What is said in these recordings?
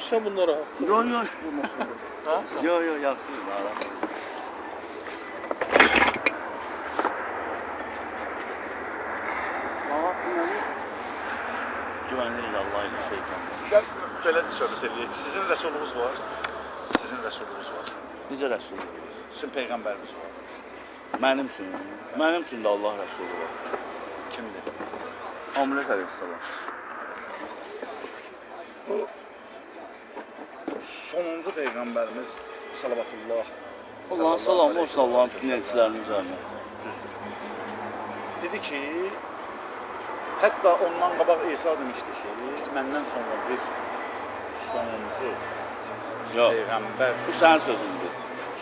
Danışsan bunlara. Yok yok. Ha? Yok yok yaxşıdır. Bak bunları güvenilir Allah ile şeytan. Sizdən belə söhbət eləyək. Sizin rəsulunuz var. Sizin rəsulunuz var. Necə rəsul? Sizin peyğəmbəriniz var. Mənim üçün də Allah rəsulu var. Kimdir? Hamlet Aleyhisselam. Sonuncu peyğəmbərimiz salavatullah. Allah'ın salamı olsun Allah'ın bütün elçilərinin üzerine. Dedi ki, hətta ondan qabaq İsa demişdi ki, məndən sonra bir sonuncu Yok. peyğəmbər. Bu sənin sözündür.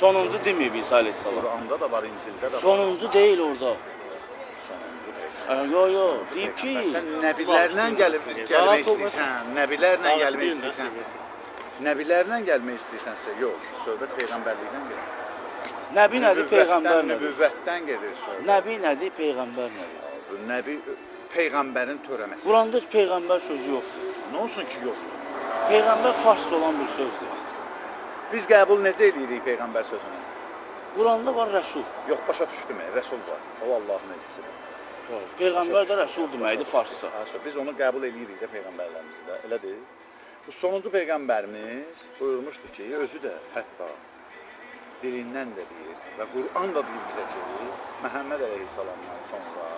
Sonuncu deməyib İsa Aleyhisselam. Quranda da var, İncildə də var. Sonuncu değil orada. Sonuncu peyğəmbər. Yok deyib ki. Sən nəbilərlə gəlmək istəyirsən, nəbilərlə gəlmək istəyirsən. Nəbilərlə gəlmək istəyirsənsə, yox, söhbət peyğəmbərlikdən gedir. Nəbi nədir, peyğəmbər nədir? Nübüvvətdən gedir söhbət. Nəbi nədir, peyğəmbər nədir? Bu nəbi peyğəmbərin törəməsi. Quranda heç peyğəmbər sözü yoxdur. Nə olsun ki, yox. Peyğəmbər farsça olan bir sözdür. Biz qəbul necə edirik peyğəmbər sözünü? Quranda var rəsul. Yox, başa düşdüm, rəsul var. O Allahın elçisidir. Peyğəmbər də rəsul deməkdir farsça. Biz onu qəbul edirik də peyğəmbərlərimizdə, elədir. Bu sonuncu peyğəmbərimiz buyurmuşdu ki, özü də hətta dilindən də deyir və Qur'an da deyir bizə ki, Məhəmməd əleyhissalamdan sonra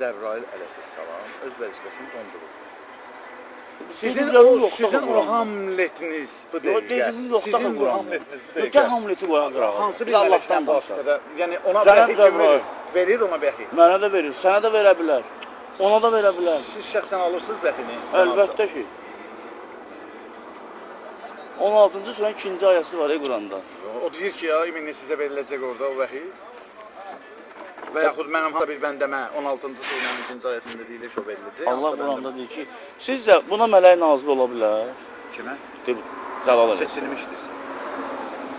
Cəbrail əleyhissalam öz vəzifəsini dondurur. Sizin o Hamletiniz bu dəqiqə, sizin bu Hamletiniz bu dəqiqə. Gəl Hamleti qoya qırağa. Hansı bir mələkdən başqa, yəni ona Cənab vəhiy kimi Cəbrail. verir ona vəhiy. Mənə də verir, sənə də verə bilər. Ona da verə bilər. Siz şəxsən alırsınız vəhini? Əlbəttə ki. 16-cı surənin 2-ci ayəsi var Quranda. O deyir ki, ya iminli sizə veriləcək orada o vəhiy. Və yaxud mənim bir bəndəmə 16-cı surənin 2-ci ayəsində deyilir ki, o veriləcək. Allah Quranda deyir ki, sizcə buna mələk nazil ola bilər? Kimə? Cəlal eləsin. Seçilmişdirsin.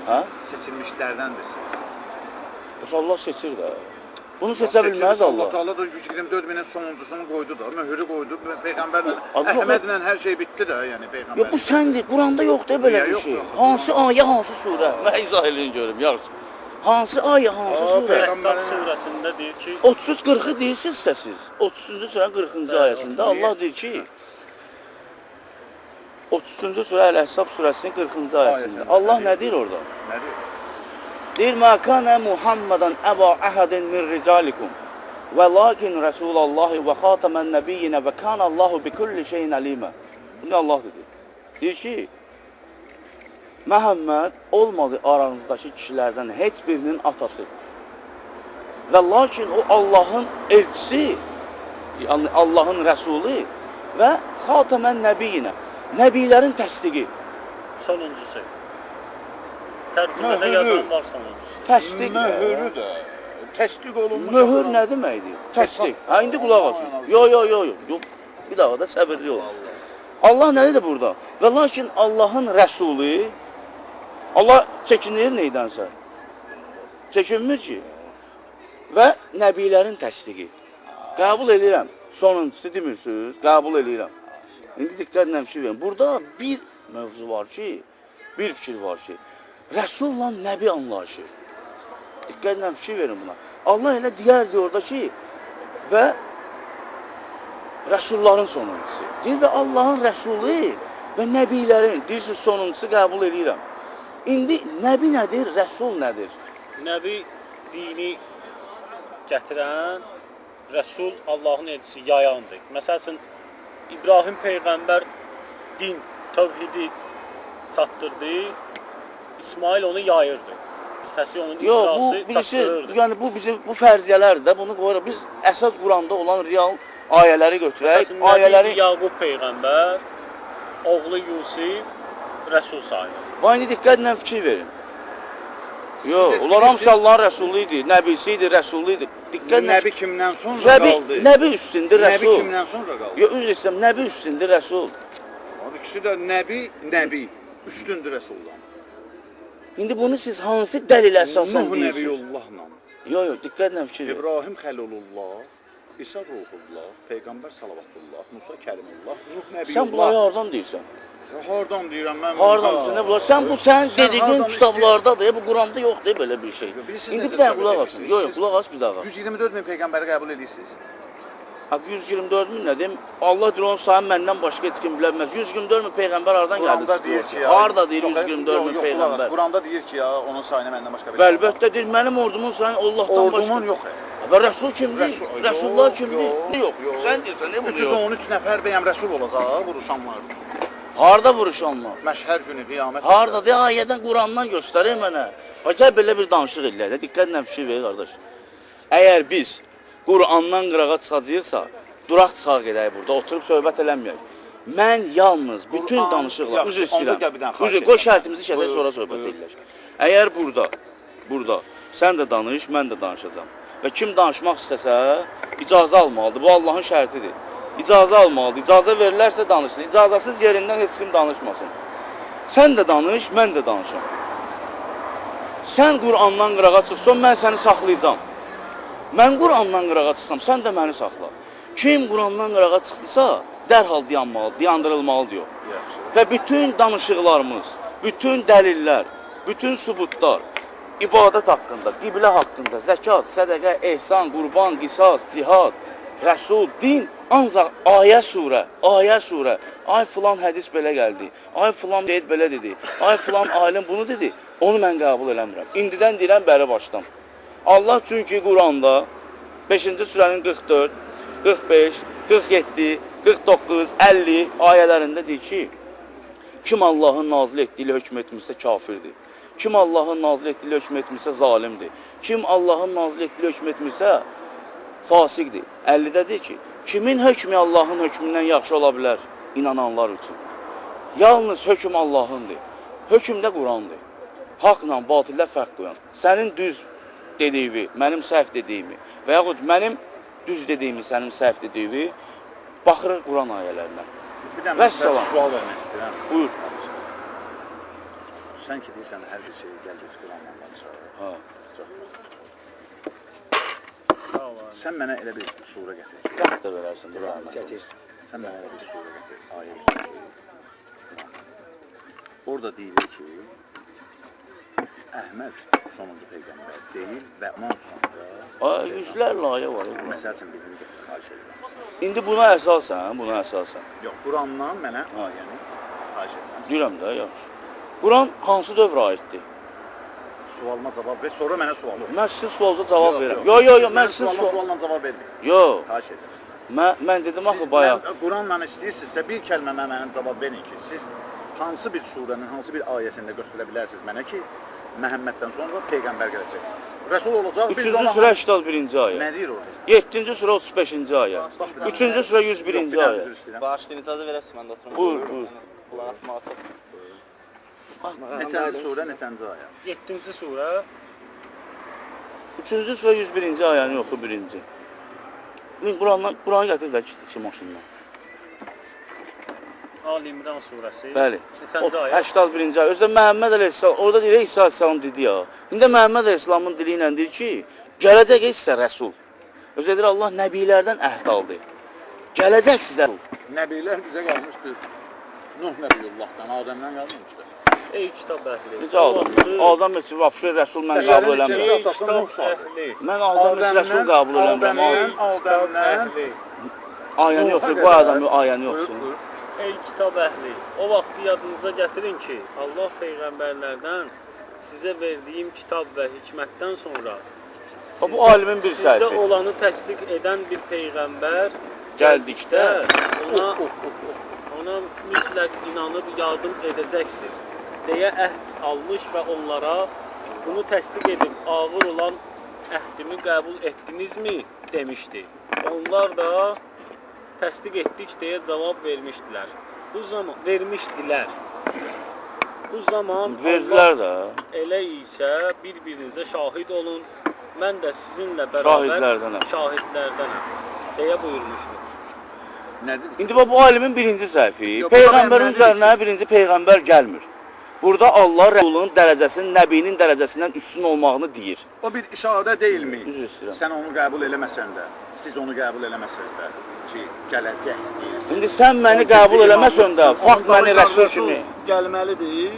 Hə? Seçilmişlərdəndirsin. Allah seçir də. Bunu seçə bilməz Allah. Allah da 124 binin sonuncusunu qoydu da, möhürü qoydu. Peyğəmbərlə, Əhmədlə hər şey bitdi də, yəni Peyğəmbər. Yox, bu səndir. Quranda yoxdur belə bir şey. Hansı ayə, hansı surə? Mən izah edin görüm, yaxşı. Hansı ayə, hansı surə? Peyğəmbərin surəsində deyir ki, 33-40-ı deyirsinizsə siz. 30-cu surənin 40-cı ayəsində Allah deyir ki, 33-cü surə Əl-Əhzab surəsinin 40-cı ayəsində. Allah nə deyir orada? Nə deyir? Deyir, mə kənə Muhammedən əbə əhədin min ricalikum və lakin Rəsulallahi və xatəmən nəbiyyinə və kənəllahu bi kulli şeyin əlimə. Bunu Allah deyir. Deyir ki, Məhəmməd olmadı aranızdakı kişilərdən heç birinin atası. Və lakin o Allahın elçisi, yəni Allahın rəsulu və xatəmən nəbiyyinə, nəbilərin təsdiqi. sonuncusu. Tərcümədə yazan var sonuncusu. Təsdiq. Möhürü də təsdiq olunmuş. Möhür nə deməkdir? Təsdiq. Ha, indi qulaq asın. Yox. Bir daha da səbirli ol. Allah nə dedi burada? Və lakin Allahın rəsulu, Allah çəkinir neydənsə? Çəkinmir ki. Və nəbilərin təsdiqi. Qəbul edirəm. Sonuncusu demirsiniz, qəbul edirəm. İndi diqqətlə fikir verin. Burada bir mövzu var ki, bir fikir var ki, Rəsulla nəbi anlayışı. Diqqətlə fikir verin buna. Allah elə deyərdi orada ki, və Rəsulların sonuncusu. Deyir və Allahın Rəsulu və nəbilərin, deyirsiniz sonuncusu qəbul edirəm. İndi nəbi nədir, Rəsul nədir? Nəbi dini gətirən, Rəsul Allahın elçisi yayandır. Məsələn, İbrahim Peyğəmbər din, tövhidi çatdırdı, İsmail onu yayırdı. Həsi onun icrası çatdırırdı. Yəni bu bizim bu fərziyyələrdir də, bunu qoyuruq. Biz əsas Quranda olan real ayələri götürək. Ayələri Yaqub Peyğəmbər, oğlu Yusif, Rəsul sayılır. Və indi diqqətlə fikir verin. Yox, onlar hamısı Allahın rəsulu idi, nəbisi idi, rəsulu idi. Diqqətlə. Nəbi kimdən sonra qaldı? Nəbi üstündür rəsul. Nəbi kimdən sonra qaldı? Yox, üzr istəyirəm, nəbi üstündür rəsul. Abi ikisi də nəbi üstündür rəsuldan. İndi bunu siz hansı dəlil əsasən Nuh deyirsiniz? Nəbiyyullahla. Yox, diqqətlə fikir verin. İbrahim Xəlilullah. İsa ruhullah, Peyğəmbər salavatullah, Musa kərimullah, Nuh nəbiyullah. Sən bunları hardan deyirsən? Hardan deyirəm mən? Hardan deyirsən? Nə bunlar? Sən bu sənin Sən dediyin hardan kitablardadır. Bu Quranda yoxdur belə bir şey. Bilirsiniz İndi necə bir dənə söhbət qulaq asın. edirsiniz? Yox, Siz qulaq as bir daha. 124 min Peyğəmbəri qəbul edirsiniz. 124 min nə deyim? Allah deyir onun sayını məndən başqa heç kim bilməz. 124 min Peyğəmbər hardan gəldi? Quranda deyir ki, Harda deyir 124 min Peyğəmbər? Quranda deyir ki, ya onun sayını məndən başqa Və əlbəttə deyir mənim ordumun sayını Allahdan başqa. Ordumun yox. Və Rəsul kimdir? Rəsul- Rəsullar yox, kimdir? yox, yox. Sən deyirsən nə bu yox? 313 nəfər bəyəm rəsul olacaq vuruşanlar. Harda vuruşanlar? Məşhər günü qiyamət. Harda deyə ayədən Qurandan göstərir mənə. Gəl belə bir danışıq eləyək. Diqqətlə fikir ver qardaş. Əgər biz Qurandan qırağa çıxacağıqsa, duraq çıxaq gedək burada, oturub söhbət eləməyək. Mən yalnız bütün Quran- danışıqla, Yaxşı, üzr onda istəyirəm. gəl bir dənə xahiş Üzr, qoy edirəm. şərtimizi şərtə Buyur, sonra söhbət buyur. edək. Əgər burada sən də danış, mən də danışacağam. Və kim danışmaq istəsə, icazə almalıdır. Bu Allahın şərtidir. İcazə almalıdır. İcazə verilərsə danışsın. İcazəsiz yerindən heç kim danışmasın. Sən də danış, mən də danışam. Sən Qurandan qırağa çıxsan, mən səni saxlayacağam. Mən Qurandan qırağa çıxsam, sən də məni saxla. Kim Qurandan qırağa çıxdısa, dərhal dayandırılmalı diyor. Yaxşı. Və bütün danışıqlarımız, bütün dəlillər, bütün sübutlar, ibadət haqqında, qiblə haqqında, zəkat, sədəqə, ehsan, qurban, qisas, cihad, rəsul, din, ancaq ayə surə, ay filan hədis belə gəldi, ay filan deyil belə dedi, ay filan alim bunu dedi, onu mən qəbul eləmirəm. İndidən deyirəm, bəri başdan. Allah çünki Quranda 5-ci surənin 44, 45, 47, 49, 50 ayələrində deyir ki, kim Allahın nazil etdiyi ilə hökm etmirsə kafirdir. Kim Allahın nazil etdiyi ilə hökm etmirsə zalimdir. Kim Allahın nazil etdiyi ilə hökm etmirsə fasiqdir. 50-də deyir ki, kimin hökmü Allahın hökmündən yaxşı ola bilər? İnananlar üçün. Yalnız hökm Allahındır. Hökm də Qurandır. Haqla, batillə fərq qoyan. Sənin düz dediyimi, mənim səhv dediyimi və yaxud mənim düz dediyimi, sənin səhv dediyimi baxırıq Quran ayələrinə. Bir dənə Və mən sizə salam. sual vermək istəyirəm. Buyur. Sən ki deyirsən hər bir şeyi gəldiniz Qurandan danışaq. Ha. Sağ ol. Sən mənə elə bir surə gətir. Vaxt da verərsən, dur Əhməd. Sən mənə elə bir surə gətir. Ayə gətir. Orada deyilir ki, Əhməd sonuncu peyğəmbər deyil və ondan sonra Ay, yüzlərlə ayə var. məsəl üçün birini gətir, xahiş edirəm. İndi buna əsasən. Yox, Qurandan mənə ayəni xahiş edirəm. Deyirəm də, yaxşı. Quran hansı dövrə aiddir? Sualıma cavab ver, sonra mənə sual ver. Mən sizin sualınıza cavab verirəm. Yox, mən sizin sualla cavab vermir. Yox, Xahiş edirəm. mən dedim axı bayaq. Quranla istəyirsinizsə bir kəlmə mənə cavab verin ki, siz hansı bir surənin, hansı bir ayəsində göstərə bilərsiniz mənə ki, Məhəmməddən sonra peyğəmbər gələcək. Rəsul olacaq, biz 3-cü surə 81-ci ayə. Nə deyir orada? 7-ci surə 35-ci ayə. 3-cü surə 101-ci ayə. Bağışlayın, icazə verərsiniz, mən də oturum. Buyur. Qulaq asma açıq. Neçənci surə, neçənci ayə? 7-ci surə 3-cü surə 101-ci ayəni yoxu birinci. Quranı gətir də iki maşından. Ali İmran surəsi. Bəli. Neçənci ayə? 81-ci ayə. Özdə Məhəmməd əleyhissalam, orada deyir İsa əleyhissalam dedi ya. İndi Məhəmməd əleyhissalamın dili ilə deyir ki, gələcək isə rəsul. Özdə deyir Allah nəbilərdən əhd aldı. Gələcək sizə. Nəbilər bizə qalmışdır. Nuh nəbiyyullahdan, Adəmdən qalmamışdır. Ey kitab əhli. Necə adam? Adam üçün vəfşə rəsul mən qəbul eləmirəm. Ey kitab əhli. Mən adam üçün rəsul qəbul eləmirəm. Adəmdən Ayəni yoxdur, bu adamın ayəni yoxdur. Ey kitab əhli. O vaxt yadınıza gətirin ki, Allah peyğəmbərlərdən sizə verdiyim kitab və hikmətdən sonra Bu alimin bir sizdə səhvi. olanı təsdiq edən bir peyğəmbər Gəldikdə ona mütləq inanıb yardım edəcəksiniz deyə əhd almış və onlara bunu təsdiq edib ağır olan əhdimi qəbul etdinizmi demişdi. Onlar da təsdiq etdik deyə cavab vermişdilər. Bu zaman verdilər də. Elə isə bir-birinizə şahid olun. Mən də sizinlə bərabər şahidlərdənəm deyə buyurmuşdur. Nədir? İndi bu alimin birinci səhvi. Peyğəmbərin üzərinə birinci peyğəmbər gəlmir. burada Allah Rəsulunun dərəcəsinin, Nəbinin dərəcəsindən üstün olmağını deyir. O bir işarə deyilmi? Üzr istəyirəm. Sən onu qəbul eləməsən də, siz onu qəbul eləməsəz də ki, gələcək deyirsiniz. İndi sən məni qəbul eləməsən də, fakt məni Rəsul kimi. Gəlməlidir.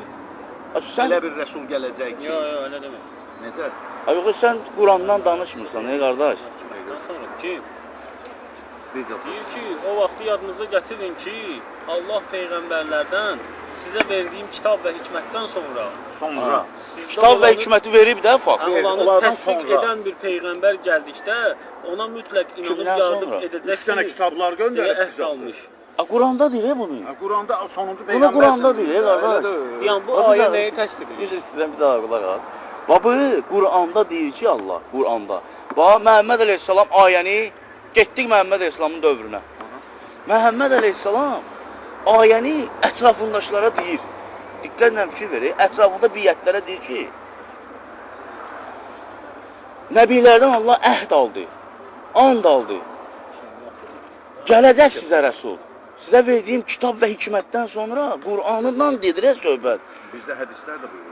Sən Elə bir Rəsul gələcək ki. Yox, yox, elə demə. Necə? yox, sən Qurandan danışmırsan, ey qardaş. Sonra ki, Bir dəfə. deyir ki, o vaxtı yadınıza gətirin ki, Allah peyğəmbərlərdən sizə verdiyim kitab və hikmətdən sonra Sonra. sizdə Kitab və olanı- hikməti verib də fakt. olanı Onlardan təsdiq sonra. edən bir peyğəmbər gəldikdə ona mütləq inanıb Kimdən yardım sonra? 3 dənə edəcəksiniz. kitablar deyə göndərib əhd bizə. almış. Quranda deyir bunu. Quranda sonuncu Bunu peyğəmbər. Quranda deyir, qardaş. Yəni bu O bir ayə daha- nəyi təsdiq edir? Üzr istəyirəm, bir daha qulaq al. Babı, Quranda deyir ki, Allah, Quranda. Bax, Məhəmməd əleyhissalam ayəni, getdik Məhəmməd əleyhissalamın dövrünə. Məhəmməd əleyhissalam ayəni ətrafındaşlara deyir. Diqqətlə fikir verir, ətrafında biyyətlərə deyir ki, Nəbilərdən Allah əhd aldı, and aldı. Gələcək sizə Rəsul. Sizə verdiyim kitab və hikmətdən sonra Qur'anından dedir söhbət. Bizdə hədislər də buyurur.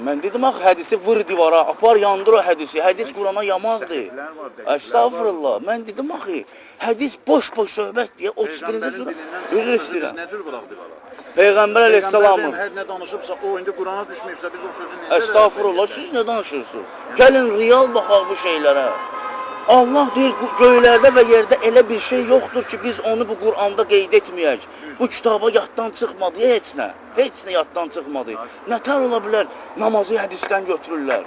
Mən dedim axı hədisi vur divara, apar yandır o hədisi. Hədis Qurana yamaqdır. Səhiflər var, dəqiqlər Estağfurullah. Mən dedim axı hədis boş-boş söhbət deyə 31-ci sura. Üzr istəyirəm. Nə cür qulaq divara? Peyğəmbər əleyhissalamın. Hər nə danışıbsa, o indi Qurana düşməyibsə biz o sözü necə? Estağfurullah. Siz nə danışırsınız? Gəlin real baxaq bu şeylərə. Allah deyir göylərdə və yerdə elə bir şey yoxdur ki, biz onu bu Quranda qeyd etməyək. Bu kitaba yaddan çıxmadı heç nə. Heç nə yaddan çıxmadı. Nətər ola bilər? Namazı hədisdən götürürlər.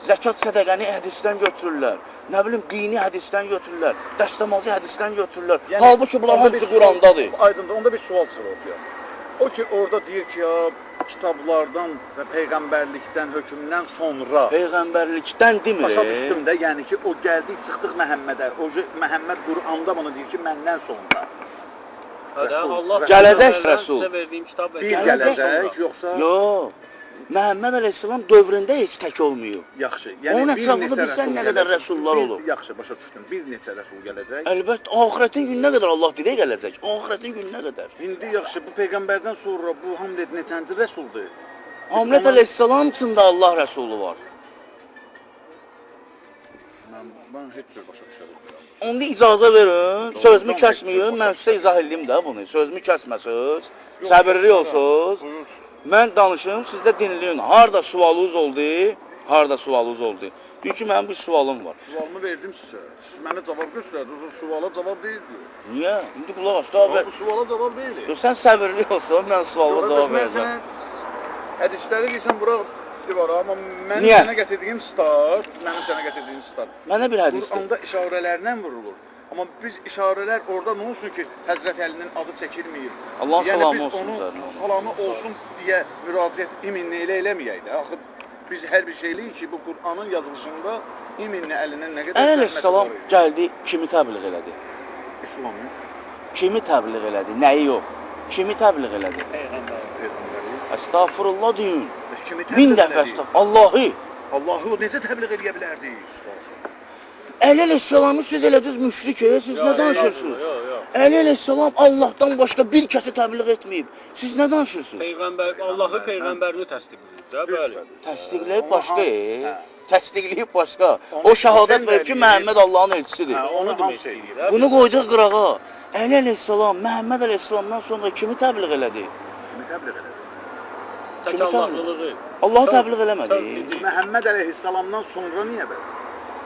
Zəkat sədəqəni hədisdən götürürlər. Nə bilim dini hədisdən götürürlər. Dəstəmazı hədisdən götürürlər. Halbuki bunlar hamısı Qurandadır. Aydındır. Onda bir sual çıxır ortaya. O ki orada deyir ki, ya kitablardan və peyğəmbərlikdən, hökmdən sonra Peyğəmbərlikdən demir. başa düşdüm də, yəni ki, o gəldik, çıxdıq Məhəmmədə. O Məhəmməd Quranda bunu deyir ki, məndən sonra. Allah Gələcək peyğəmbərlərdən Rəsul. sizə verdiyim kitab və Bir hikmətdən gələcək, sonra. yoxsa Yox. Məhəmməd əleyhissalam dövründə heç tək olmuyor. yaxşı. Onun bir ətrafında neçə bilsən rəsul nə qədər gələcək. rəsullar olub. Yaxşı, başa düşdüm. Bir neçə rəsul gələcək. Əlbəttə, axirətin gününə qədər Allah dilə gələcək. Axirətin gününə qədər. İndi yaxşı, bu peyğəmbərdən sonra bu Hamlet neçənci rəsuldur? Hamlet əleyhissalam üçün də Allah rəsulu var. Mən heç cür başa düşə bilmirəm. Onda icazə verin, sözümü Doğrudan kəsməyin, mən sizə izah edeyim də bunu. Sözümü kəsməsiniz, səbirli olsunuz. Buyur. Mən danışım, siz də dinləyin. Harda sualınız oldu? Harda sualınız oldu? Deyir ki, mənim bir sualım var. Sualımı verdim sizə. Siz mənə cavab göstərdiniz, o suala cavab deyildi. Niyə? İndi qulaq as, da Bu suala cavab deyil. Yox, sən səbirli olsun, mən sualıma cavab Mən verəcəm. sənə hədisləri deyirsən, bura divara, amma mənim Niyə? sənə gətirdiyim start, mənim sənə gətirdiyim start. Mənə bir hədisdir. Quranda işarələrlə vurulur. Amma biz işarələr orada nə olsun ki, Həzrət Əlinin adı çəkilməyib. Allahın salamı olsun Yəni biz üzərinə. onu salamı olsun deyə müraciət iminlə eləməyək də. Axı biz hər bir şeyliyik ki, bu Qur'anın yazılışında iminlə əlindən nə qədər Əleyhissalam gəldi, kimi təbliğ elədi? İslamı, Kimi təbliğ elədi? Nəyi yox? Kimi təbliğ elədi? Peyğəmbər. peyğəmbəri. Əstəğfurullah deyin. Kimi 1000 dəfə əstəğfurullah. Allahı. Allahı o necə təbliğ eləyə bilərdik? Əli əleyhissalamı siz elədiniz müşrik, siz nə danışırsınız? Yox, yox. Əli əleyhissalam Allahdan başqa bir kəsi təbliğ etməyib. Siz nə danışırsınız? Peyğəmbər Allahı peyğəmbərini təsdiqləyir də, bəli. Təsdiqləyib başqa, Hə. təsdiqləyib başqa. Onu O şəhadət sən verir ki, də Məhəmməd Allahın elçisidir. Hə, Onu onu demək hamısı istəyir. eləyir. Bunu qoyduq qırağa. Əli əleyhissalam Məhəmməd əleyhissalamdan sonra kimi təbliğ elədi? Kimi təbliğ elədi? Tək Kimi Allahlılığı. Allahı təbliğ eləmədi. Məhəmməd əleyhissalamdan sonra niyə bəs?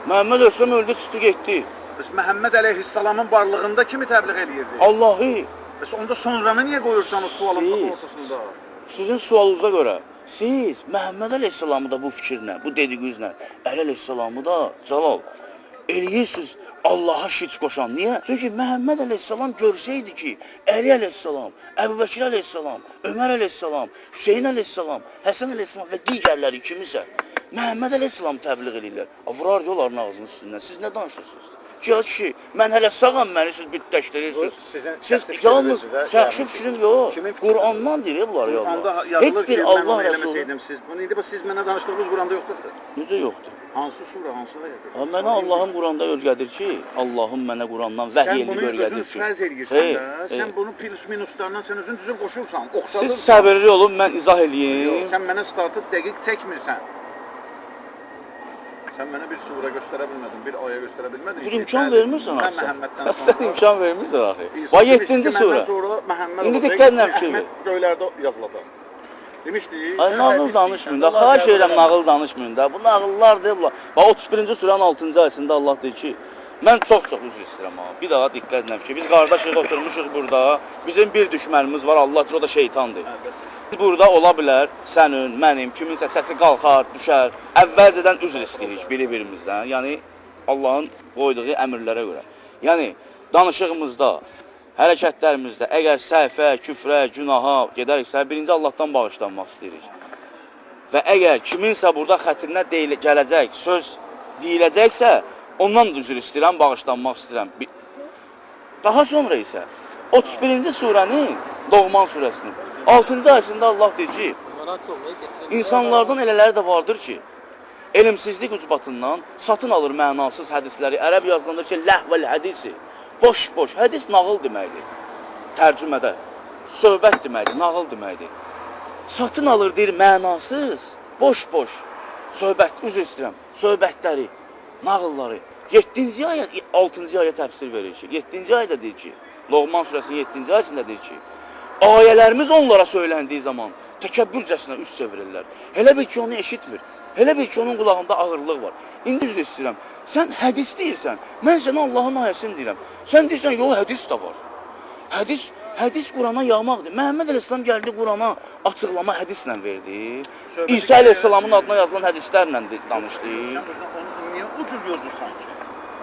Məhəmməd əleyhissalam öldü, çıxdı getdi. Bəs Məhəmməd əleyhissalamın varlığında kimi təbliğ eləyirdi? Allahı Bəs onda sonranı niyə qoyursan o sualın Siz- ortasında? sizin sualınıza görə siz Məhəmməd əleyhissalamı da bu fikirlə, bu dediyinizlə, Əli əleyhissalamı da Cəlal eləyirsiniz Allaha şirk qoşan. Niyə? Çünki Məhəmməd əleyhissalam görsəydi ki, Əli əleyhissalam, Əbubəkir əleyhissalam, Ömər əleyhissalam, Hüseyn əleyhissalam, Həsən əleyhissalam və digərləri kimisə Məhəmməd əleyhissalam təbliğ edirlər. Vurar onların ağzının üstündən. Siz nə danışırsınız? Ki, kişi, mən hələ sağam, məni siz bütləşdirirsiniz. Siz yalnız şəxsi fikrim yox, Qur'andan deyir bunlar Quranda yalnız. Heç yazılır ki, bir mən Allah onu Rəsulü eləməsəydim siz. Bunu indi siz mənə danışdığınız Quranda yoxdur. necə yoxdur? Hansı sura, hansı ayət? Mənə Allahım Quranda öyrədir ki, Allahım mənə Qurandan vəhiy Sən eləyib bunu özün öyrədir ki. fərz edirsən də, Hey, sən hey. bunu plus minuslardan sən özün düzün qoşursan, Siz oxşadırsan. səbirli olun, mən izah Yox, eləyim. sən mənə startı dəqiq çəkmirsən. Sən mənə bir sura göstərə bilmədin, bir ayə göstərə bilmədin. Bir ki, imkan bəli, vermirsən mən axı. Məhəmməddən Sən imkan vermirsən axı. İsa Bax demişdi 7-ci ki, sura. Məndən sonra Məhəmməd İndi olacaq, diqqətlə ismi fikir ver. Əhməd göylərdə yazılacaq. Demişdi. Ay sən nağıl hədis danışmayın deyirsən, da, Allah xahiş edirəm yazılı nağıl danışmayın da. Bu nağıllardır bunlar. Bax 31-ci suranın 6-cı ayəsində Allah deyir ki, mən çox üzr istəyirəm ha. Bir daha diqqətlə fikir. Biz qardaşıq oturmuşuq burada. Bizim bir düşmənimiz var, Allahdır, o da şeytandır. Biz burada ola bilər, sənin, mənim, kiminsə səsi qalxar, düşər. Əvvəlcədən üzr istəyirik bir-birimizdən. Yəni Allahın qoyduğu əmrlərə görə. Yəni danışığımızda, hərəkətlərimizdə əgər səhvə, küfrə, günaha gedəriksə, birinci Allahdan bağışlanmaq istəyirik. Və əgər kiminsə burada xətrinə gələcək, söz deyiləcəksə, ondan da üzr istəyirəm, bağışlanmaq istəyirəm. Daha sonra isə 31-ci surənin, Loğman surəsinin 6-cı ayəsində Allah deyir ki, insanlardan elələri də vardır ki, elmsizlik ucbatından satın alır mənasız hədisləri. Ərəb yazılanda ki, ləhvəl hədisi, boş-boş, hədis nağıl deməkdir. Tərcümədə, söhbət deməkdir, nağıl deməkdir. Satın alır deyir mənasız, boş-boş, söhbət, üzr istəyirəm, söhbətləri, nağılları. 7-ci ayə, 6-cı ayə təfsir verir ki, 7-ci ayədə deyir ki, Loğman surəsinin 7-ci ayəsində deyir ki, ayələrimiz onlara söyləndiyi zaman təkəbbürcəsinə üst çevirirlər. Elə bil ki, onu eşitmir. Elə bil ki, onun qulağında ağırlıq var. İndi üzr istəyirəm, sən hədis deyirsən, mən sənə Allahın ayəsini deyirəm. Sən deyirsən, yox, hədis də var. Hədis Qurana yağmaqdır. Məhəmməd Əleyhisselam gəldi Qurana açıqlama hədislə verdi. İsa Əleyhisselamın adına yazılan hədislərlə danışdı. Sən onu niyə o cür yazırsan ki?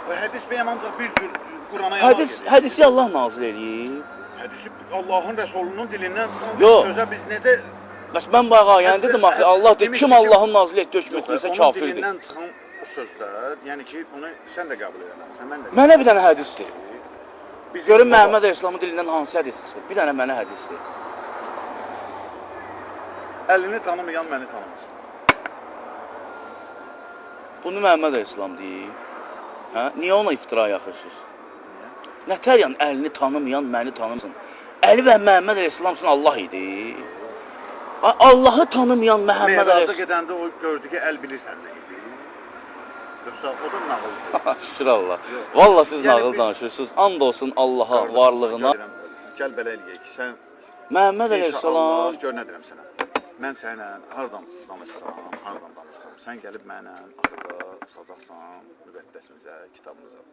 O hədis bəyəm ancaq bir cür Qurana yalan gedir. Hədisi Allah nazil eləyib. Hədisi Allahın Rəsulunun dilindən çıxan Yox. sözə biz necə... Bəs mən bax ayəni dedim axı, Allah deyir, kim Allahın nazil etdiyi hökmətdirsə kafirdir. Onun dilindən çıxan o sözlər, yəni ki, bunu sən də qəbul edəmənsən, mən də... Mənə bir dənə hədisdir. Görün Məhəmməd Əleyhisselamın dilindən hansı hədis çıxır? Bir dənə mənə hədisdir. Əlini tanımayan məni tanımır. Bunu Məhəmməd Əleyhisselam deyir. Hə? Niyə ona iftira yaxırsınız? Nətər yəni əlini tanımayan məni tanımsın? Əli və Məhəmməd Əleyhisselam üçün Allah idi. Allahı tanımayan Məhəmməd Mehraca Əleyhisselam... gedəndə o gördü ki, əl bilirsən nə idi. Yoxsa o da nağıldır. Şükür Allah. Valla siz nağıl danışırsınız. And olsun Allaha, varlığına. Gəl belə eləyək ki, sən... Məhəmməd Əleyhisselam... Gör nə deyirəm sənə. Mən sənə hardan danışsam, sən gəlib mənə arada salacaqsan müqəddəsimizə, kitabımıza.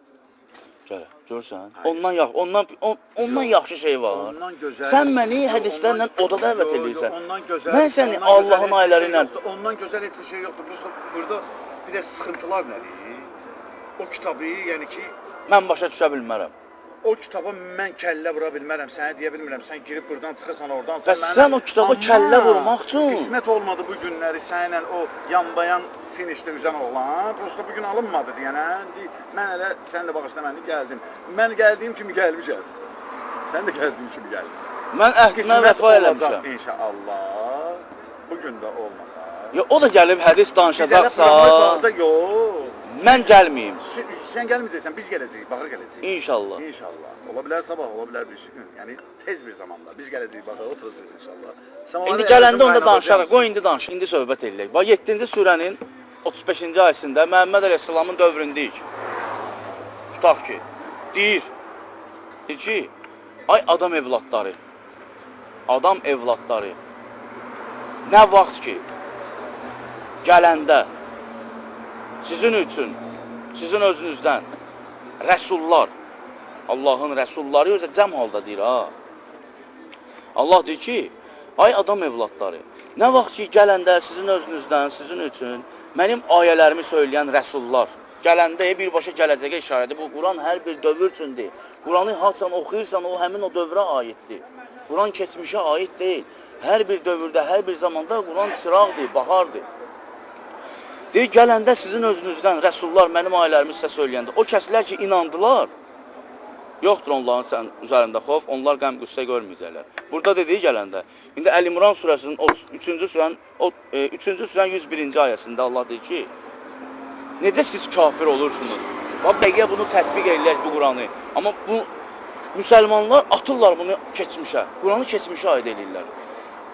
Gələ, görsən? Ondan yaxşı şey var. Ondan gözəl... Sən məni hədislərlə oda dəvət edirsən. Ondan gözəl... Mən səni Allahın ayələri ilə... Ondan gözəl heç bir şey yoxdur. Burada bir də sıxıntılar nədir? O kitabı, yəni ki... Mən başa düşə bilmərəm. O kitaba mən kəllə vura bilmərəm, sənə deyə bilmirəm. Sən girib buradan çıxırsan oradan. Bəs sən o kitaba kəllə vurmaq üçün... Qismət olmadı bu günləri sənlə o yanbayan finişdə üzən oğlan. Prosta bugün alınmadı deyənə. Mən elə, sən də bağışla məni gəldim. Mən gəldiyim kimi gəlmişəm. Sən də gəldiyim kimi gəlmişsən. Mən əhdimə vəfa eləmişəm. İnşallah. Bugün də olmasa. Ya o da gəlib hədis danışacaqsa... Yox. Mən gəlməyim. Sən gəlməyəcəksən, biz gələcəyik, baxa gələcəyik. İnşallah. İnşallah. Ola bilər sabah, ola bilər bir gün. Yəni tez bir zamanda biz gələcəyik, baxa oturacağıq inşallah. İndi gələndə onda danışarıq. Qoy indi danış. İndi söhbət eləyək. Bax 7-ci surənin 35-ci ayəsində Məhəmməd Əleyhisselamın dövründəyik. Tutaq ki, deyir ki, ay adam evladları, nə vaxt ki, gələndə sizin üçün, sizin özünüzdən rəsullar, Allahın rəsulları özə cəm halda deyir ha. Allah deyir ki, ay adam evladları, nə vaxt ki gələndə sizin özünüzdən, sizin üçün mənim ayələrimi söyləyən rəsullar, gələndə birbaşa gələcəyə işarədir. Bu Quran hər bir dövr üçündür. Quranı haçan oxuyursan, o həmin o dövrə aiddir. Quran keçmişə aid deyil. Hər bir dövrdə, hər bir zamanda Quran çıraqdır, bahardır. Deyir, gələndə sizin özünüzdən rəsullar mənim ayələrimi sizə söyləyəndə, o kəslər ki, inandılar, yoxdur onların sən üzərində xof, onlar qəm qüssə görməyəcəklər. Burada dediyi gələndə, indi Əl-İmran surəsinin 3-cü surənin 101-ci ayəsində Allah deyir ki, necə siz kafir olursunuz? Bax, dəqiqə bunu tətbiq edirlər bu Quranı. Amma bu müsəlmanlar atırlar bunu keçmişə. Quranı keçmişə aid edirlər.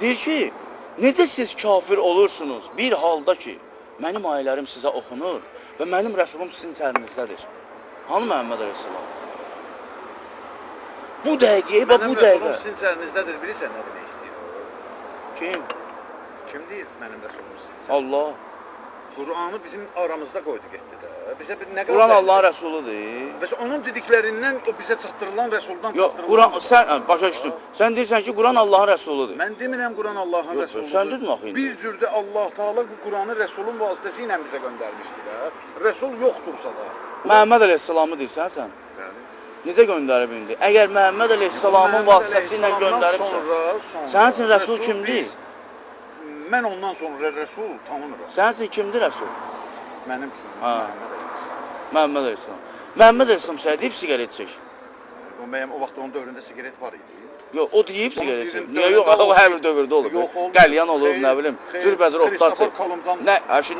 Deyir ki, necə siz kafir olursunuz bir halda ki, mənim ayələrim sizə oxunur və mənim rəsulum sizin içərinizdədir. Hanı Məhəmməd Əleyhisselam? Bu dəqiqə və bu dəqiqə. Mənim rəsulum sizin içərinizdədir, bilirsən nə demək istəyir? Kim? Kim deyir mənim rəsulum sizin? Allah. Qur'anı bizim aramızda qoydu getdi də. Bizə bir nə qədər Quran Allahın rəsuludur. Bəs onun dediklərindən o bizə çatdırılan rəsuldan Yox, Quran sən başa düşdün. Sən deyirsən ki, Quran Allahın rəsuludur. Mən demirəm Quran Allahın Yox, rəsuludur. sən dedin axı indi. Bir cürdə Allah Taala bu Quranı rəsulun vasitəsilə bizə göndərmişdi də. Rəsul yoxdursa da. Məhəmməd Əleyhisselamı deyirsən sən? Bəli. Necə göndərib indi? Əgər Məhəmməd Əleyhisselamın vasitəsilə göndəribsə, sənin üçün rəsul kimdir? Mən ondan sonra rəsul tanımıram. Sənin üçün kimdir rəsul? Mənim üçün Ha. Məhəmməd Əleyhisselam. Məhəmməd Əleyhisselam. Məhəmməd Əleyhisselam sənə deyib siqaret çək. O mənim o vaxt onun dövründə siqaret var idi. Yox, o deyib siqaret çək. deyib, Niyə yox? dövründə O hər bir dövrdə olub. Yox, olmur. Qəlyan olub, Xeyr, nə bilim, xeyr, cürbəcür otlar Kristofor çək. Kolumban- Nə,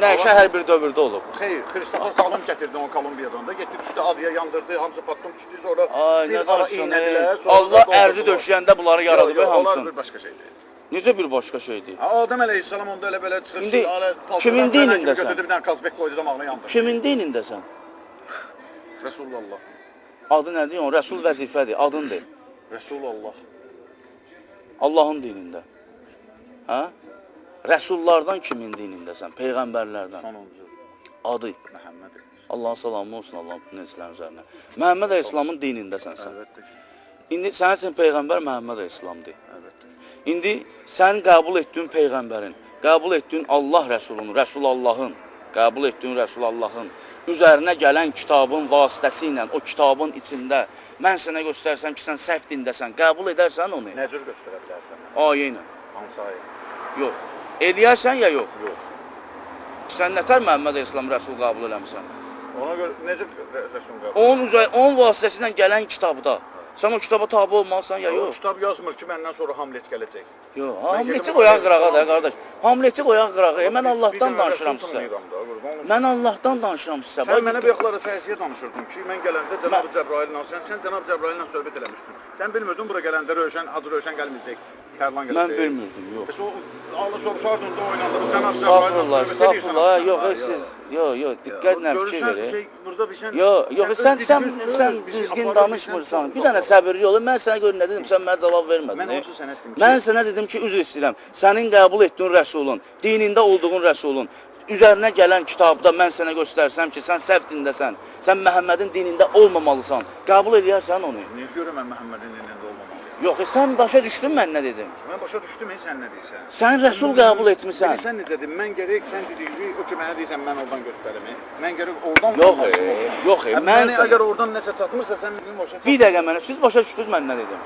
nəşə hər bir dövrdə olub. Xeyr, Kristofor Kolumb gətirdi onu Kolumbiyadan da. Getdi düşdü adaya yandırdı, hamısı patlam düşdü sonra Ay, bir nə ara danışsan? iynədilər, sonra Allah da ərzi doldurdular. döşəyəndə bunları yaradıb Yox, onlar hamısını. bir başqa şeydir. Necə bir başqa şeydir? Adəm əleyhissalam onda elə-belə çıxıb İndi palçıdan kimin falan dinindəsən? götürdü, bir dənə Kazbek qoydu damağına yandırdı. Kimin dinindəsən? Resulullah. Adı nədir? O rəsul vəzifədir, adındır. Resulullah. Allahın dinində. Hə? Rəsullardan kimin dinindəsən? Peyğəmbərlərdən. Sonuncu Adı. Məhəmməd. Allahın salamı olsun Allahın nəslərin üzərinə. Məhəmməd Əleyhisselamın dinindəsən sən. Əlbəttə. İndi sənin üçün Peyğəmbər Məhəmməd Əleyhisselamdır. Əlbəttə. İndi sən qəbul etdiyin Peyğəmbərin, qəbul etdiyin Allah Rəsulunu, Rəsul Allahın, qəbul etdiyin Rəsul Allahın üzərinə gələn kitabın vasitəsi ilə, o kitabın içində mən sənə göstərsəm ki, sən səhv dindəsən, qəbul edərsən onu. Nə cür göstərə bilərsən? Ayə ilə. Hansı ayə? Yox. Eləyərsən ya yox? Yox. Sən nətər Məhəmməd Əleyhisselam Rəsul qəbul eləmirsən? Ona görə necə Resul qəbul? Onun vasitəsi ilə gələn kitabda sən o kitaba tabi olmalısan ya O yox? kitab yazmır ki, məndən sonra Hamlet gələcək. Yox, Mən Hamleti gedim qoyaq ona qırağa da Resul qardaş. Hamleti qoyaq qırağa. Mən Allahdan Bir dənə danışıram Resul sizə. tanıyıram da, qurban olum. Mən Allahdan danışıram sizə. Sən mənə beyxlara fərziyə danışırdın ki, mən gələndə Cənab-ı Cəbraillə, sən Cənab-ı Cəbraillə söhbət eləmişdin. Sən bilmirdin bura gələndə Rövşən, Hacı Rövşən gəlməyəcək, Tərlan gələcək. Mən bilmirdim, yox. Bəs o Allah soruşardın da oynanda bu Cənab-ı Cəbraillə Estağfurullah, söhbət edirsən. estağfurullah. Yox, siz, yox, diqqətlə fikir Görürsən verin. şey burada bir sən Yox, sən düzgün danışmırsan. Bir dənə səbirli ol. Mən sənə görə nə dedim, sən mənə cavab vermədin. Mən onsuz sənə dedim ki, Mən sənə dedim ki, üzr istəyirəm. Sənin qəbul etdiyin rəsulun, dinində olduğun rəsulun üzərinə gələn kitabda mən sənə göstərsəm ki, sən səhv dindəsən, sən Məhəmmədin dinində olmamalısan. Qəbul edərsən onu. niyə görə mən Məhəmmədin dinində olmamalıyım? Yox, sən başa düşdün mən nə dedim? Mən başa düşdüm, sən nə deyirsən? Sən rəsul qəbul etmisən. Bilirsən necədir? Mən gərək sən dediyin o ki mənə deyirsən mən oradan göstərim. Mən gərək oradan Yox, olmalısın olsun. yox, Mən mən əgər oradan nəsə çatmırsa sən bilin başa çat. bir dəqiqə mənə, siz başa düşdünüz mən nə dedim?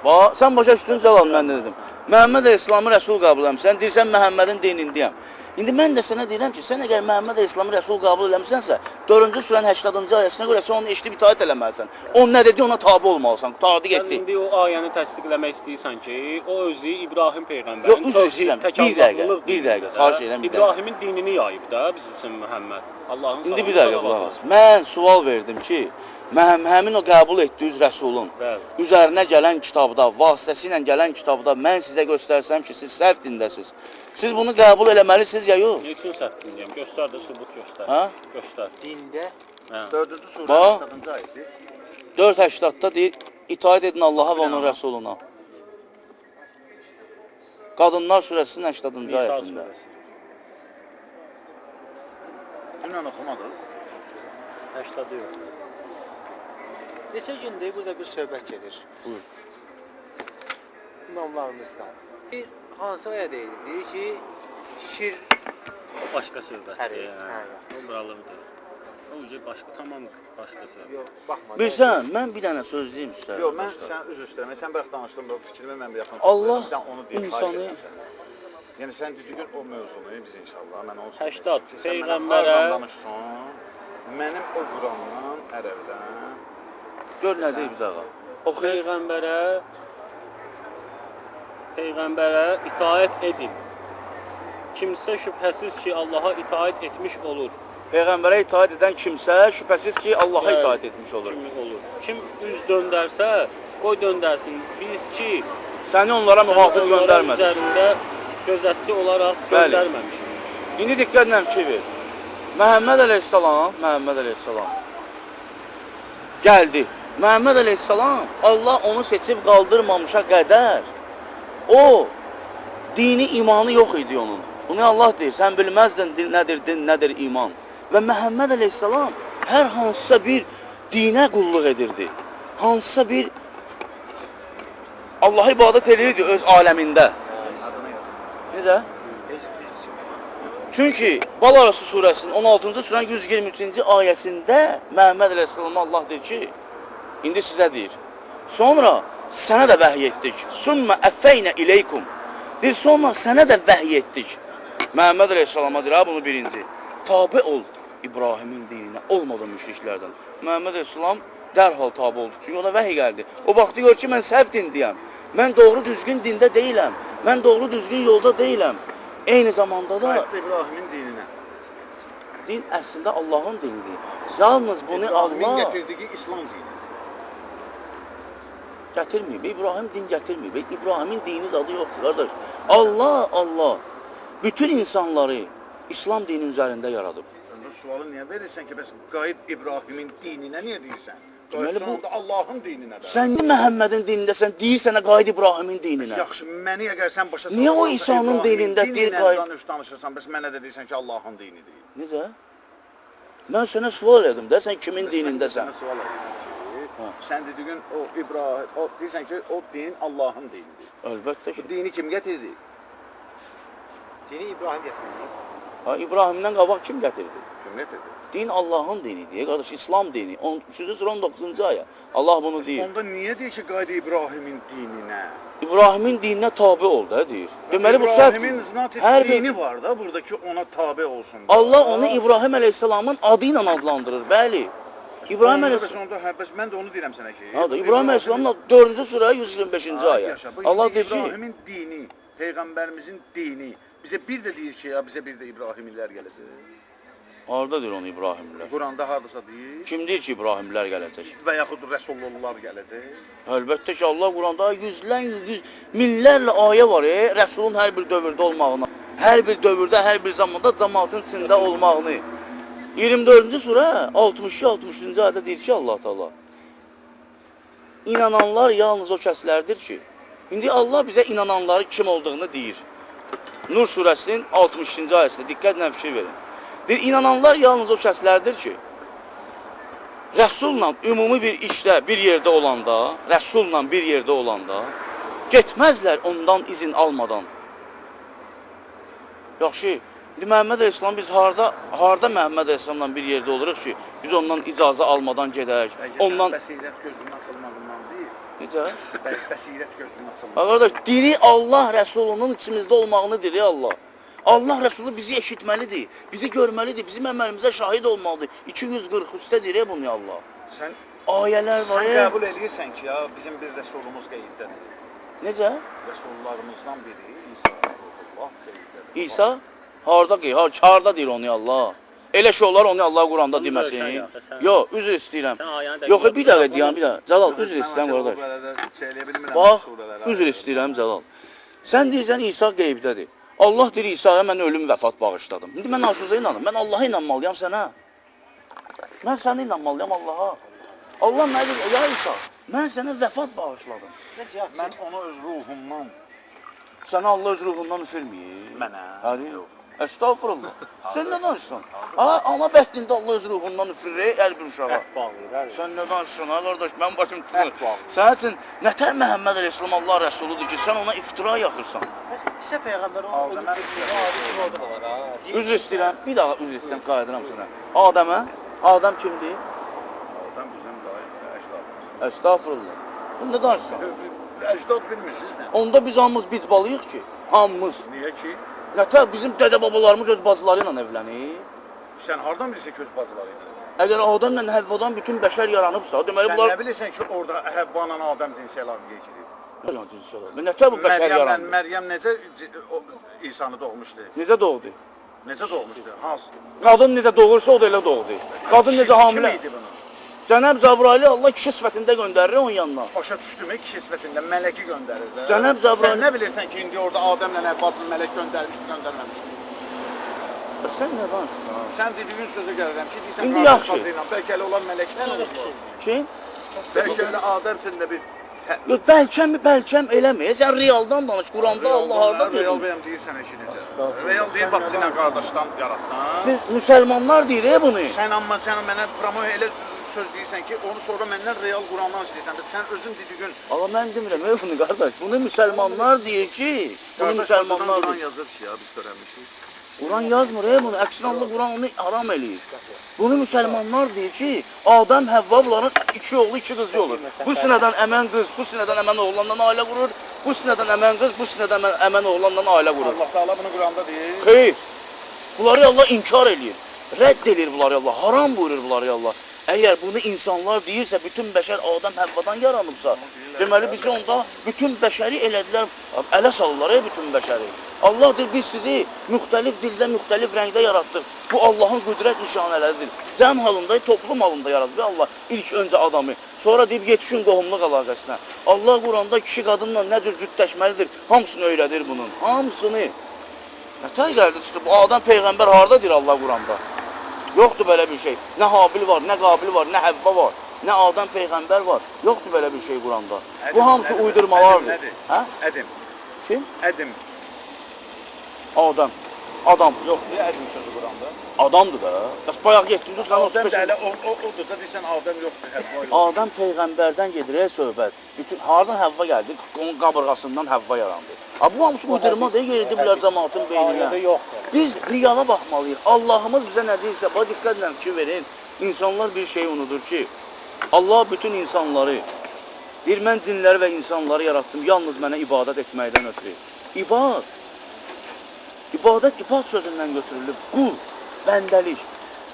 Bax, sən başa düşdün cavab mən nə dedim? Məhəmməd Əleyhisselamı rəsul qəbul etmirsən, deyirsən Məhəmmədin dinindəyəm. İndi mən də sənə deyirəm ki, sən əgər Məhəmməd Əleyhisselamı rəsul qəbul eləmisənsə, 4-cü surənin 80-cı ayəsinə görə sən onu eşidib itaət eləməlisən. O nə dedi, ona tabe olmalısan. Tadiq Sən etdi. indi o ayəni təsdiqləmək istəyirsən ki, o özü İbrahim peyğəmbərin Yox, üzr istəyirəm. Bir dəqiqə, xahiş edirəm, bir dəqiqə. İbrahimin dinini yayıb da biz üçün Məhəmməd. Allahın İndi bir dəqiqə qulaq as. Mən sual verdim ki, həmin o qəbul etdiyiniz rəsulun Bəli. üzərinə gələn kitabda, vasitəsi ilə gələn kitabda mən sizə göstərsəm ki, siz səhv dindəsiniz. Siz bunu qəbul eləməlisiniz ya yox? Nə üçün səhv dinləyəm? Göstər də sübut göstər. Hə? Göstər. Dində Hə. 4-cü surənin Bax. 80-cı ayəsi 4.80-da deyir, itaət edin Allaha və onun rəsuluna. Qadınlar surəsinin 80-cı Nisa ayəsində. surəsi. dünən oxumadıq. 80 yox. Neçə gündür burada bir söhbət gedir. Buyur. İmamlarımızdan. Bir hansı ayə deyil? Deyir ki, şir O başqa söhbət. Həri, hə. O buralıdır. O ucu başqa, tamam başqa söhbət. yox, baxma. Bilirsən, mən bir dənə söz deyim sizə. Yox, mən sən üzr istəyirəm. Sən bayaq danışdın bu fikrimi mən bir yaxın. Allah Sən onu deyim, insanı- xahiş edirəm sənə. Yəni sən dediyin o mövzunu biz inşallah mən onu 80 Sən mənə Peyğəmbərə- hardan danışsan, mənim o Qurandan, ərəbdən Gör nə deyib bir dəqiqə. Oxu. Peyğəmbərə itaət edin. Kimsə şübhəsiz ki, Allaha itaət etmiş olur. Peyğəmbərə itaat edən kimsə şübhəsiz ki, Allaha Bəli. itaat etmiş olur. Kimi olur. Kim üz döndərsə, qoy döndərsin. Biz ki, Səni onlara mühafız onların göndərmədik. üzərində gözətçi olaraq Bəli. göndərməmişik. İndi diqqətlə fikir ver. Məhəmməd əleyhissalam gəldi. Məhəmməd əleyhissalam Allah onu seçib qaldırmamışa qədər o dini imanı yox idi onun. Bunu Allah deyir, sən bilməzdin din nədir iman. Və Məhəmməd əleyhissalam hər hansısa bir dinə qulluq edirdi. Hansısa bir Allaha ibadət edirdi öz aləmində. Necə? Çünki Balarası surəsinin 16-cı surənin 123-cü ayəsində Məhəmməd əleyhissalama Allah deyir ki, indi sizə deyir, sonra sənə də vəhiy etdik. Sümmə əffəynə ileykum. Deyir, sonra sənə də vəhiy etdik. Məhəmməd əleyhissalama deyir, ha bunu birinci. Tabi ol İbrahimin dininə, olmadan müşriklərdən. Məhəmməd əleyhissalam dərhal tabi oldu. Çünki ona vəhiy gəldi. O baxdı gör ki, mən səhv dindiyəm. Mən doğru düzgün dində deyiləm. Mən doğru düzgün yolda deyiləm. Eyni zamanda da Qayıtdı İbrahimin dininə. din əslində Allahın dinidir. Yalnız bunu İbrahimin Allah gətirdiyi İslam dini. gətirməyib. İbrahim din gətirməyib. İbrahimin dini zadı yoxdur, qardaş. Allah bütün insanları İslam dini üzərində yaradıb. Onda sualı niyə verirsən ki, bəs qayıt İbrahimin dininə niyə deyirsən? Deməli, bu- Sonunda Allahın dininə də. Sən də Məhəmmədin dinindəsən, deyirsən qayıd İbrahimin dininə. Yaxşı, məni əgər sən başa Niyə o salırsan, İsa'nın İbrahimin dinində deyir dinindən qayıt? danışırsan, bəs mənə də deyirsən ki, Allahın dinidir. Necə? Mən sənə sual elədim də, sən kimin dinindəsən? Sənə sual edirəm Ha. ki, sən dediyin o İbrahim, o deyirsən ki, o din Allahın dinidir. Əlbəttə Bu ki. dini kim gətirdi? Dini İbrahim gətirdi. Ha, İbrahimdən qabaq kim gətirdi? Kim gətirdi? Din Allahın dinidir, qardaş, İslam dini. 3-cü surə 19-cu ayə. Allah bunu deyir. Onda niyə deyir ki, qayıt İbrahimin dininə? İbrahimin dininə tabe ol da deyir. Deməli bu səhv. İbrahimin znatet Hər bir dini var da, buradakı ona tabe olsun. da. Allah onu İbrahim əleyhissalamın adı ilə adlandırır, bəli. İbrahim Onda əleyhissalam. bəs onda bəs mən də onu deyirəm sənə ki. Ha da İbrahim əleyhissalamın 4-cü surə 125-ci ayə. Yaşa, bu Allah indi deyir ki, İbrahimin dini, peyğəmbərimizin dini bizə bir də deyir ki, ya bizə bir də İbrahimlər gələcək. harda deyir onu İbrahimlər? Quranda hardasa deyir Kim deyir ki İbrahimlər gələcək? və yaxud rəsulullah gələcək. Əlbəttə ki Allah Quranda minlərlə ayə var, Rəsulun hər bir dövrdə olmağına, hər bir dövrdə, hər bir zamanda cəmaatın içində olmağını. 24-cü surə 62-63-cü ayədə deyir ki Allah Taala İnananlar yalnız o kəslərdir ki, indi Allah bizə inananları kim olduğunu deyir. Nur surəsinin 62-ci ayəsində diqqətlə fikir verin. Deyir, inananlar yalnız o kəslərdir ki, Rəsulla ümumi bir işdə bir yerdə olanda, Rəsulla bir yerdə olanda, getməzlər ondan izin almadan. Yaxşı, indi Məhəmməd Əleyhisselam biz harda Məhəmməd Əleyhisselamla bir yerdə oluruq ki, biz ondan icazə almadan gedək, ondan... Bəsirət gözünün açılmağından deyil, Necə? bəsirət gözünün açılmağından. Qardaş, diri Allah Rəsulunun içimizdə olmağını diri Allah. Allah Rəsulu bizi eşitməlidir, bizi görməlidir, bizim əməlimizə şahid olmalıdır. 243-də deyir bunu Allah. Sən Ayələr var. sən qəbul edirsən ki, ya bizim bir rəsulumuz qeydədir. Necə? Rəsullarımızdan biri İsa Allah qeydədir. İsa harda qey? Harda deyir onu Allah. Elə şey olar onu Allah Quranda Onu deməsin. görsən ya, sən- Yox, üzr istəyirəm. Sən ayəni də Yox, gör. bir dəqiqə deyəm, bir dəqiqə. Cəlal, üzr istəyirəm qardaş. Bax, üzr istəyirəm Cəlal. Sən deyirsən İsa qeybdədir. Allah deyir İsa'ya mən ölüm vəfat bağışladım. İndi mən arsuzda inanım. Mən Allaha inanmalıyam sənə. Mən sənə inanmalıyam Allaha. Allah nə deyir? Ya İsa, mən sənə vəfat bağışladım. Mən onu öz ruhumdan Sənə Allah öz ruhundan üfürməyir. mənə. Həli yox. Estağfurullah. Sən nə danışsan? Ana bəxtində Allah öz ruhundan üfürür hər bir uşağa. bağlayır. Sən nə danışsan ha qardaş? Mən başım çıxmır. Ət bağlı. Sənin üçün nətər Məhəmməd Əleyhisselam Allah Rəsuludur ki, sən ona iftira yaxırsan. İsa Peyğəmbər onun Adəmə adi bir ordu var ha. Üzr istəyirəm, bir daha üzr istəyirəm, qayıdıram sənə. Adəmə, Adam kimdir? Adam bizim əcdadımız. Estağfurullah. Bu nə danışsan? Əcdad bilmirsiniz nə? Onda biz hamımız biz balıyıq ki, hamımız. Niyə ki? Nətər bizim dədə-babalarımız öz bacıları ilə evlənir? Sən hardan bilirsən ki öz bacıları idi? Əgər Adəmlə Həvvadan bütün bəşər yaranıbsa, deməli Sən bunlar... nə bilirsən ki orada Həvvanla Adəm cinsi əlaqəyə girir? Yalan cinsi olar. Nətər bu bəşər yarandı? Məryəm necə İsa'nı doğmuşdu? Necə doğdu? Necə doğmuşdu? Hansı? Qadın necə doğursa o da elə doğdu. Qadın necə hamilə. Kim idi bunu? Cənab Cəbrayili Allah kişi sifətində göndərir onun yanına. Başa düşdümü? Kişi sifətində mələki göndərir də. Cənab Cəbrayil- Sən nə bilirsən ki, indi orada Adəmlə Həvvasını mələk göndərmişdi, göndərməmişdi? Sən nə danışırsan? Sən dediyin sözə gəlirəm ki, deyirsən İndi qardaş yaxşı. bacı ilə, bəlkə elə olan mələkdən olubdu. Kim? Bəlkə elə Adəm içində bir Yox, bəlkəm eləmir. Sən realdan danış. Quranda Allah harda Real deyir. bəyəm deyirsən ki, necə? Real deyir, bax, sənə qardaşdan yaratdan. Biz müsəlmanlar deyir bunu. Sən mənə promo elə söz deyirsən ki, onu sonra məndən real Qurandan istəyirsən. Sən özün dediyin Allah mən demirəm bunu qardaş. Bunu müsəlmanlar deyir ki, bunu müsəlmanlar Quran deyir. yazır ki, ya biz görəmişik. Quran yazmır bunu. Əksinə Allah Quran onu haram eləyir. Bunu müsəlmanlar deyir ki, Adəm Həvva bunların iki oğlu, iki qızı olur. Bu sinədən əmən qız, bu sinədən əmən oğlandan ailə qurur. Bu sinədən əmən qız, bu sinədən əmən oğlandan ailə qurur. Allah Taala bunu Quranda deyir. Xeyr. Bunları Allah inkar eləyir. Rədd eləyir bunları Allah. Haram buyurur bunları Allah. Əgər bunu insanlar deyirsə, bütün bəşər Adəm Həvvadan yaranıbsa, deməli bizi onda bütün bəşəri elədilər, ələ salırlar bütün bəşəri. Allah deyir, biz sizi müxtəlif dildə, müxtəlif rəngdə yaratdıq. Bu Allahın qüdrət nişanələridir. Cəm halında, toplum halında yaradır Allah ilk öncə adamı. Sonra deyib yetişin qohumluq əlaqəsinə. Allah Quranda kişi qadınla nə cür cütləşməlidir, hamısını öyrədir bunun, hamısını. Nətər gəldi çıxdı, bu Adəm Peyğəmbər haradadır Allah Quranda? Yoxdur belə bir şey. Nə Habil var, nə Qabil var, nə Həvva var, nə Adəm Peyğəmbər var. Yoxdur belə bir şey Quranda. Bu hamısı uydurmalardır. Hə? Ədim. Kim? Ədim. Adam. Adam. Yox, niyə ədim sözü Quranda? Adamdır da. Bəs bayaq getdiniz lan Adəm 35. də elə odur da deyirsən Adəm yoxdur, Həvva yoxdur. Adəm Peyğəmbərdən gedir söhbət. Bütün hardan Həvva gəldi? Onun qabırğasından Həvva yarandı. Bu hamısı uydurma deyil, yeridiblər cəmaatın beyninə. Biz riyala baxmalıyıq. Allahımız bizə nə deyirsə, bax diqqətlə fikir verin. İnsanlar bir şey unudur ki, Allah bütün insanları, deyir, mən cinləri və insanları yaratdım, yalnız mənə ibadət etməkdən ötürü. İbadət sözündən götürülüb, qul, bəndəlik.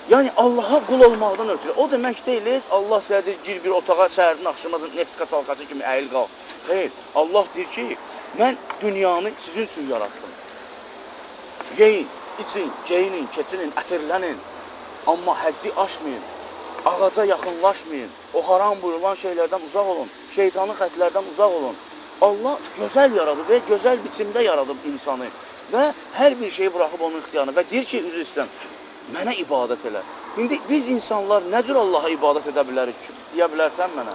Yəni Allaha qul olmaqdan ötürü. O demək deyil, Allah sənə gir bir otağa, səhərin axşamazın neftka çalqası kimi əyil qalq. Xeyr, Allah deyir ki, mən dünyanı sizin üçün yaratdım. Yeyin, için, geyinin, keçinin, ətirlənin. Amma həddi aşmayın, ağaca yaxınlaşmayın, o haram buyurulan şeylərdən uzaq olun, şeytanın xətlərdən uzaq olun. Allah gözəl yaradıb və gözəl biçimdə yaradıb insanı və hər bir şeyi buraxıb onun ixtiyarına və deyir ki, üzr istəyirəm, mənə ibadət elə. İndi biz insanlar nə cür Allaha ibadət edə bilərik ki, deyə bilərsən mənə?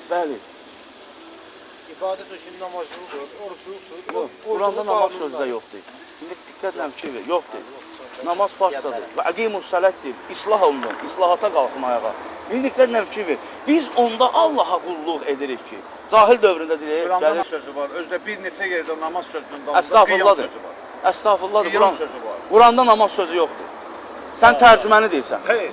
Bəli. İbadət o şimdi namazlıdır, oruçludur. Quranda namaz sözdə yoxdur. İndi diqqətlə fikir ver, yoxdur. Namaz farsdadır və əqimus sələtdir, islah olunur, islahata qalxın ayağa. İndi diqqətlə fikir ver, biz onda Allaha qulluq edirik ki, cahil dövründə deyək, Quranda sözü var, özdə bir neçə yerdə namaz sözünün dalında əstağfurullahdır. Əstağfurullahdır, qiyam sözü var. Quranda namaz sözü yoxdur. Sən tərcüməni deyirsən. Xeyr.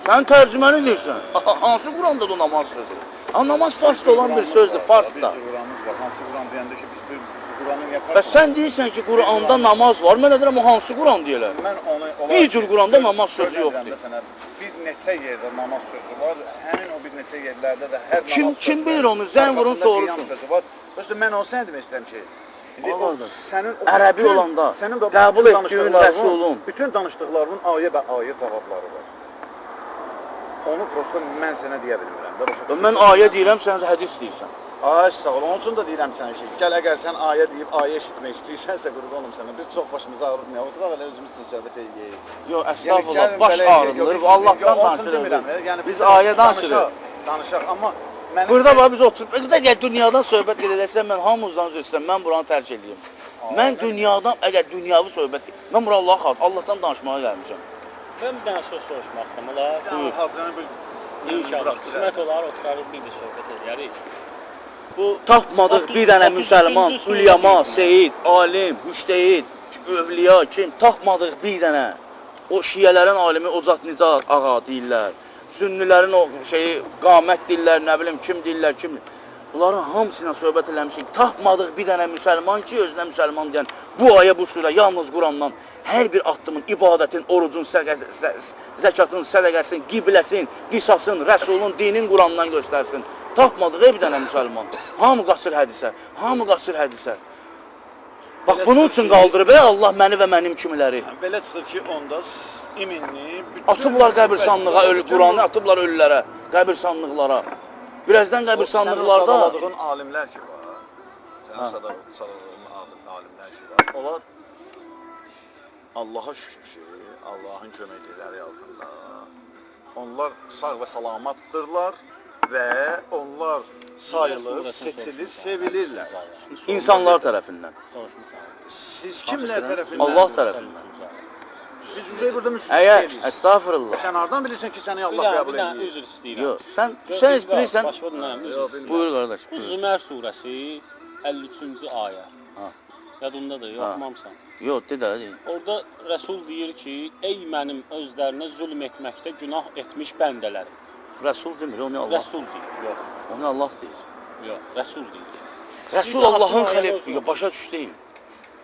Sən tərcüməni deyirsən. Hansı Quranda da namaz sözü? Namaz farsda olan bir sözdür, farsda. Quranımız var, hansı Quran deyəndə ki, biz bir Quranın yaparıq. Və sən deyirsən ki, Quranda namaz var. Mən edirəm o hansı Quran deyirlər? Mən onu... Bir cür Quranda namaz sözü yoxdur. Sənə bir neçə yerdə namaz sözü var, həmin o bir neçə yerlərdə də hər namaz sözü var. Kim bilir onu? Zən vurun soruşun. Özdə mən onu sənə demək istəyirəm ki, indi o sənin Ərəbi olanda qəbul etdiyin rəsulun bütün danışdıqlarının ayə və ayə cavabları var. Onu prosta mən sənə deyə bilmirəm. Mən ayə deyirəm, sən hədis deyirsən. Ay sağ ol, onun üçün də deyirəm sənə ki, gəl əgər sən ayə deyib ayə eşitmək istəyirsənsə qurbanım sənə. Biz çox başımızı ağrıtmayaq, oturaq elə özümüz üçün söhbət edəyik. Yox, əstəğfurullah, baş ağrılır, Allahdan danışırıq. Biz ayə danışırıq. Danışaq, amma burada bax biz oturub, əgər dünyadan söhbət edəcəksən, mən hamınızdan üzr istəyirəm, mən buranı tərcih edeyim. Mən dünyadan, əgər dünyavi söhbət, mən bura Allahdan danışmağa gəlmişəm. Mən bir dənə söz soruşmaq istəyirəm, olar. İnşallah, qismət olar, oturarıq bir də söhbət edərik. Tapmadıq bir dənə müsəlman, ülyama, seyid, alim, müştehid, övliya, kim? Tapmadıq bir dənə. O şiyələrin alimi Ocaq Nicat ağa deyirlər. Sünnilərin o şeyi, qamət deyirlər, nə bilim, kim deyirlər, kim deyirlər. Bunların hamısıyla söhbət eləmişik. Tapmadıq bir dənə müsəlman ki, özünə müsəlman deyən bu ayə, bu surə, yalnız Qurandan hər bir addımın, ibadətin, orucun, zəkatın, sədəqəsin, qibləsin, qisasın, rəsulun, dinin Qurandan göstərsin. Tapmadıq bir dənə müsəlman. Hamı qaçır hədisə, hamı qaçır hədisə. Bax bunun üçün qaldırıb Allah məni və mənim kimiləri. Belə çıxır ki, onda iminli Atıblar qəbirstanlığa, Quranı atıblar ölülərə, qəbirstanlıqlara. Birazdan qəbirstanlıqlarda sadaladığın alimlər ki var. Sənin sadaladığın alimlər ki var. Onlar Allaha şükür ki, Allahın köməkləri altında. Onlar sağ və salamatdırlar və onlar sayılır, seçilir, sevilirlər. insanlar tərəfindən, Siz kimlər tərəfindən? Allah tərəfindən. Siz üzey burada müşrik Əgər, deyirsiniz. estağfurullah. Sən hardan bilirsən ki, səni Bir Allah dənə, qəbul bir dənə edir? üzr istəyirəm. Yox, sən heç bilirsən. Başqa dinləyəm, üzr istəyirəm. Buyur qardaş, Bu buyur. Zümer surəsi 53-cü ayə. Ha. Yadındadır, Ha. oxumamısan. Yox, de də. Orada Rəsul deyir ki, ey mənim özlərinə zülm etməkdə günah etmiş bəndələrim. Rəsul demir, onu Allah. Rəsul deyir. Yox, Onu Allah deyir. yox, Rəsul deyir. Rəsul Biz Allahın açıq xəlifəsi. ayədə Yox, başa düş deyil.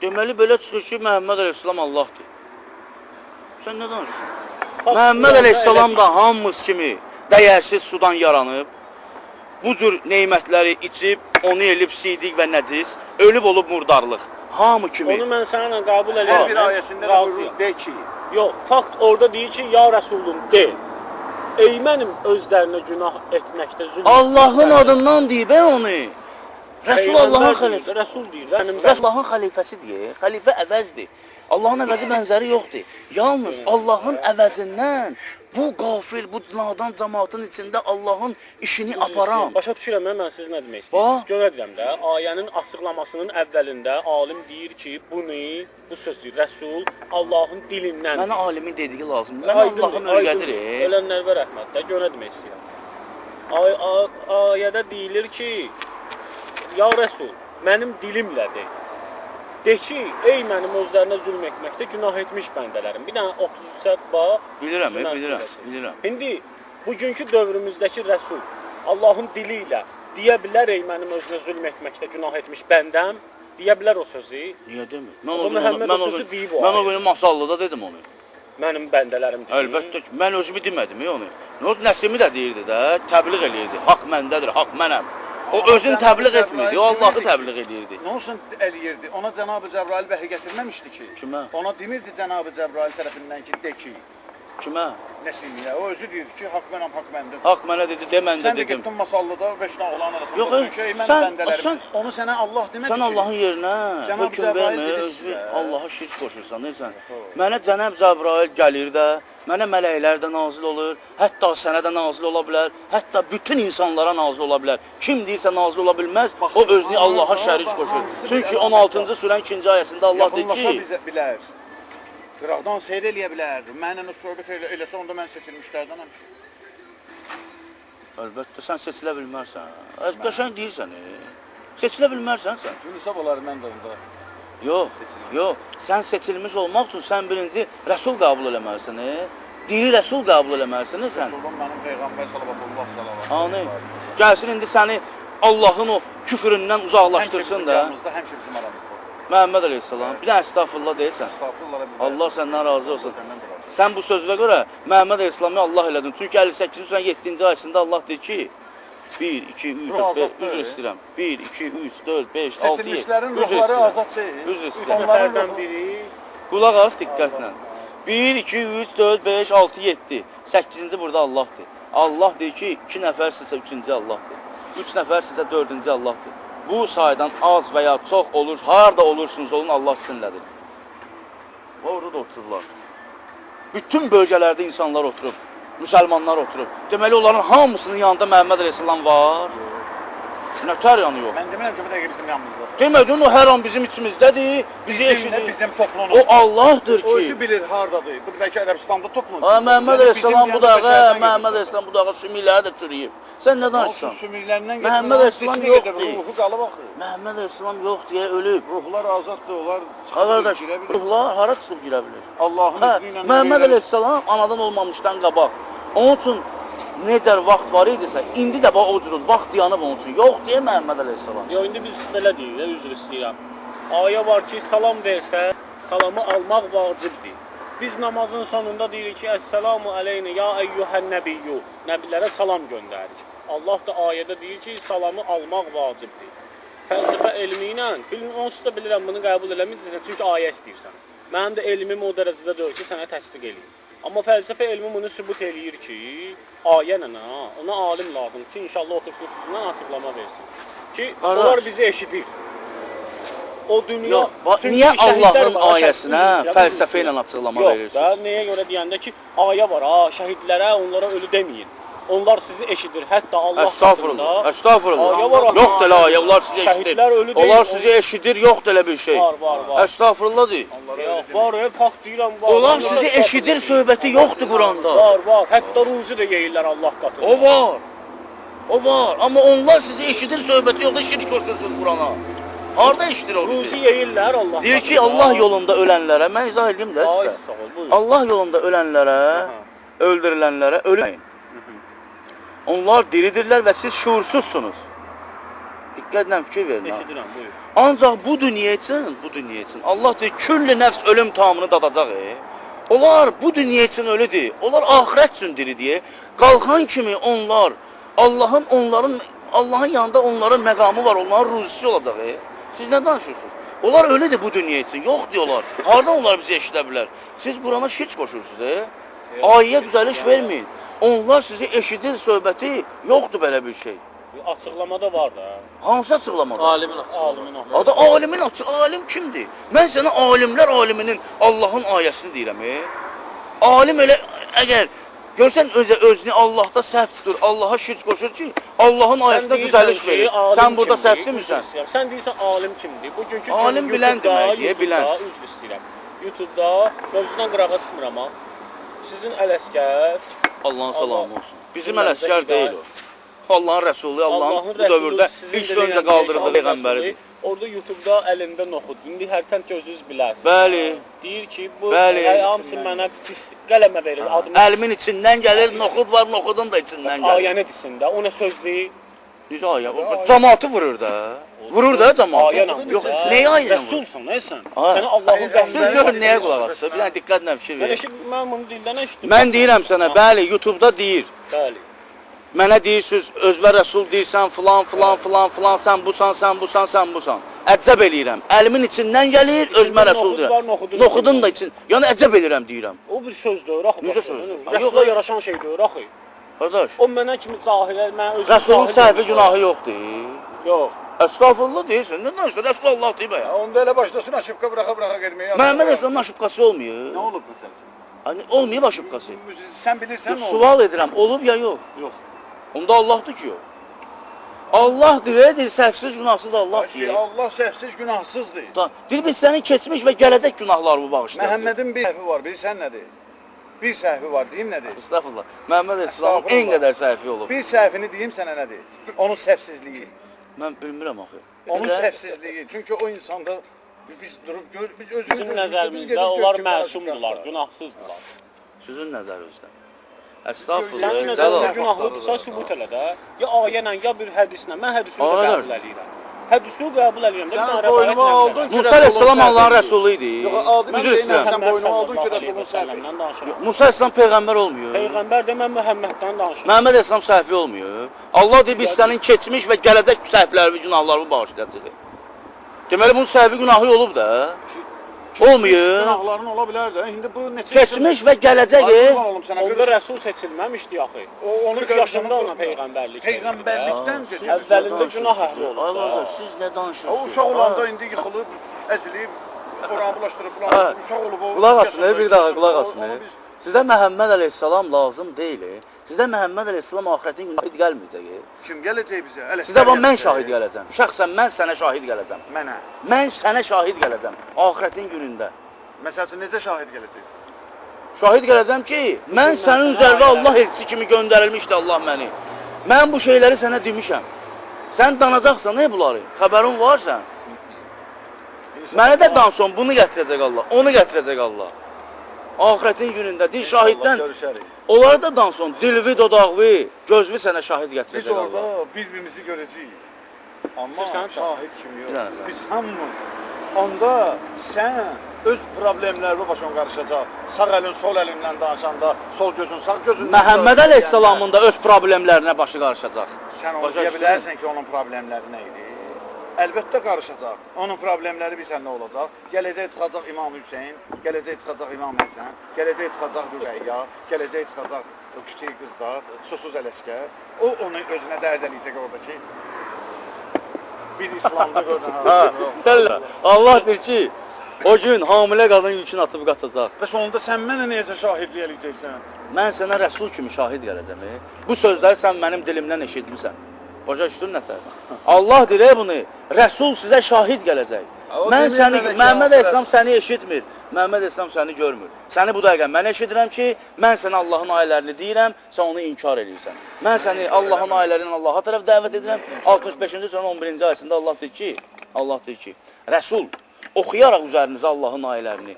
Deməli belə çıxır ki, Məhəmməd əleyhissalam Allahdır. Sən nə danışırsan? Bax, Məhəmməd Quranda əleyhissalam elə da hamımız kimi dəyərsiz sudan yaranıb, bu cür nemətləri içib, onu elib sidik və nəcis, ölüb olub murdarlıq. Hamı kimi. Onu mən səninlə qəbul Hər edirəm. bir ayəsində də razıyam. buyurur, de ki, Yox, fakt orada deyir ki, ya Rəsulum de. Ey mənim özlərinə günah etməkdə zülm. Allahın adından deyib onu. Rəsul Allahın xəlifəsi. Rəsul deyir. Mənim Allahın xəlifəsi deyir. Xəlifə əvəzdir. Allahın əvəzi bənzəri yoxdur. Yalnız Allahın əvəzindən bu qafil, bu nadan cəmaatın içində Allahın işini aparan. Başa düşürəm, mən siz nə demək Bax. istəyirsiniz? Görədirəm də, ayənin açıqlamasının əvvəlində alim deyir ki, bu sözü Rəsul Allahın dilindən. Mənə alimin dediyi lazımdır. Mən Allahın öyrədir. Ölənlərə rəhmət də, görə demək istəyirəm. Ayədə deyilir ki, ya Rəsul, mənim dilimlə de. De ki, ey mənim özlərinə zülm etməkdə günah etmiş bəndələrim. Bir dənə 33 bax. Bilirəm, Zümer bilirəm, surəsi. bilirəm. İndi bugünkü dövrümüzdəki Rəsul Allahın dili ilə deyə bilər, ey mənim özünə zülm etməkdə günah etmiş bəndəm, deyə bilər o sözü. Niyə demir? Amma Məhəmməd o sözü deyib o Mən o ayədə. günü masallıda dedim onu. Mənim bəndələrim deyir. Əlbəttə ki, mən özümü demədim onu. Nəsimi də deyirdi də, təbliğ eləyirdi. Haqq məndədir, haqq mənəm. O özünü təbliğ etmirdi, o Allahı təbliğ edirdi. Nə olsun eləyirdi? Ona Cənab-ı Cəbrail vəhiy gətirməmişdi ki. Kimə? Ona demirdi Cənab-ı Cəbrail tərəfindən ki, de ki, Kimə? Nəsimiyə. O özü deyir ki, haqq mənəm, haqq məndə. Haqq mənə dedi, de mən də Sən də dedim. getdin masallıda 5 dənə olan arasında Yox, otursun ki, ey mənim sən- bəndələrim. sən- Onu sənə Allah demədi Sən ki. Allahın yerinə Cənab hökm Cəbrail vermə, dedi özü sizə. Allaha şirk qoşursan, deyirsən. Mənə Cənab Cəbrail gəlir də, mənə mələklər də nazil olur, hətta sənə də nazil ola bilər, hətta bütün insanlara nazil ola bilər. Kim deyirsə nazil ola bilməz, o özünü Allaha şərik qoşur. Çünki 16-cı surənin 2-ci ayəsində Allah deyir Yaxınlaşa ki, bizə bilər. Qıraqdan seyr eləyə bilər. Mənlə söhbət eləsə onda mən seçilmişlərdənəm. əlbəttə sən seçilə bilmərsən. Qəşəng deyirsən. Seçilə bilmərsən sən. Hesab olar mən də onda. Yox, yox. Sən seçilmiş olmaq üçün sən birinci Rəsul qəbul eləməlisən. Diri Rəsul qəbul eləməlisən sən. Rəsulun mənim Peyğəmbər sallallahu əleyhi Ani. Gəlsin indi səni Allahın o küfründən uzaqlaşdırsın da. Həmişə bizim aramızda. Məhəmməd əleyhissalam. Bir də əstəğfurullah deyirsən. Estağfurullah. Allah səndən razı olsun. Səndən də razı. Sən bu sözünə görə Məhəmməd əleyhissalamı Allah elədin. Çünki 58-ci surənin 7-ci ayəsində Allah deyir ki, 1, 2, 3, 4, 5, üzr istəyirəm. 1, 2, 3, 4, 5, 6, 7. Seçilmişlərin ruhları azad deyil. Üzr istəyirəm. Onlardan biri Qulaq as diqqətlə. 1, 2, 3, 4, 5, 6, 7. 8-ci burada Allahdır. Allah deyir ki, 2 nəfər sizə 3-cü Allahdır. 3 nəfər sizə 4-cü Allahdır. Bu saydan az və ya çox olur, harda olursunuz olun, Allah sizinlədir. Orada da otururlar. Bütün bölgələrdə insanlar oturub, müsəlmanlar oturub. Deməli, onların hamısının yanında Məhəmməd əleyhissalam var. Nətər yanı yox. Mən demirəm ki, bu dəqiqə bizim yanımızda. Demədin, o hər an bizim içimizdədir, bizi eşidir. Bizim toplunumuz. O Allahdır O özü ki. bilir hardadır. Bu bəlkə Ərəbistanda toplanır. Məhəmməd əleyhissalam bu dağa, Məhəmməd əleyhissalam bu dağa sümükləri də çürüyüb. Sən nə Olsun danışırsan? sümüklərindən Məhəmməd əleyhissalam yoxdur. Ruhu qalıb axı. Məhəmməd əleyhissalam yox deyə ölüb. Ruhlar azaddır, onlar Qardaş, girə bilir. ruhlar hara çıxıb girə bilir? Allahın Hə, izni ilə. Məhəmməd əleyhissalam anadan olmamışdan qabaq. Onun üçün necə vaxt var idisə, indi də bax o cür vaxt dayanıb onun üçün. Yox deyə Məhəmməd əleyhissalam. Yo, indi biz belə deyirik, üzr istəyirəm. Ayə var ki, salam versə, salamı almaq vacibdir. Biz namazın sonunda deyirik ki, Əssəlamu aleynə ya əyyuhən nəbiyyü. Nəbilərə salam göndəririk. Allah da ayədə deyir ki, salamı almaq vacibdir. fəlsəfə elmi ilə, onsuz da bilirəm bunu qəbul eləmirsən, çünki ayə istəyirsən. Mənim də elmim o dərəcədə deyil ki, sənə təsdiq eləyim. Amma fəlsəfə elmi bunu sübut eləyir ki, ayənə, ona alim lazımdır ki, inşallah otursundan açıqlama versin. Ki, onlar bizi eşidir. O dünya... Niyə Allahın ayəsinə fəlsəfə ilə açıqlama verirsiniz? Yox da, nəyə görə deyəndə ki, ayə var, şəhidlərə, onlara ölü deməyin. Onlar sizi eşidir, hətta Allah Estağfurullah, estağfurullah. Yoxdur elə ayə, onlar sizi eşidir. Onlar sizi eşidir, yoxdur elə bir şey. Var. Estağfurullah deyil. Var, fakt deyirəm, var. Onlar sizi eşidir, söhbəti yoxdur Quranda. Var. Hətta ruzi də yeyirlər Allah qatında. O var. Amma onlar sizi eşidir, söhbəti yoxdur, şirk qoşursunuz Qurana. Harada eşidir o bizi? Ruzi yeyirlər Allah. Deyir ki, Allah yolunda ölənlərə, mən izah edeyim də sizə. Allah yolunda ölənlərə, öldürülənlərə ölməyin. Onlar diridirlər və siz şuursuzsunuz. Diqqətlə fikir verin. Eşidirəm, buyur. Ancaq bu dünya üçün, Allah deyir, külli nəfs ölüm tamını dadacaq. Onlar bu dünya üçün ölüdür. Onlar axirət üçün diridir. Qalxan kimi onlar, Allahın yanında onların məqamı var, onların ruzisi olacaq. Siz nə danışırsınız? Onlar ölüdür bu dünya üçün, yox diyorlar. Hardan onlar bizi eşidə bilər? Siz burama şirk qoşursunuz. Ayəyə düzəliş verməyin. Onlar sizi eşidir, söhbəti yoxdur belə bir şey. Açıqlamada var da. Hansı açıqlamada? Alimin açıqlamada. Alimin açıqlamada. Alim kimdir? Mən sənə alimlər aliminin Allahın ayəsini deyirəm. Alim elə, əgər görsən özünü Allahda səhv tutur, Allaha şirk qoşur ki, Allahın ayəsində düzəliş verir. Sən burada səhv demirsən? Sən deyirsən alim kimdir? Bugünkü alim bilən deməkdir, bilən. Üzr istəyirəm. YouTube-da mövzudan qırağa çıxmıram amma sizin Ələsgər Allahın salamı olsun. Bizim Ələsgər deyil o. Allahın Rəsulü, Allahın bu dövrdə ilk öncə qaldırdığı peyğəmbəridir. Orada YouTube-da əlində noxud. İndi hərçənd ki özünüz bilərsiniz. Bəli. Deyir ki, bu hamısı mənə pis qələmə verir. Əlimin içindən gəlir, noxud var, noxudun da içindən gəlir. Ayəni desin də, o nə sözdür? Necə ayə? Cəmaatı vurur da. Vurur da cəmaatı. Yox, nəyə ayən vurur? Rəsulsan, sən? Sənə Allahın Siz görün nəyə qulaq asırsınız? Bir dənə diqqətlə fikir verin. Mən bunu dildən eşitdim. Mən deyirəm sənə, bəli, YouTube-da deyir. Bəli. Mənə deyirsiniz, özvə Rəsul deyirsən, filan, sən busan. Əccəb eləyirəm. Əlimin içindən gəlir, özmə Rəsul deyirəm. Noxudun da için. Yəni əccəb eləyirəm deyirəm. O bir sözdür, axı. Necə söz? Rəsula yaraşan şeydir, axı. Qardaş. O mənə kimi cahillər, mən özüm Rəsulun səhvi günahı yoxdur. Yox. Əstağfurullah deyirsən. Nə danışır? Rəsul Allah deyib ya. Onda elə başlasın aşıbqa bıraxa getməyə. Məhəmməd Əsəmin aşıbqası olmuyor. Nə olub məsələn? Hani olmuyor aşıbqası. Sən bilirsən nə olub? Sual edirəm, olub ya yox? Yox. Onda Allahdır ki yox. Allah deyir, səhvsiz, günahsız Allah deyir. Allah səhvsiz, günahsızdır. Deyir, biz sənin keçmiş və gələcək günahlarını bağışlayacaq. Məhəmmədin bir səhvi var, bilirsən nədir? Bir səhvi var, deyim nədir? Estağfurullah. Məhəmməd Əsəmin en qədər səhvi olub. Bir səhvini deyim sənə nədir? Onun səhvsizliyi. Mən bilmirəm axı. Onun səhvsizliyi. Çünki o insanda biz durub gör, biz özümüz bizim nəzərimizdə onlar məsumdular, günahsızdılar. Sizin nəzərinizdə. Estağfurullah. Sənin nəzərində günahlıdırsa sübut elə də. Ya ayə ilə, ya bir hədislə. Mən hədisini də qəbul edirəm. Hədisini qəbul edirəm. Sən boynuma aldın ki, Musa əleyhissalam Allahın rəsulu idi. Yox, adi bir şeylə sən boynuma aldın ki, Rəsulun səhvi. Musa əleyhissalam peyğəmbər olmuyor. Peyğəmbər də mən Məhəmməddən danışıram. Məhəmməd əleyhissalam səhvi olmuyor. Allah deyir, biz sənin keçmiş və gələcək səhvlərini, günahlarını bağışlayacağıq. Deməli, bunun səhvi günahı olub da. Olmuyor. Günahların ola bilər də. İndi bu neçə keçmiş və gələcək. Onda Rəsul seçilməmişdi axı. O 40 yaşında ona peyğəmbərlik. Peyğəmbərlikdən əvvəlində günah əhli olub. Allah, siz nə danışırsınız? O uşaq olanda indi yıxılıb, əzilib, Quran bulaşdırıb, uşaq olub o. Qulaq asın, bir daha qulaq asın. Sizə Məhəmməd əleyhissalam lazım deyil. Sizə Məhəmməd əleyhissalam axirətin günü şahid gəlməyəcək. Kim gələcək bizə? Sizə mən şahid gələcəm. Şəxsən mən sənə şahid gələcəm. Mənə. Mən sənə şahid gələcəm axirətin günündə. Məsələn, necə şahid gələcəksən? Şahid gələcəm ki, mən sənin üzərində Allah elçisi kimi göndərilmişdi Allah məni. Mən bu şeyləri sənə demişəm. Sən danacaqsan, nə bunları? Xəbərin var sən? Mənə də danson, bunu gətirəcək Allah, onu gətirəcək Allah. Axirətin günündə dil şahiddən, onları da danson, dilvi, dodaqvi, gözvi sənə şahid gətirəcək Allah. Biz orada bir-birimizi görəcəyik. Amma şahid kimi yox. Biz hamımız. Onda sən öz problemlərini başına qarışacaq. Sağ əlin sol əlindən danışanda, sol gözün sağ gözündən. Məhəmməd əleyhissalamın da öz problemlərinə başı qarışacaq. Sən onu deyə bilərsən ki, onun problemləri nə idi? əlbəttə qarışacaq. Onun problemləri bilsən nə olacaq? Gələcək çıxacaq İmam Hüseyn, gələcək çıxacaq İmam Həsən, gələcək çıxacaq Rüqəyya, gələcək çıxacaq o kiçik qızlar, susuz Ələskər. O onu özünə dərd eləyəcək oradakı. Bir İslamda gördün Ha, sən Allah deyir ki, o gün hamilə qadın yükünü atıb qaçacaq. Və sonunda sən mənə necə şahidlik eləyəcəksən? Mən sənə Rəsul kimi şahid gələcəm. Bu sözləri sən mənim dilimdən eşitmisən. Başa düşdün nətər? Allah deyir bunu, Rəsul sizə şahid gələcək. O Mən demir səni, mənə ki, Məhəmməd hansı Əslam səni eşitmir. Məhəmməd Əslam səni görmür. Səni bu dəqiqə mən eşidirəm ki, mən sənə Allahın ayələrini deyirəm, sən onu inkar edirsən. Mən səni Allahın ayələrindən Allaha tərəf dəvət edirəm. 65-ci surənin 11-ci ayəsində Allah deyir ki, Rəsul oxuyaraq üzərinizə Allahın ayələrini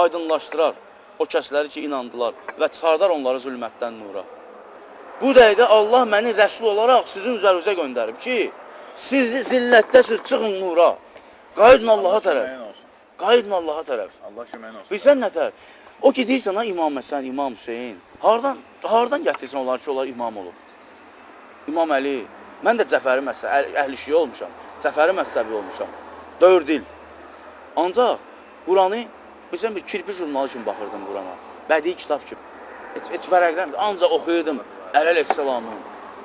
aydınlaşdırar o kəsləri ki, inandılar və çıxardar onları zülmətdən nura. Bu dəqiqə Allah məni Rəsul olaraq sizin üzərinizə göndərib ki, siz zillətdəsiz, çıxın nura. Qayıdın Allaha tərəf. Qayıdın Allaha tərəf. Allah köməyin olsun. Bilsən nətər? O ki, deyirsən ha, İmam Həsən, İmam Hüseyin. Hardan gətirsən onlar ki, onlar imam olub? İmam Əli. Mən də Cəfəri məzhəbi, əhl-i-şiə olmuşam. Cəfəri məzhəbi olmuşam. 4 il. Ancaq Quranı, bilsən bir kirpi jurnalı kimi baxırdım Qurana. Bədii kitab kimi. Heç vərəqləmdir. Ancaq oxuyurdum Əli əleyhissalamın,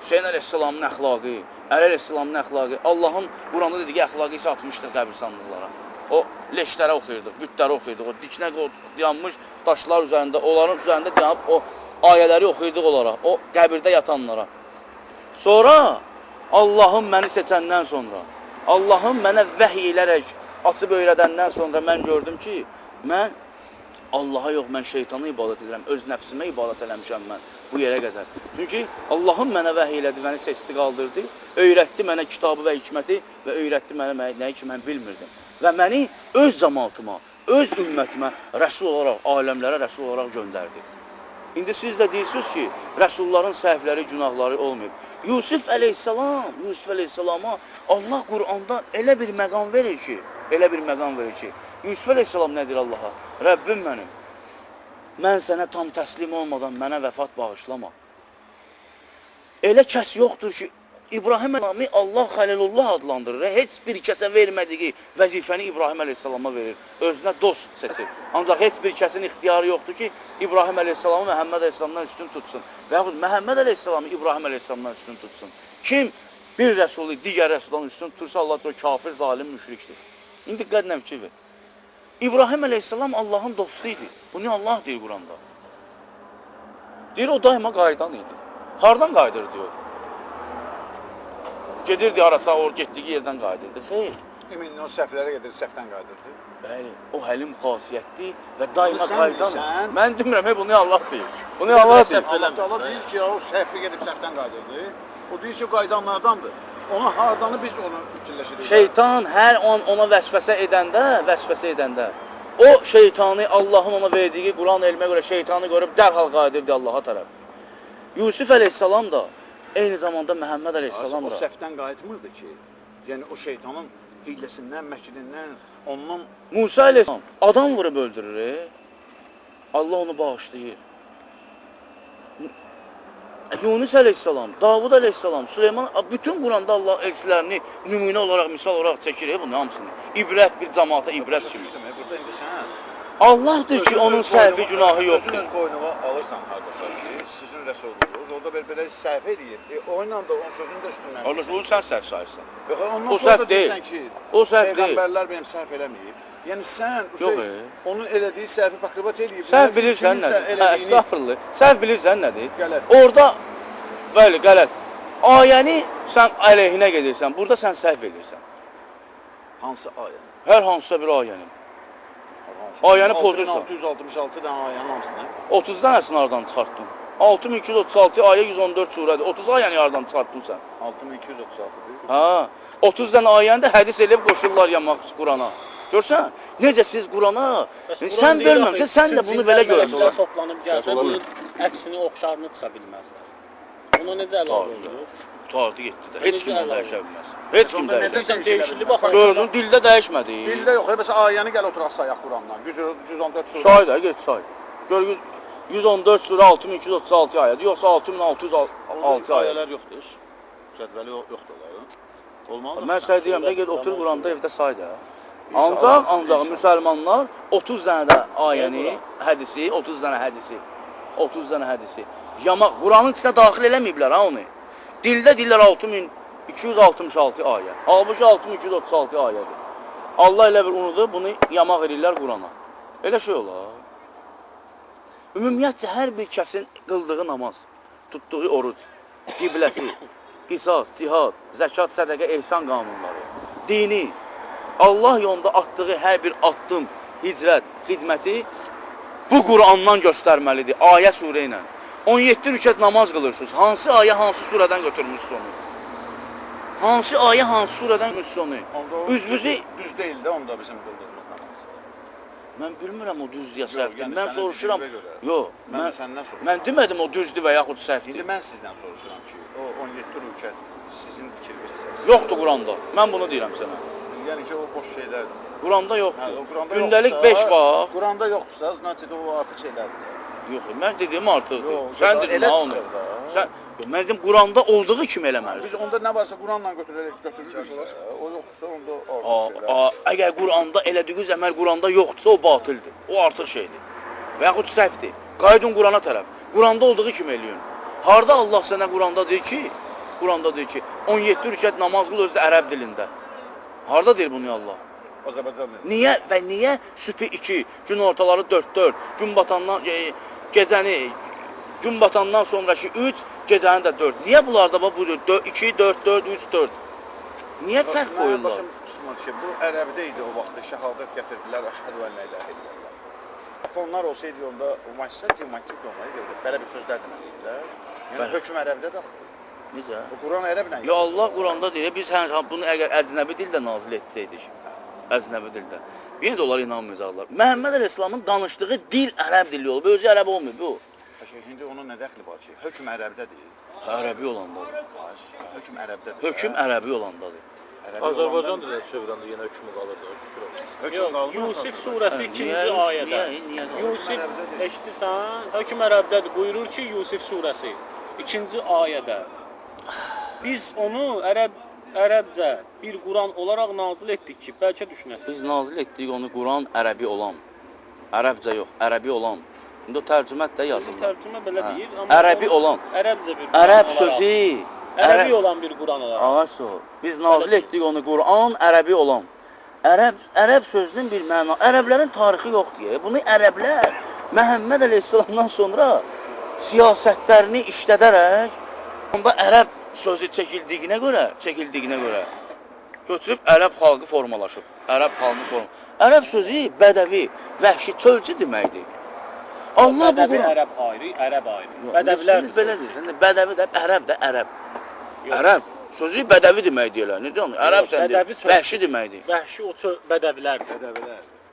Hüseyin əleyhissalamın əxlaqı, Əli əleyhissalamın əxlaqı. Allahın Quranda dediyi əxlaqı isə atmışdır qəbirstanlıqlara. O leşlərə oxuyurduq, bütlərə oxuyurduq. O diknə yanmış daşlar üzərində, onların üzərində dayanıb o ayələri oxuyurduq onlara, o qəbirdə yatanlara. Sonra Allahın məni seçəndən sonra, Allahın mənə vəhiy edərək açıb öyrədəndən sonra mən gördüm ki, mən Allaha yox, mən şeytana ibadət edirəm, öz nəfsimə ibadət eləmişəm mən bu yerə qədər. Çünki Allahın mənə vəhiy elədi, məni seçdi, qaldırdı, öyrətdi mənə kitabı və hikməti və öyrətdi mənə nəyi ki, mən bilmirdim. Və məni öz cəmatıma, öz ümmətimə rəsul olaraq, aləmlərə rəsul olaraq göndərdi. İndi siz də deyirsiniz ki, rəsulların səhvləri, günahları olmayıb. Yusuf əleyhissalama Allah Quranda elə bir məqam verir ki, Yusuf əleyhissalam nə deyir Allaha? Rəbbim mənim, mən sənə tam təslim olmadan mənə vəfat bağışlama. Elə kəs yoxdur ki, İbrahim əleyhissalamı Allah Xəlilullah adlandırır. Heç bir kəsə vermədiyi vəzifəni İbrahim əleyhissalama verir. Özünə dost seçir. Ancaq heç bir kəsin ixtiyarı yoxdur ki, İbrahim əleyhissalamı Məhəmməd əleyhissalamdan üstün tutsun. Və yaxud Məhəmməd əleyhissalamı İbrahim əleyhissalamdan üstün tutsun. Kim bir rəsulu digər rəsuldan üstün tutursa, Allah o kafir, zalim, müşrikdir. İndi qədnəm fikir ver. İbrahim əleyhissalam Allahın dostu idi. Bunu Allah deyir Quranda. Deyir, o daima qaydan idi. Hardan qaydır diyor. Gedirdi arasa, getdiyi yerdən qayıdırdı. Xeyr. Emin o səhvlərə gedir, səhvdən qayıdırdı. Bəli, o həlim xasiyyətli və daima Sən qaydan. bilsən. Mən demirəm, bunu Allah deyir. Bunu Allah deyir. Allah Teala deyir ki, o səhvə gedib səhvdən qayıdırdı. O deyir ki, qaydanlardandır. Ona hardanı biz onu fikirləşirik. Şeytan hər an ona vəsvəsə edəndə, o şeytanı Allahın ona verdiyi Quran elmə görə şeytanı görüb dərhal qayıdırdı Allaha tərəf. Yusuf əleyhissalam da eyni zamanda Məhəmməd əleyhissalam O da. səhvdən qayıtmırdı ki, yəni o şeytanın hiyləsindən, məkidindən, ondan Musa əleyhissalam adam vurub öldürür. Allah onu bağışlayır. Yunus əleyhissalam, Davud əleyhissalam, Süleyman, bütün Quranda Allah elçilərini nümunə olaraq, misal olaraq çəkir, bunu hamısını. İbrət bir cəmaata ibrət kimi. Burada indi sən Allahdır ki, onun səhvi, günahı yoxdur. Özün öz boynuna alırsan hardasa ki, sizin rəsulunuz, orada belə səhv eləyir. Onunla da onun sözünü də üstündən. Allah onu sən səhv sayırsan. Yox, ondan O sonra səhv da deyil. deyirsən ki, O səhv deyil. Peyğəmbərlər benim səhv eləməyib. Yəni sən Yox, onun elədiyi səhvi bakribat eləyib. Sən bilirsən nədir? Estağfurullah. Sən bilirsən nədir? Qələt. Orada, bəli, qələt. Ayəni sən əleyhinə gedirsən, burada sən səhv edirsən. Hansı ayə? Hər hansısa bir ayənin. Ayəni pozursan. 666 dənə ayənin hamısını. 30 dənəsini aradan çıxartdın. 6236 ayə 114 surədir. 30 ayəni aradan çıxartdın sən. 6236-dır. Ha, 30 dənə ayəni də hədis eləyib qoşurlar yamaq Qurana. Görsən, necə siz Qurana, sən bölməmsən, sən də bunu belə görürsən. Toplanıb gəlsə, bunun əksini, oxşarını çıxa bilməzlər. Ona necə əlavə olur? Qutardı getdi də. Heç kim dəyişə bilməz. Heç kim dəyişə bilməz. Sən dəyişili baxan. Gördün, dildə dəyişmədi. Dildə yox, məsələn ayəni gəl oturaq sayaq Qurandan. 114 surə. Say da, get say. Gör 114 surə 6236 ayədir, yoxsa 6606 ayədir. Ayələr yoxdur. Cədvəli yoxdur onların. Olmalı. Mən sənə deyirəm də get otur Quranda evdə say da. İnşallah, Ancaq inşallah. müsəlmanlar 30 dənə də ayəni, hədisi, 30 dənə hədisi, 30 dənə hədisi yamaq Quranın içinə daxil eləməyiblər ha onu. Dildə deyirlər 6266 ayə. Halbuki 6236 ayədir. Allah elə bir unudur, bunu yamaq edirlər Qurana. Elə şey olar. Ümumiyyətcə hər bir kəsin qıldığı namaz, tutduğu oruc, qibləsi, qisas, cihad, zəkat, sədəqə, ehsan qanunları, dini, Allah yolunda atdığı hər bir addım, hicrət, xidməti bu Qurandan göstərməlidir, ayə surə ilə. 17 rükət namaz qılırsınız. Hansı ayə, hansı surədən götürmüşsünüz onu? Hansı ayə, hansı surədən götürmüşsünüz onu? Üzvüzü... Düz deyil də onda bizim qıldığımız namaz. Mən bilmirəm o düzdür ya Yox, səhvdir. yəni Mən sənin soruşuram. dediyinə görə. Yox, Mən səndən soruşuram. mən demədim o düzdür və yaxud səhvdir. İndi mən sizdən soruşuram ki, o 17 rükət sizin fikir verirsiniz. Yoxdur Quranda. Mən bunu deyirəm sənə. Yəni ki, o boş şeylərdir. Quranda Hə, yoxdur. o Quranda Gündəlik yoxdursa- 5 vaxt. Quranda yoxdursa, значит o artıq şeylərdir. Yox, mən dediyim artıqdır. Yox, Sən dedin elə ha onu. çıxır da. Sən, yox, mən dedim Quranda olduğu kimi Biz eləməlisən. onda nə varsa Quranla götürürüksə, o yoxdursa onda artıq şeylər. Əgər Quranda elədiyiniz əməl Quranda yoxdursa o batıldır. O artıq şeydir. Və yaxud səhvdir. Qaydın Qurana tərəf. Quranda olduğu kimi eləyin. Harda Allah sənə Quranda deyir ki, 17 rükət namaz qıl özü də ərəb dilində. Harda deyir bunu Allah? Azərbaycan dili. Niyə və niyə sübhi 2, gün ortaları 4-4, gün batandan gecəni gün batandan sonraki 3, gecəni də 4. Niyə bunlarda bax bu 2 4 4 3 4? Niyə fərq qoyurlar? Başım tutmadı ki, bu ərəbdə idi o vaxtda şəhadət gətirdilər, əşhədü ən la ilahə illallah. Onlar olsaydı onda umaşsa ki, makib olmayı belə bir sözlər deməliydilər. Yəni hökm ərəbdə də axı. Necə? Bu Quran ərəblə. Ya Allah Quranda deyir, biz bunu əgər əcnəbi dildə nazil etsəydik, əcnəbi dildə, yenə də onlar inanmayacaqlar. Məhəmməd Əleyhisselamın danışdığı dil ərəb dili olub, özü ərəb olmayıb bu. İndi onun nə dəxli var ki? Hökm ərəbdədir. Ərəbi olandadır. Hökm ərəbdədir. Hökm ərəbi olandadır. Azərbaycan dili çevirəndə yenə hökmü qalırdı, şükür olsun. hökm qalmır. Yusif surəsi 2-ci ayədə. Niyə? Yusif, eşitirsən? Hökm ərəbdədir. Buyurur ki, Yusif surəsi 2-ci ayədə. Biz onu ərəbcə bir Quran olaraq nazil etdik ki, bəlkə düşünəsiniz. Biz nazil etdik onu Quran ərəbi olan. Ərəbcə yox, ərəbi olan. İndi o tərcümət də yazılır. Tərcümə belə deyir, amma Ərəbi olan. ərəbcə bir Quran Ərəb olaraq. sözü. Ərəbi olan bir Quran olaraq. Ağaç o. Biz nazil etdik onu Quran ərəbi olan. Ərəb sözünün bir məna. Ərəblərin tarixi yoxdur. Bunu ərəblər Məhəmməd Əleyhisselamdan sonra siyasətlərini işlədərək onda ərəb sözü çəkildiyinə görə götürüb ərəb xalqı formalaşıb. Ərəb sözü bədəvi, vəhşi, çölçü deməkdir. Allah bu Bədəvi Quran ərəb ayrı. Bədəvilər belə deyirsən, bədəvi də ərəb də ərəb. Ərəb sözü bədəvi demək deyirlər. Nə deyirsən? Ərəb sən bədəvi çöl- vəhşi deməkdir. Vəhşi o bədəvilərdir.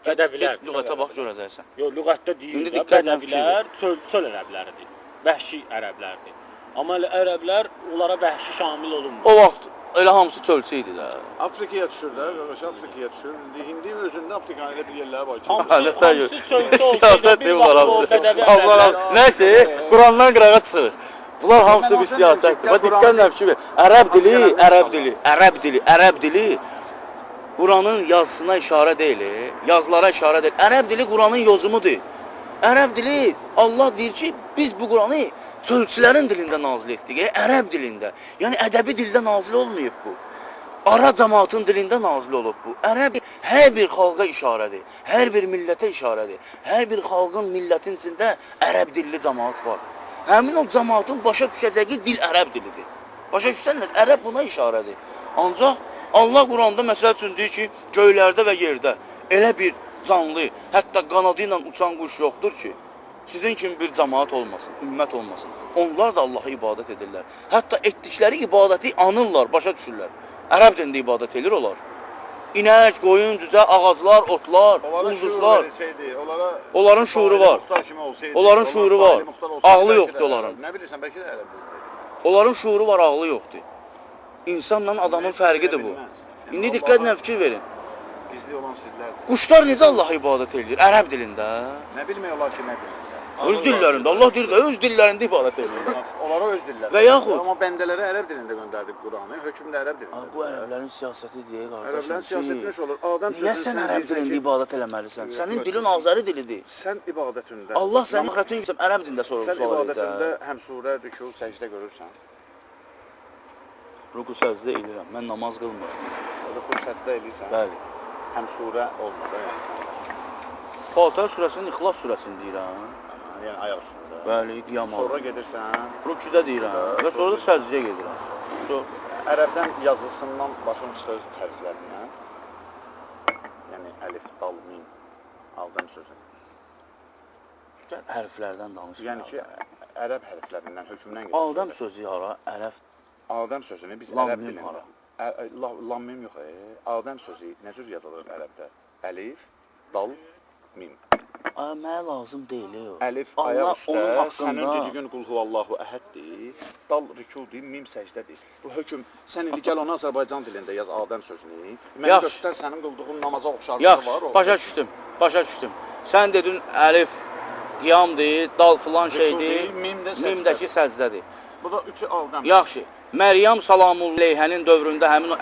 Bədəvilər. Lüğətə bax görəcəksən. Yox, lüğətdə İndi deyir, diqqətlə bədəvilər çöl ərəbləridir. Vəhşi ərəblərdir. Amma ərəblər onlara vəhşi şamil olunmur. O vaxt elə hamısı çölçü idi də. Afrikaya düşür də, qardaş, Afrikaya düşür. Hindi özündə Afrikanın elə bir yerləri var ki. Hamısı çölçü olsaydı Siyasət bir deyil vaxt bunlar o hamısı. bədəvi Allah ərəblər. nəysə, Qurandan qırağa çıxırıq. Bunlar hamısı bir siyasətdir. Bax diqqətlə fikir ver. Ərəb dili Quranın yazısına işarə deyil, yazılara işarə deyil. Ərəb dili Quranın yozumudur. Ərəb dili Allah deyir ki, biz bu Quranı çölçülərin dilində nazil etdik, ərəb dilində. Yəni ədəbi dildə nazil olmayıb bu. Ara cəmaatın dilində nazil olub bu. Ərəb hər bir xalqa işarədir, hər bir millətə işarədir. Hər bir xalqın, millətin içində ərəb dilli cəmaat var. Həmin o cəmaatın başa düşəcəyi dil ərəb dilidir. Başa düşsənlər, ərəb buna işarədir. Ancaq Allah Quranda məsəl üçün deyir ki, göylərdə və yerdə elə bir canlı, hətta qanadı ilə uçan quş yoxdur ki, sizin kimi bir cəmaat olmasın, ümmət olmasın. Onlar da Allaha ibadət edirlər. Hətta etdikləri ibadəti anırlar, başa düşürlər. Ərəb dilində ibadət edir onlar. İnək, qoyun, cücə, ağaclar, otlar, ulduzlar. Onların şuuru var. Onların şuuru var. Ağlı yoxdur onların. Nə bilirsən, bəlkə də ərəb dili. Onların şuuru var, ağlı yoxdur. İnsanla adamın fərqidir bu. İndi diqqətlə fikir verin. Gizli olan sizlərdir. Quşlar necə Allaha ibadət edir? Ərəb dilində. Nə bilmək olar ki, nədir? Öz dillərində. Allah deyir də öz dillərində ibadət edirlər. Onlara öz dilləri. Və yaxud- Amma bəndələrə ərəb dilində göndərdik Quranı, hökm də ərəb dilində. Bu ərəblərin siyasəti deyə qardaşım. Ərəblərin siyasəti nəsə olur? Adam Niyə sən ərəb dilində ibadət eləməlisən? Sənin dilin Azəri dilidir. Sən ibadətində Allah sənin xətrin üçün ərəb dilində sən sual ibadətində edəcək. həm surə, rükû, səcdə görürsən. Ruku səcdə edirəm. Mən namaz qılmıram. Rükû, səcdə eləyirsən. Bəli. Həm surə olmadı yəni səndə. Fatihə surəsinin İxlas surəsini deyirəm. Yəni ayaq üstündə. Bəli, qiyam Sonra alır. gedirsən. Rüküdə deyirəm. Və sonra da səcdəyə gedirəm. Ərəbdən yazısından başın çıxır hərflərindən. Yəni əlif, dal, mim, aldam sözü. Gəl hərflərdən danış. Yəni ki, ərəb hərflərindən, hökmdən gedir. Adəm sözü hara? Ərəb. Adəm sözünü biz Lam, ərəb mim dilində. hara? Lam, mim yox. Adəm sözü nə cür yazılır ərəbdə? Əlif, dal, mim. Mənə lazım deyil o. Əlif Allah ayaq onun üstə, haqqında- sənin dediyin qul huvallahu əhəddir, dal rükudir, mim səcdədir. Bu hökm, sən indi gəl onu Azərbaycan dilində yaz Adəm sözünü. Mənə Yaxşı. göstər sənin qıldığın namaza oxşarlığı Yaxşı, var o. başa düşdüm. Başa düşdüm. Sən dedin əlif qiyamdır, dal filan şeydir, Rükudir, mim də səcdədir. mimdəki səcdədir. Bu da üçü Adəm. Yaxşı. Məryəm salamullayhənin dövründə həmin o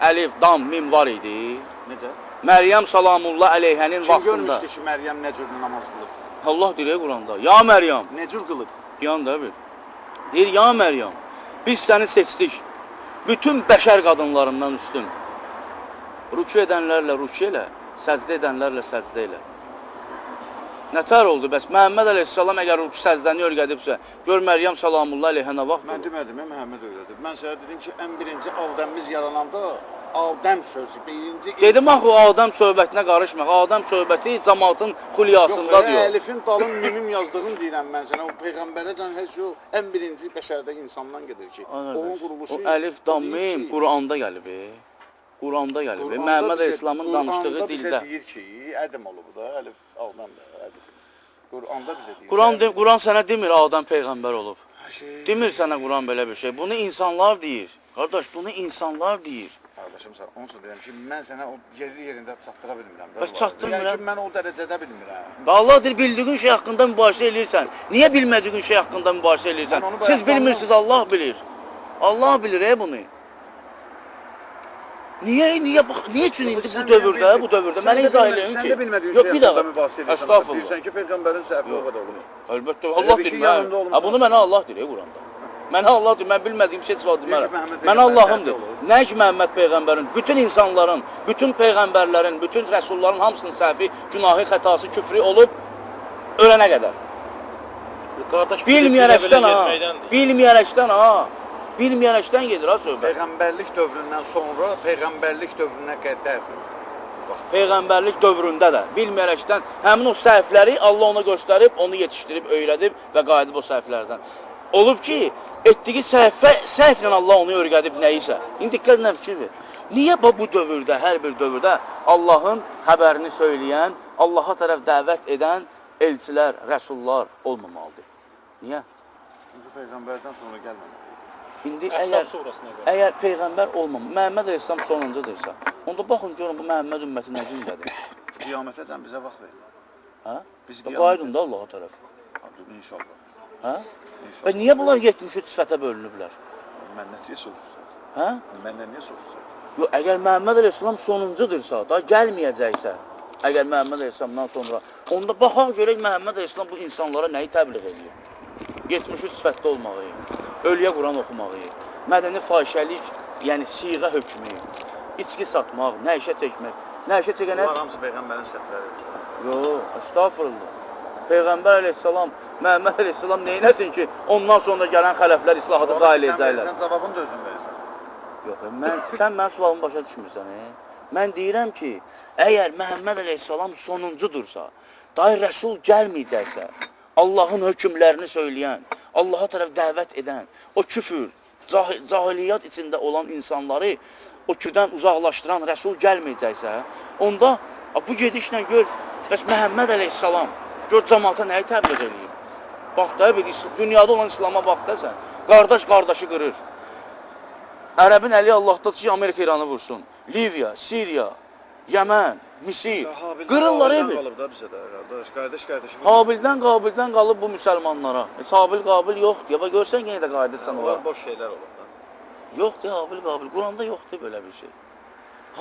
əlif, dam, mim var idi. Necə? Məryəm salamullah əleyhənin Kim vaxtında. görmüşdü ki, Məryəm nə cür namaz qılıb? Allah deyir Quranda. Ya Məryəm, Nə cür qılıb? yan da bir. Deyir ya Məryəm, biz səni seçdik. Bütün bəşər qadınlarından üstün. Rükü edənlərlə rükü elə, səcdə edənlərlə səcdə elə. Nətər oldu bəs? Məhəmməd əleyhissalam əgər rükü səcdəni öyrədibsə, gör Məryəm salamullah əleyhə nə vaxt Mən olur? demədim, Məhəmməd öyrədib. Mən sənə dedim ki, ən birinci Adəmimiz yarananda Adəm sözü, birinci Dedim axı o Adəm söhbətinə qarışmaq. Adəm söhbəti cəmaatın xulyasında Yox, diyor. əlifin dalın mimim yazdığını deyirəm mən sənə. O peyğəmbərdən heç o ən birinci bəşərdə insandan gedir ki, onun quruluşu. O əlif, dam, mim Quranda gəlib. Quranda gəlib. Məhəmməd əleyhissalamın danışdığı Quranda bizə dildə. deyir ki, Ədəm olub da, əlif, Adəm da, Ədəm. Quranda bizə deyir. Quran sənə demir Adəm peyğəmbər olub. Demir sənə Quran belə bir şey. Bunu insanlar deyir. Qardaş, bunu insanlar deyir. Qardaşım sən onu deyirəm ki, mən sənə o yerində çatdıra bilmirəm. Bəs çatdırmıram. Yəni ki, mən o dərəcədə bilmirəm. Allah deyir, bildiğin şey haqqında mübahisə eləyirsən. Niyə bilmədiyin şey haqqında mübahisə eləyirsən? Mən onu Siz bayaqdan- bilmirsiniz, Allah bilir. Allah bilir bunu. Niyə bax, niyə üçün indi Sən bu dövrdə, bilmədin- bu dövrdə sən mənə də izah bilmədin- eləyin ki. Sən də bilmədiyin Yox, şey bir haqqında dəqiqə. mübahisə edirsən. Estağfurullah. Deyirsən ki, peyğəmbərin səhvi o qədər olur. Əlbəttə, Allah bir şey deyir. yanında olmaz. Bunu mənə Allah deyir Quranda. Mənə Allah deyir, mən bilmədiyim şey cavab Deyir ki, demərəm. Məhəmməd Mən peyğəmbər Allahımdır. səhvi olur. Nə ki Məhəmməd peyğəmbərin, bütün insanların, bütün peyğəmbərlərin, bütün rəsulların hamısının səhvi, günahı, xətası, küfrü olub ölənə qədər. Qardaş, Bilməyərəkdən ha. Bilməyərəkdən ha. Bilməyərəkdən gedir ha söhbət. Peyğəmbərlik dövründən sonra peyğəmbərlik dövrünə qədər Peyğəmbərlik dövründə də bilməyərəkdən həmin o səhvləri Allah ona göstərib, onu yetişdirib, öyrədib və qayıdıb o səhvlərdən. Olub ki, etdiyi səhvlə Allah onu öyrədib nəyisə. İndi diqqətlə fikir ver. Niyə bu dövrdə, hər bir dövrdə Allahın xəbərini söyləyən, Allaha tərəf dəvət edən elçilər, rəsullar olmamalıdır? Niyə? çünki peyğəmbərdən sonra gəlmədi. İndi Əhzab surasına görə. əgər peyğəmbər olmam, Məhəmməd əleyhissalam sonuncudursa, onda baxın görün bu Məhəmməd ümməti nə cündədir? Qiyamətəcən bizə vaxt verin. Hə? Biz Qayıdın da Allaha tərəf. İnşallah. Hə? İnşallah. Və niyə bunlar 73 sifətə bölünüblər? Məndən niyə soruşursan? Hə? Məndən niyə soruşursan? Yox, əgər Məhəmməd əleyhissalam sonuncudursa, da gəlməyəcəksə, əgər Məhəmməd əleyhissalamdan sonra, onda baxaq görək Məhəmməd əleyhissalam bu insanlara nəyi təbliğ edir? 73 sifətdə olmağı, ölüyə Quran oxumağı, mədəni fahişəlik, yəni siğə hökmü, içki satmaq, nəşə çəkmək. Nəşə çəkənə... Bunlar hamısı peyğəmbərin səhvləri. Yox, estağfurullah. Peyğəmbər əleyhissalam, Məhəmməd əleyhissalam neynəsin ki, ondan sonra gələn xələflər islahatı zail edəcəklər? Sən cavabını da özün verirsən. Yox, sən mənim sualımı başa düşmürsən. Mən deyirəm ki, əgər Məhəmməd əleyhissalam sonuncudursa, dair rəsul gəlməyəcəksə, Allahın hökmlərini söyləyən, Allaha tərəf dəvət edən, o küfür, cahiliyyat içində olan insanları o küfrdən uzaqlaşdıran rəsul gəlməyəcəksə, onda bu gedişlə gör, bəs Məhəmməd əleyhissalam, gör cəmaata nəyi təbliğ edeyim? Bax da, dünyada olan İslama bax da sən, qardaş qardaşı qırır. Ərəbin əli Allahdadır ki, Amerika İranı vursun. Liviya, Siriya, Yəmən, Misir. Habildən Qırırlar Qabildən evi. qalıb da bizə də qardaş. Qardaş. Qabildən qalıb bu müsəlmanlara. Habil Qabil yoxdur. Ya görsən yenə də qayıdırsan ora. Onlar boş şeylər olur da. Yoxdur Habil Qabil. Quranda yoxdur belə bir şey.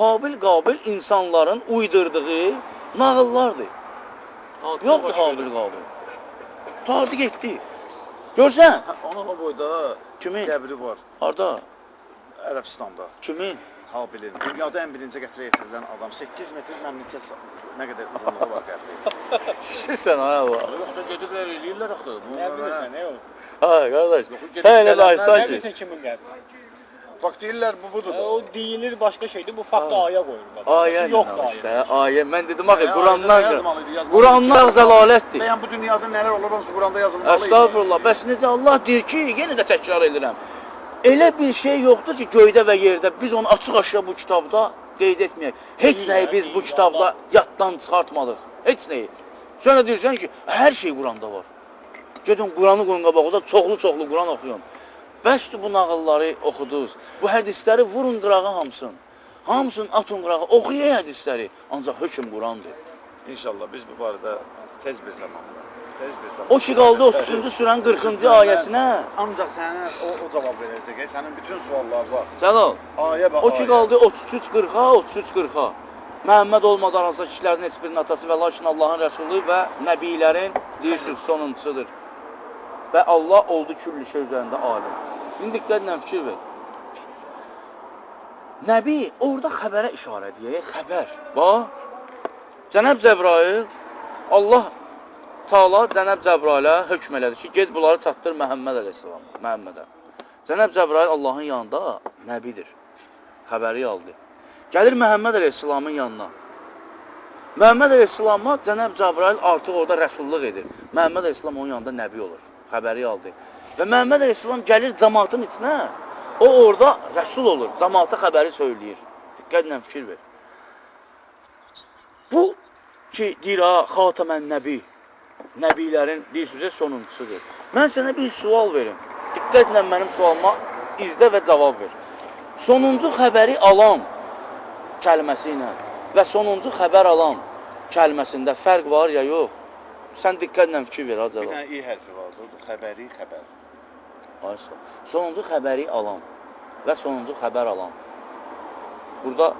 Habil Qabil insanların uydurduğu nağıllardır. Yoxdur Habil Qabil. Tardı getdi. Görsən? Onun o boyda Kimin? qəbri var. Harda? Ərəbistanda. Kimin? Habilin. Dünyada ən birinci gətirə yetirilən adam 8 metr məmləkət nə qədər uzunluğu var qəbri. Şişirsən ay var. Yoxda gediblər eləyirlər axı. Nə bilirsən, nə oldu? Ay qardaş. Sən elə Nə danışsan ki. bilirsən kimin qəbri? Fakt deyirlər bu budur da. O deyilir başqa şeydir, bu fakt aya qoyulur. Ayə Yoxdur işte. ayə. Ayə mən dedim axı Ayə, Qurandan. ayədə yazmalıydı. Quranlar zəlalətdir. Bəyən bu dünyada nələr olur, hamısı Quranda yazılmalı. Əstəğfurullah. Bəs necə Allah deyir ki, yenə də təkrar edirəm. Elə bir şey yoxdur ki, göydə və yerdə biz onu açıq-aşkar bu kitabda qeyd etməyək. Heç nəyi biz bu kitabda yaddan çıxartmadıq. Heç nəyi. Sonra deyirsən ki, hər şey Quranda var. Gedin Quranı qoyun qabağınıza, çoxlu Quran oxuyun. Bəsdir bu nağılları oxudunuz. Bu hədisləri vurun qırağa hamısın. Hamısını atın qırağa. Oxuyun hədisləri. Ancaq hökm Qurandır. İnşallah biz bu barədə tez bir zamanda. O ki qaldı 33-cü surənin 40-cı ayəsinə. Ancaq sənə o cavab verəcək. Sənin bütün suallarına Cəlal. ayə bax. O ki qaldı 33-40-a, 33-40-a. Məhəmməd olmadan arasında kişilərin heç birinin atası və lakin Allahın rəsulu və nəbilərin deyirsiniz sonuncusudur. Və Allah oldu külli şey üzərində alim. İndi diqqətlə fikir ver. Nəbi orada xəbərə işarə deyək, xəbər. Bax, Cənab Cəbrail, Allah Taala Cənab Cəbrailə hökm elədi ki, get bunları çatdır Məhəmməd əleyhissalam, Məhəmmədə. Cənab Cəbrail Allahın yanında nəbidir. Xəbəri aldı. Gəlir Məhəmməd əleyhissalamın yanına. Məhəmməd əleyhissalama Cənab Cəbrail artıq orada rəsulluq edir. Məhəmməd əleyhissalam onun yanında nəbi olur. Xəbəri aldı. Və Məhəmməd əleyhissalam gəlir cəmaatın içinə, o orada rəsul olur. Cəmaata xəbəri söyləyir. Diqqətlə fikir ver. Bu ki, deyir ha, xatamən nəbi. Nəbilərin deyirsizə sonuncusudur. Mən sənə bir sual verim. Diqqətlə mənim sualıma izlə və cavab ver. Sonuncu xəbəri alan kəlməsi ilə və sonuncu xəbər alan kəlməsində fərq var ya yox? Sən diqqətlə fikir ver, Bir acaba. dənə i hərfi vardır, xəbəri, xəbər. Ayşə. Sonuncu xəbəri alan və sonuncu xəbər alan. Burada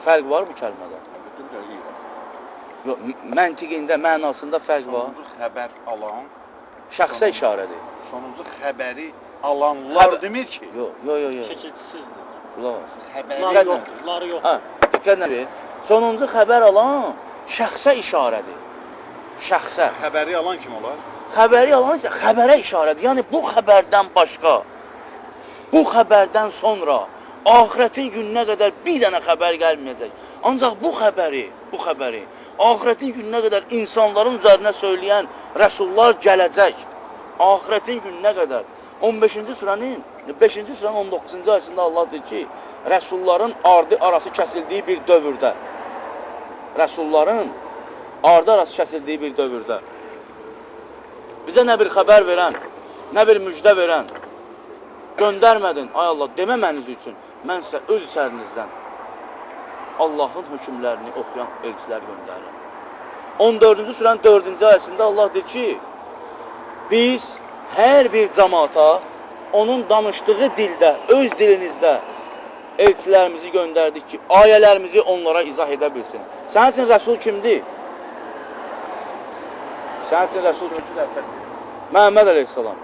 fərq var bu kəlmədə? Bütün də i var. Yox, məntiqində, mənasında fərq var. Sonuncu xəbər alan, Şəxsə işarədir. sonuncu xəbəri alanlar demir ki, Yox. Şəkilsizdir. Qulaq as. xəbəri Ları yoxdur, ları yoxdur. Hə, diqqətlə ver. Sonuncu xəbər alan şəxsə işarədir. Şəxsə. xəbəri alan kim olar? Xəbəri alan isə xəbərə işarədir. Yəni bu xəbərdən başqa, bu xəbərdən sonra axirətin gününə qədər bir dənə xəbər gəlməyəcək. Ancaq bu xəbəri, axirətin gününə qədər insanların üzərinə söyləyən rəsullar gələcək. Axirətin gününə qədər. 15-ci surənin 5-ci surənin 19-cu ayəsində Allah deyir ki, rəsulların ardı arası kəsildiyi bir dövrdə. Rəsulların ardı arası kəsildiyi bir dövrdə. Bizə nə bir xəbər verən, nə bir müjdə verən, göndərmədin, ay Allah, deməməniz üçün mən sizə öz içərinizdən Allahın hökmlərini oxuyan elçilər göndərirəm. 14-cü surənin 4-cü ayəsində Allah deyir ki, biz hər bir cəmaata onun danışdığı dildə, öz dilinizdə elçilərimizi göndərdik ki, ayələrimizi onlara izah edə bilsin. Sənin üçün rəsul kimdir? Sənin üçün rəsul kimdir? Məhəmməd əleyhissalam.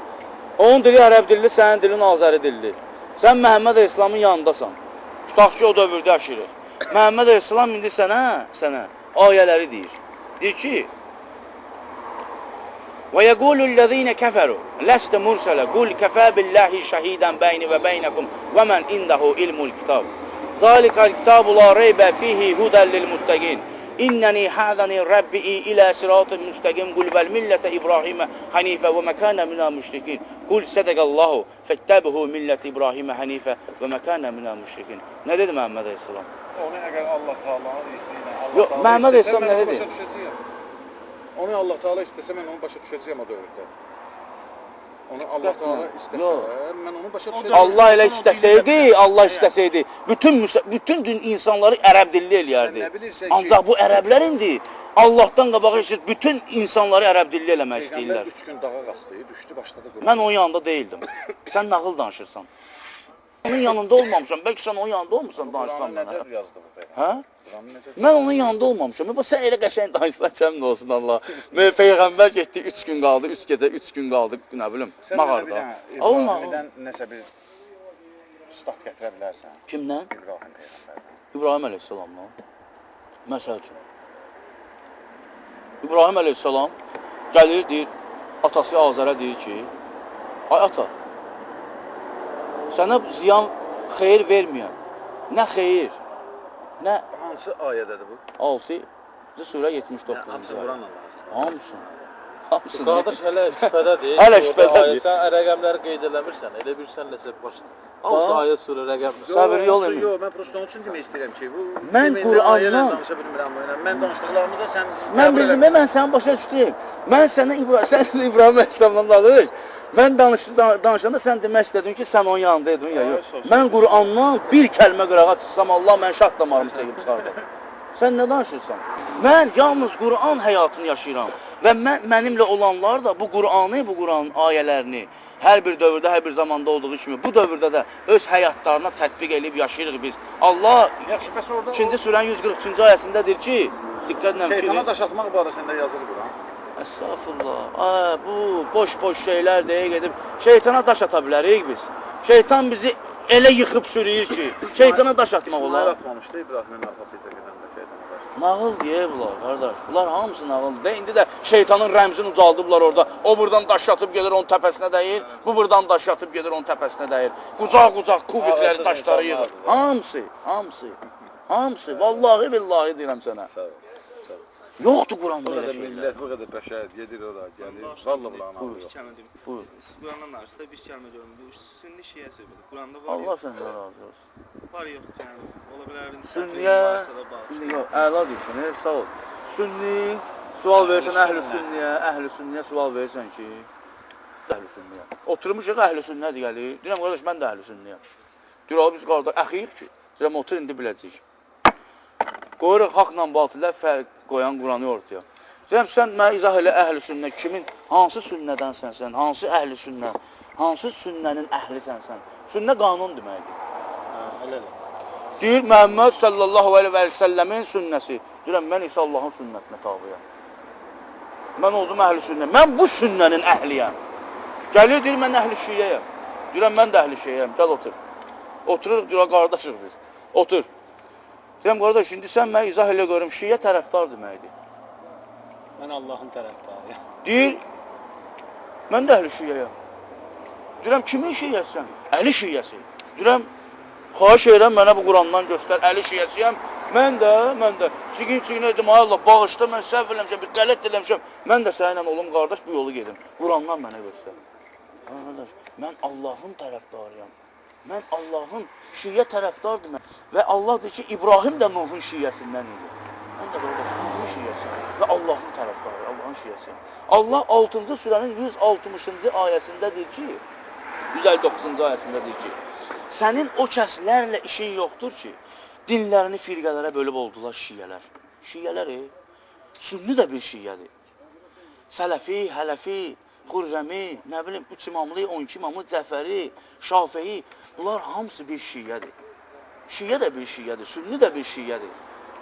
Onun dili ərəb dilli, sənin dilin azəri dilli. Sən Məhəmməd əleyhissalamın yanındasan. Tutaq ki, o dövrdə yaşayırıq. Məhəmməd əleyhissalam indi sənə ayələri deyir. Deyir ki, وَيَقُولُ الَّذ۪ينَ كَفَرُوا لَسْتَ مُرْسَلَ قُلْ كَفَى بِاللّٰهِ شَهِيدًا بَيْنِ وَبَيْنَكُمْ وَمَنْ اِنْدَهُ عِلْمُ الْكِتَابِ ذَلِكَ الْكِتَابُ لَا رَيْبَ فِيهِ هُدًى لِلْمُتَّقِينَ إِنَّنِي هَذَنِي رَبِّي إِلَى صِرَاطٍ مُسْتَقِيمٍ قُلْ بَلْ مِلَّةَ إِبْرَاهِيمَ حَنِيفًا وَمَا كَانَ مِنَ الْمُشْرِكِينَ قُلْ صَدَقَ اللّٰهُ فَاتَّبِعُوا مِلَّةَ إِبْرَاهِيمَ حَنِيفًا وَمَا كَانَ مِنَ الْمُشْرِكِينَ Nə dedi Məhəmməd əleyhissalam? Onu əgər Allah Taala'nın izni ilə Yox, Məhəmməd əleyhissalam nə dedi? Onu Allah Taala istəsə mən onu başa düşəcəyəm o dövrdə. Onu Allah Taala istəsə, Yox. mən onu başa düşürəm. Allah elə istəsəydi, Allah istəsəydi, bütün din insanları ərəb dilli eləyərdi. Sən nə bilirsən ki- Ancaq bu ərəblər indi Allahdan qabağa eşit bütün insanları ərəb dilli eləmək istəyirlər. Peyğəmbər 3 gün dağa qalxdı, düşdü, başladı Qur'an. Mən onun yanında değildim. Sən nağıl danışırsan. Onun yanında olmamışam. Bəlkə sən onun yanında olmursan danışsan Qur'anı mənə. necə yazdı bu Peyğəmbər? Hə? Qur'anı necə? Mən onun yanında olmamışam. Bax sən elə qəşəng danışsan kəmin olsun Allah. Peyğəmbər getdi 3 gün qaldı, 3 gecə, 3 gün qaldı, nə bilim, Sən mənə bir mağarada. dənə Allah. İbrahimdən nəsə bir stat gətirə bilərsən. Kimdən? İbrahim Peyğəmbərdən. İbrahim əleyhissalamla. Məsəl üçün. İbrahim əleyhissalam gəlir, deyir, atası Azərə deyir ki, ay ata, sənə ziyan, xeyir verməyəm. Nə xeyir, nə Hansı ayədədir bu? 6 surə 79-cu Hamısı ayə. Qur'an Allah'ın. Hamısını. Hamısını. Qardaş hələ şübhədədir. Hələ Orada şübhədədir. ayə, sən rəqəmləri qeyd eləmirsən. Elə bilsən nəsə baş. Hamısı ayə surə rəqəm. Səbir yol emin. Yox, mən prosta onun üçün demək istəyirəm ki, bu Mən deməyin Qur'andan- ayədən danışa bilmirəm bu ilə. Mən danışdıqlarımızda sən Mən bildim, mən sənin başa düşdüm. Mən sənə sən İbrahim əleyhissalamdan danış. Mən danışanda sən demək istədin ki, sən onun yanındaydın ya yox. Mən Qur'andan bir kəlmə qırağa çıxsam Allah mən şah damarımı çəkib çıxardım. Sən nə danışırsan? Mən yalnız Qur'an həyatını yaşayıram və mənimlə olanlar da bu Qur'anın ayələrini hər bir dövrdə, hər bir zamanda olduğu kimi bu dövrdə də öz həyatlarına tətbiq edib yaşayırıq biz. Allah Yaxşı, bəs orada 2-ci surənin 140-cı ayəsindədir ki, diqqətlə şeytana fikir. daş atmaq barəsində yazır Qur'an. Estağfurullah. Bu boş şeylər deyə gedib şeytana daş ata bilərik biz. Şeytan bizi elə yıxıb sürüyür ki, şeytana daş atmaq İsmail olar. atmamışdı İbrahimin arxasıca gedəndə şeytana daş. Nağıl deyə bunlar qardaş. Bunlar hamısı nağıldır. İndi də şeytanın rəmzini ucaldıblar orada. O buradan daş atıb gedir onun təpəsinə dəyir. Bu buradan daş atıb gedir onun təpəsinə dəyir. Qucaq kubikləri, Ağılsız taşları yığır. insanlardır. Hamısı. Vallahi billahi deyirəm sənə. Sağ ol. Yoxdur Quranda Bu elə qədər şeylər. millət, bu qədər bəşər gedir ora, gəlir. Vallahi bunların ağlı Bir yox. kəlmə deyim. Buyur. Qurandan danışsa bir kəlmə görüm. Bu sünni şiə söhbəti. Quranda var Allah yox. səndən razı olsun. Var yox yəni. Ola bilər. Sünniyə, yox, əla deyirsən, sağ ol. Sünni, sual versən əhl-i sünniyə sual versən ki, əhl-i sünniyə. Oturmuşuq əhl-i sünnədir gəlir. Deyirəm, qardaş, mən də əhl-i sünniyəm. Deyir, biz qardaş, əxiyik ki, deyirəm, otur, indi biləcəyik. Qoyuruq haqla batılə fərq qoyan Quranı ortaya. Deyirəm, sən mənə izah elə əhl-i sünnə, kimin, hansı sünnədənsən sən, hansı əhl-i sünnə, hansı sünnənin əhlisən sən. Sünnə qanun deməkdir. Elə. Deyir, Məhəmməd sallallahu aleyhi və səlləmin sünnəsi. Deyirəm, mən isə Allahın sünnətinə tabiyəm. Mən oldum əhl-i sünnə. Mən bu sünnənin əhliyəm. Gəlir, deyir, mən əhl-i şiyyəyəm. Deyirəm, mən də əhl-i şiyyəyəm. Gəl, otur. Otururuq, deyir, qardaşıq biz. Otur. Deyirəm, qardaş, indi sən mənə izah elə görüm, şiyyə tərəfdar deməkdir. Mən Allahın tərəfdarıyam. Deyir, mən də əhl-i şiyyəyəm. Deyirəm, kimin şiyyəsən? Əli şiyyəsi. Deyirəm, xahiş edirəm, mənə bu Qurandan göstər, əli şiyyəsiyəm. Mən də. Çikin edim, ay Allah, bağışda, mən səhv eləmişəm, bir qələt eləmişəm. Mən də səninlə olum, qardaş, bu yolu gedim. Qurandan mənə göstər. Qardaş, mən Allahın tərəfdarıyam. Mən Allahın şiyyə tərəfdardır mən. Və Allah deyir ki, İbrahim də Nuhun şiyyəsindən idi. Mən də qardaş, Nuhun şiyyəsi və Allahın tərəfdarı, Allahın şiyyəsi. Allah 6-cı surənin 160-cı ayəsində deyir ki, 159-cu ayəsində deyir ki, sənin o kəslərlə işin yoxdur ki, dinlərini firqələrə bölüb oldular şiyyələr. Şiyyələr, sünni də bir şiyyədir. Sələfi, Hələfi, Xurrəmi, nə bilim, 3 imamlı, 12 imamlı, Cəfəri, Şafii, bunlar hamısı bir şiyyədir. Şiyyə də bir şiyyədir, sünni də bir şiyyədir.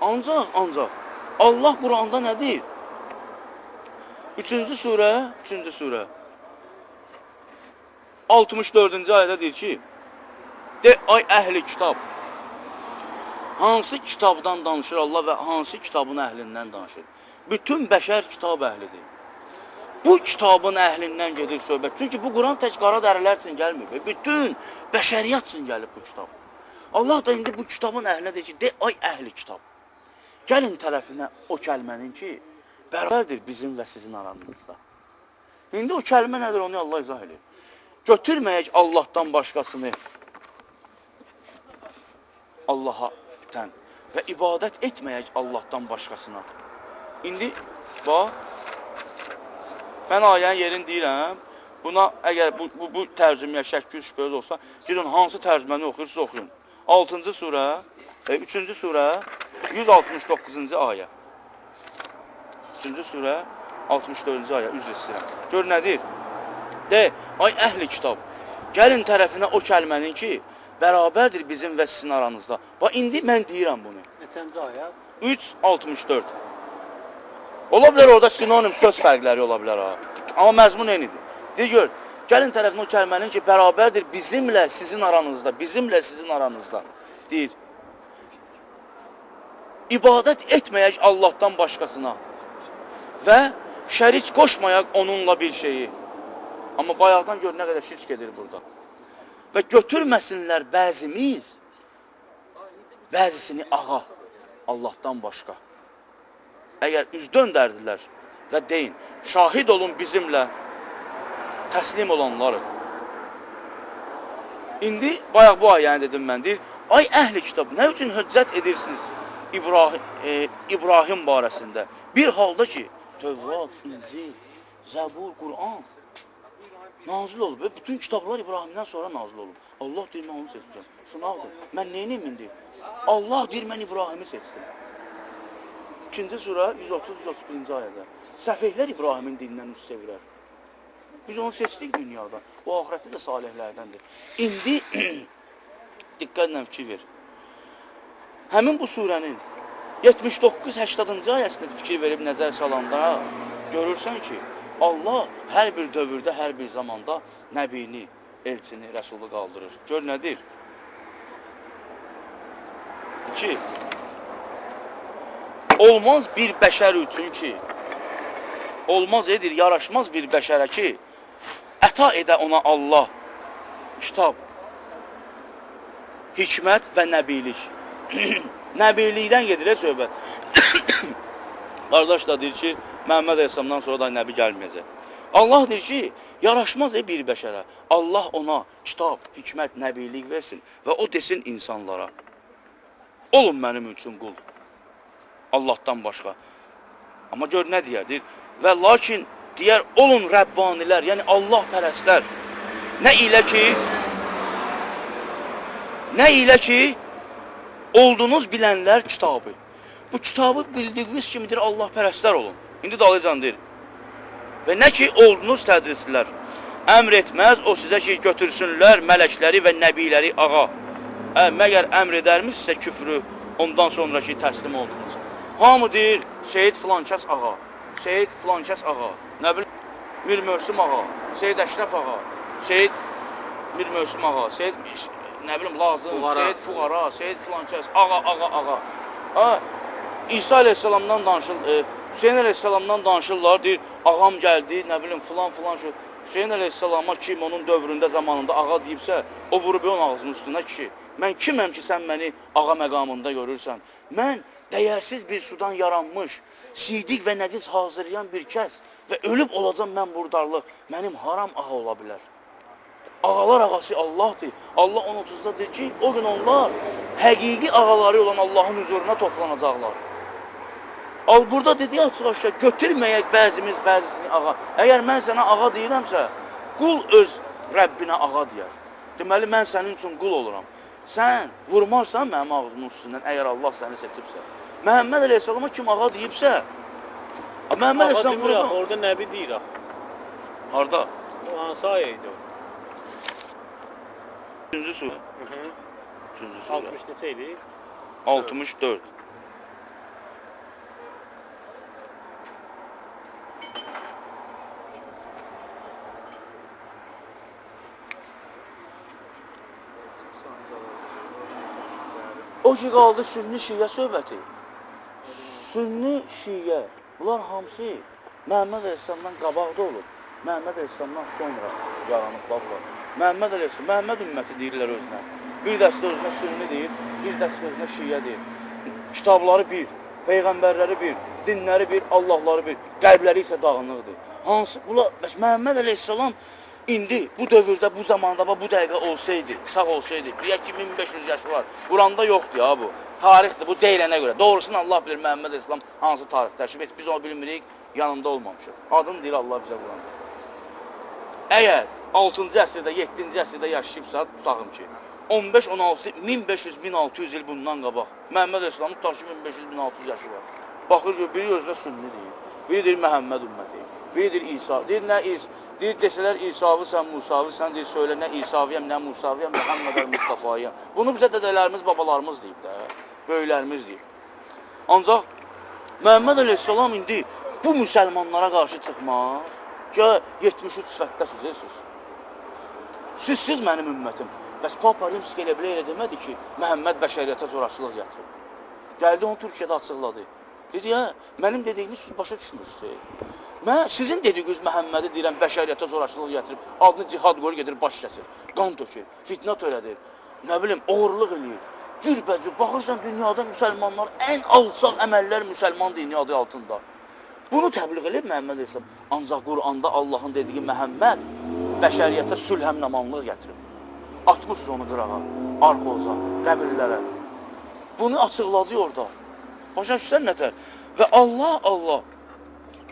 Ancaq, Allah Quranda nə deyir? 3-cü surə, 64-cü ayədə deyir ki, de, ay əhli kitab, hansı kitabdan danışır Allah və hansı kitabın əhlindən danışır? Bütün bəşər kitab əhlidir. Bu kitabın əhlindən gedir söhbət. Çünki bu Quran tək qara dərilər üçün gəlmir. Bütün bəşəriyyət üçün gəlib bu kitab. Allah da indi bu kitabın əhlinə deyir ki, de, ay əhli kitab. Gəlin tərəfinə o kəlmənin ki, bərabərdir bizim və sizin aranızda. İndi o kəlmə nədir, onu Allah izah edir. Götürməyək Allahdan başqasını Allaha tən və ibadət etməyək Allahdan başqasına. İndi, bax, mən ayənin yerini deyirəm, Buna əgər bu tərcüməyə şəkk şübhəniz olsa, gidin hansı tərcüməni oxuyursa oxuyun. 6-cı surə, 3-cü surə, 169-cu ayə. 3-cü surə, 64-cü ayə, üzr istəyirəm. Gör nədir? De, ay əhli kitab, gəlin tərəfinə o kəlmənin ki, bərabərdir bizim və sizin aranızda. Bax, indi mən deyirəm bunu. Neçənci ayə? 3.64. Ola bilər orada sinonim söz fərqləri ola bilər ha. Amma məzmun eynidir. Deyir, gör, gəlin tərəfinə o kəlmənin ki, bərabərdir bizimlə sizin aranızda, bizimlə sizin aranızda. Deyir, ibadət etməyək Allahdan başqasına və şərik qoşmayaq onunla bir şeyi. Amma bayaqdan gör nə qədər şirk gedir burada. Və götürməsinlər bəzimiz, bəzisini ağa, Allahdan başqa. Əgər üz döndərdilər və deyin, şahid olun bizimlə təslim olanları. İndi, bayaq bu ayəni dedim mən, deyir, ay əhli kitab, nə üçün hüccət edirsiniz İbrahim barəsində? Bir halda ki, Tövrat, İncil, Zəbur, Qur'an nazil olub. Və bütün kitablar İbrahimdən sonra nazil olub. Allah deyir, mən onu seçdim. Sınavdır. Mən neyiniyim indi? Allah deyir, mən İbrahimi seçdim. 2-ci surə 130-131-ci ayədə. Səfihlər İbrahimin dinindən üst çevirər. Biz onu seçdik dünyada. O ahirətdə də salihlərdəndir. İndi diqqətlə fikir ver. Həmin bu surənin 79-80-cı ayəsində fikir verib nəzər salanda görürsən ki, Allah hər bir dövrdə, hər bir zamanda nəbini, elçini, rəsulu qaldırır. Gör nədir? 2. Olmaz bir bəşər üçün ki, olmaz edir, yaraşmaz bir bəşərə ki, əta edə ona Allah, kitab, hikmət və nəbilik. Nəbilikdən gedir, söhbət. Qardaş da deyir ki, Məhəmməd Əleyhisselamdan sonra da nəbi gəlməyəcək. Allah deyir ki, yaraşmaz bir bəşərə. Allah ona kitab, hikmət, nəbilik versin və o desin insanlara, olun mənim üçün qul, Allahdan başqa. Amma gör nə deyər, deyir, və lakin deyər, olun Rəbbanilər, yəni Allah pərəstlər. Nə ilə ki, oldunuz bilənlər kitabı. Bu kitabı bildiyiniz kimidir, Allah pərəstlər olun. İndi dalıcan deyir. Və nə ki, oldunuz tədrislilər. Əmr etməz, o sizə ki, götürsünlər mələkləri və nəbiləri ağa. Məgər əmr edərmişsə küfrü, ondan sonraki təslim oldunuz. Hamı deyir, Seyid filankəs ağa, Seyid filankəs ağa, nə bilim, Mir Mörsüm ağa, Seyid Əşrəf ağa, Seyid Mir Mörsüm ağa, Seyid, nə bilim, Lazım, Seyid Fuqara, Seyid filankəs, ağa. İsa Aleyhisselamdan danışırlar, Hüseyin Aleyhisselamdan danışırlar, deyir, ağam gəldi, nə bilim, filan şu. Hüseyin Aleyhisselama kim onun dövründə, zamanında ağa deyibsə, o vurub onun ağzının üstünə ki, mən kiməm ki, sən məni ağa məqamında görürsən? Mən dəyərsiz bir sudan yaranmış, sidik və nəcis hazırlayan bir kəs və ölüb olacam mən burdarlıq, mənim haram ağa ola bilər. Ağalar ağası Allahdır. Allah 10-30-da deyir ki, o gün onlar həqiqi ağaları olan Allahın huzuruna toplanacaqlar. Al burada dediyi açıq-aşağı, götürməyək bəzimiz bəzisini ağa. Əgər mən sənə ağa deyirəmsə, qul öz Rəbbinə ağa deyər. Deməli, mən sənin üçün qul oluram. Sən vurmarsan mənim ağzımın üstündən, əgər Allah səni seçibsə. Məhəmməd Əleyhisselama kim ağa deyibsə, Məhəmməd Əleyhisselam vurur. Orada nəbi deyir. Harada? O hansı ayə idi o? 3-cü surə. 3-cü surə. 60 neçə idi? 64. O ki qaldı sünni şiyə söhbəti. Sünni şiyə, bunlar hamısı Məhəmməd Əleyhisselamdan qabaqda olub. Məhəmməd Əleyhisselamdan sonra yaranıblar bunlar. Məhəmməd Əleyhisselam, Məhəmməd ümməti deyirlər özünə. Bir dəstə özünə sünni deyir, bir dəstə özünə şiyə deyir. Kitabları bir, peyğəmbərləri bir, dinləri bir, Allahları bir, qəlbləri isə dağınıqdır. Hansı, bunlar, bəs Məhəmməd Əleyhisselam İndi bu dövrdə, bu zamanda, bu dəqiqə olsaydı, sağ olsaydı, deyək ki 1500 yaşı var. Quranda yoxdur ya bu. Tarixdir, bu deyilənə görə. Doğrusunu Allah bilir Məhəmməd Əleyhisselam hansı tarix təşrif etsin. Biz onu bilmirik, yanında olmamışıq. Adını deyir Allah bizə Quranda. əgər 6-cı əsrdə, 7-ci əsrdə yaşayıbsa, tutaqım ki, 15-16, 1500-1600 il bundan qabaq Məhəmməd Əsəlamın tutaq ki, 1500-1600 yaşı var. Baxır ki, biri özünə sünni deyir, biri deyir Məhəmməd ümməti, biri deyir İsa, deyir nə İsa, deyir desələr İsavısan, Musavısan, deyir söylə nə İsaviyəm, nə Musaviyəm, Məhəmməd Mustafayəm. Bunu bizə dədələrimiz, babalarımız deyib də, böyüklərimiz deyib. Ancaq Məhəmməd Əleyhisselam indi bu müsəlmanlara qarşı çıxmaz ki, 73 sifətdəsiz. Siz mənim ümmətim. Bəs Papa Rimski elə demədi ki, Məhəmməd bəşəriyyətə zorakılıq gətirib. Gəldi onu Türkiyədə açıqladı. Dedi, hə, mənim dediyimi siz başa düşmürsünüz. Mən sizin dediyiniz Məhəmmədi deyirəm, bəşəriyyətə zorakılıq gətirib, adını cihad qoyur, gedir, baş kəsir, qan tökür, fitnə törədir, nə bilim, oğurluq eləyir. Cürbəcür, baxırsan dünyada müsəlmanlar, ən alçaq əməllər müsəlman dini adı altında. Bunu təbliğ edib Məhəmməd Əsələm. Ancaq Quranda Allahın dediyi Məhəmməd bəşəriyyətə sülhəmnamanlıq gətirib. Atmışsınız onu qırağa, arxoza, qəbirlərə. Bunu açıqladı orada. Başa düşsən nətər? Və Allah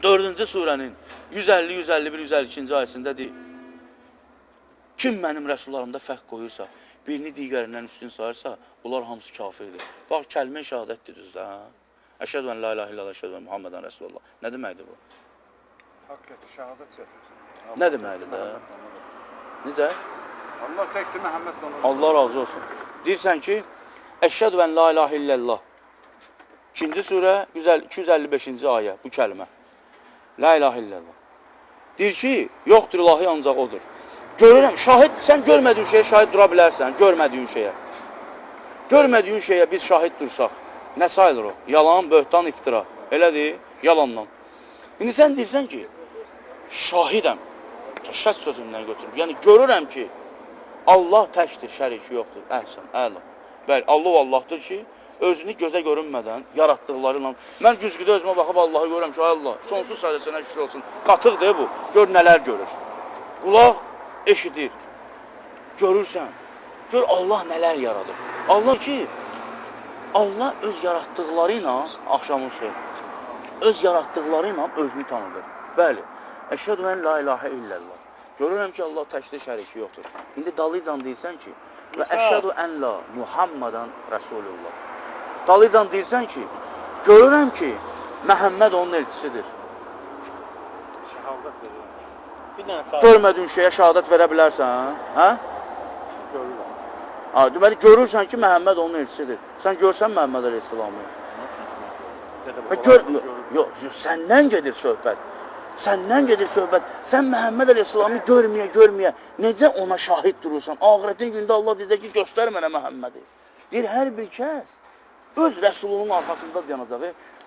4-cü surənin 150, 151, 152-ci ayəsində deyir. Kim mənim rəsullarımda fərq qoyursa, birini digərindən üstün sayırsa, bunlar hamısı kafirdir. Bax, kəlmə-i şəhadətdir düzdə. Əşhədü ən la ilahe illallah, əşhədü ən Muhammedən Rəsulullah. Nə deməkdir bu? Haqiqətə şəhadət gətirsin. Nə deməkdir də? Necə? Allah təkdir, Məhəmməd onu. Allah razı olsun. Deyirsən ki, əşhədü ən la ilahe illallah. 2-ci surə 255-ci ayə bu kəlmə. La ilahe illallah. Deyir ki, yoxdur ilahi ancaq odur. Görürəm, şahid, sən görmədiyin şeyə şahid dura bilərsən, görmədiyin şeyə. Görmədiyin şeyə biz şahid dursaq, nə sayılır o? Yalan, böhtan, iftira. Elədir, yalandan. İndi sən deyirsən ki, şahidəm, şəhid sözündən götürüb. Yəni, görürəm ki, Allah təkdir, şəriki yoxdur. Əhsən, əla. Bəli, Allah Allahdır ki, özünü gözə görünmədən, yaratdıqları ilə. Mən güzgüdə özümə baxıb Allahı görürəm ki, Allah, sonsuz sayıda sənə şükür olsun. Qatıqdır bu, gör nələr görür. Qulaq eşidir, görürsən, gör Allah nələr yaradır. Allah ki, Allah öz yaratdıqları ilə, axşamın şey, öz yaratdıqları ilə özünü tanıdır. Bəli, əşhədü ən la ilahə illallah. Görürəm ki, Allah təkdir, şəriki yoxdur. İndi dalıcan deyirsən ki, və əşhədü ən la Muhammedən Rəsulullah. Dalıcan deyirsən ki, görürəm ki, Məhəmməd onun elçisidir. Şəhadət verir. Bir dənə sağ. Görmədiyin şeyə şəhadət verə bilərsən, hə? Görürəm. Ha, deməli, görürsən ki, Məhəmməd onun elçisidir. Sən görsən Məhəmməd Əleyhisselamı. Yox, səndən gedir söhbət. Səndən gedir söhbət. Sən Məhəmməd Əleyhisselamı görməyə, necə ona şahid durursan? Ahirətin gündə Allah deyəcək ki, göstər mənə Məhəmmədi. Deyir, hər bir kəs öz rəsulunun arxasında dayanacaq.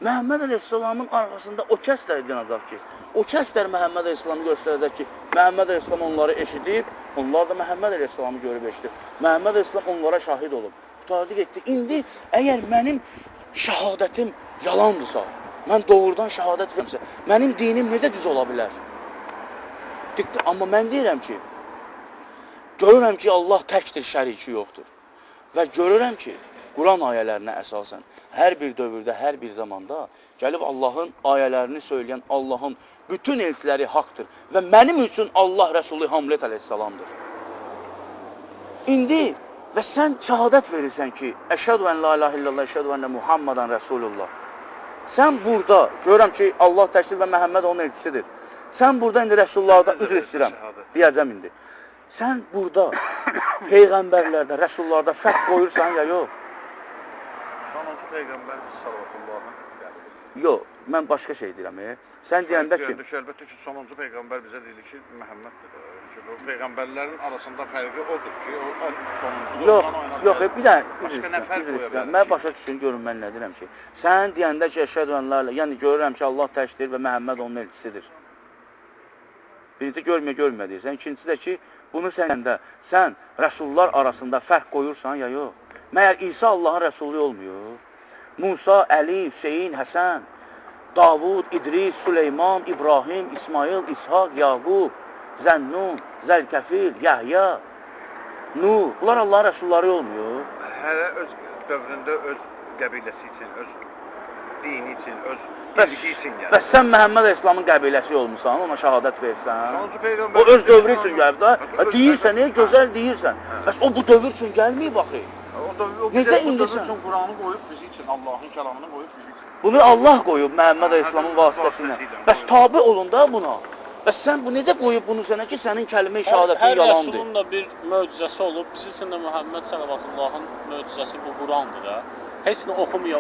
Məhəmməd Əleyhisselamın arxasında o kəslər dayanacaq ki, o kəslər Məhəmməd Əleyhisselamı göstərəcək ki, Məhəmməd Əleyhisselam onları eşidib, onlar da Məhəmməd Əleyhisselamı görüb eşidib. Məhəmməd Əleyhisselam onlara şahid olub. Qurtardı getdi. İndi əgər mənim şəhadətim yalandırsa, mən doğrudan şəhadət vermişsə, mənim dinim necə düz ola bilər? Amma mən deyirəm ki, görürəm ki, Allah təkdir, şəriki yoxdur. Və görürəm ki, Quran ayələrinə əsasən, hər bir dövrdə, hər bir zamanda gəlib Allahın ayələrini söyləyən Allahın bütün elçiləri haqdır. Və mənim üçün Allah Rəsulü Hamlet əleyhissalamdır. İndi və sən şəhadət verirsən ki, əşhədü ən la ilahe illallah, əşhədü ənə Muhammedən Rəsulullah. Sən burada, görürəm ki, Allah təkdir və Məhəmməd onun elçisidir. Sən burada indi Rəsullardan, üzr istəyirəm, deyəcəm indi. Sən burada peyğəmbərlərdə, rəsullarda fərq qoyursan ya yox? Sonuncu peyğəmbər sallallahu əleyhi. Yox, mən başqa şey deyirəm. Sən deyəndə ki, əlbəttə ki, sonuncu peyğəmbər bizə deyilir ki, Məhəmməddir. O peyğəmbərlərin arasında fərqi odur ki, o sonuncu. Yox, bir dənə üzr istəyirəm. Mən başa düşsün, görün mən nə deyirəm ki. Sən deyəndə ki, əşhədü ən la ilə, yəni görürəm ki, Allah təkdir və Məhəmməd onun elçisidir. Birinci görməyə deyirsən. İkincisi də ki, bunu sən rəsullar arasında fərq qoyursan ya yox. Məyər İsa Allahın rəsulu olmuyor? Musa, Əli, Hüseyin, Həsən, Davud, İdris, Süleyman, İbrahim, İsmail, İshaq, Yaqub, Zənnun, Zəlkəfil, Yəhya, Nuh. Bunlar Allahın rəsulları olmuyor. Hərə öz dövründə öz qəbiləsi üçün, öz dini üçün, öz Bəs, birliyi üçün gəlir. bəs sən Məhəmməd İslamın qəbiləsi olmusan, ona şəhadət versən. Sonuncu peyğəmbər. O öz dövrü üçün gəlib də. Deyirsən, gözəl deyirsən. Bəs o bu dövr üçün gəlməyib axı. O Necə bu indi dövr sən? üçün Quranı qoyub bizi üçün, Allahın kəlamını qoyub bizi üçün. Bunu Allah qoyub Məhəmməd İslamın vasitəsilə. Bəs tabe olun da buna. Bəs sən bu necə qoyub bunu sənə ki, sənin kəlmə-i şəhadətin Hər yalandır? rəsulun da bir möcüzəsi olub. Sizin də Muhammed Səllallahu möcüzəsi bu Qurandır da. Heç nə oxumaya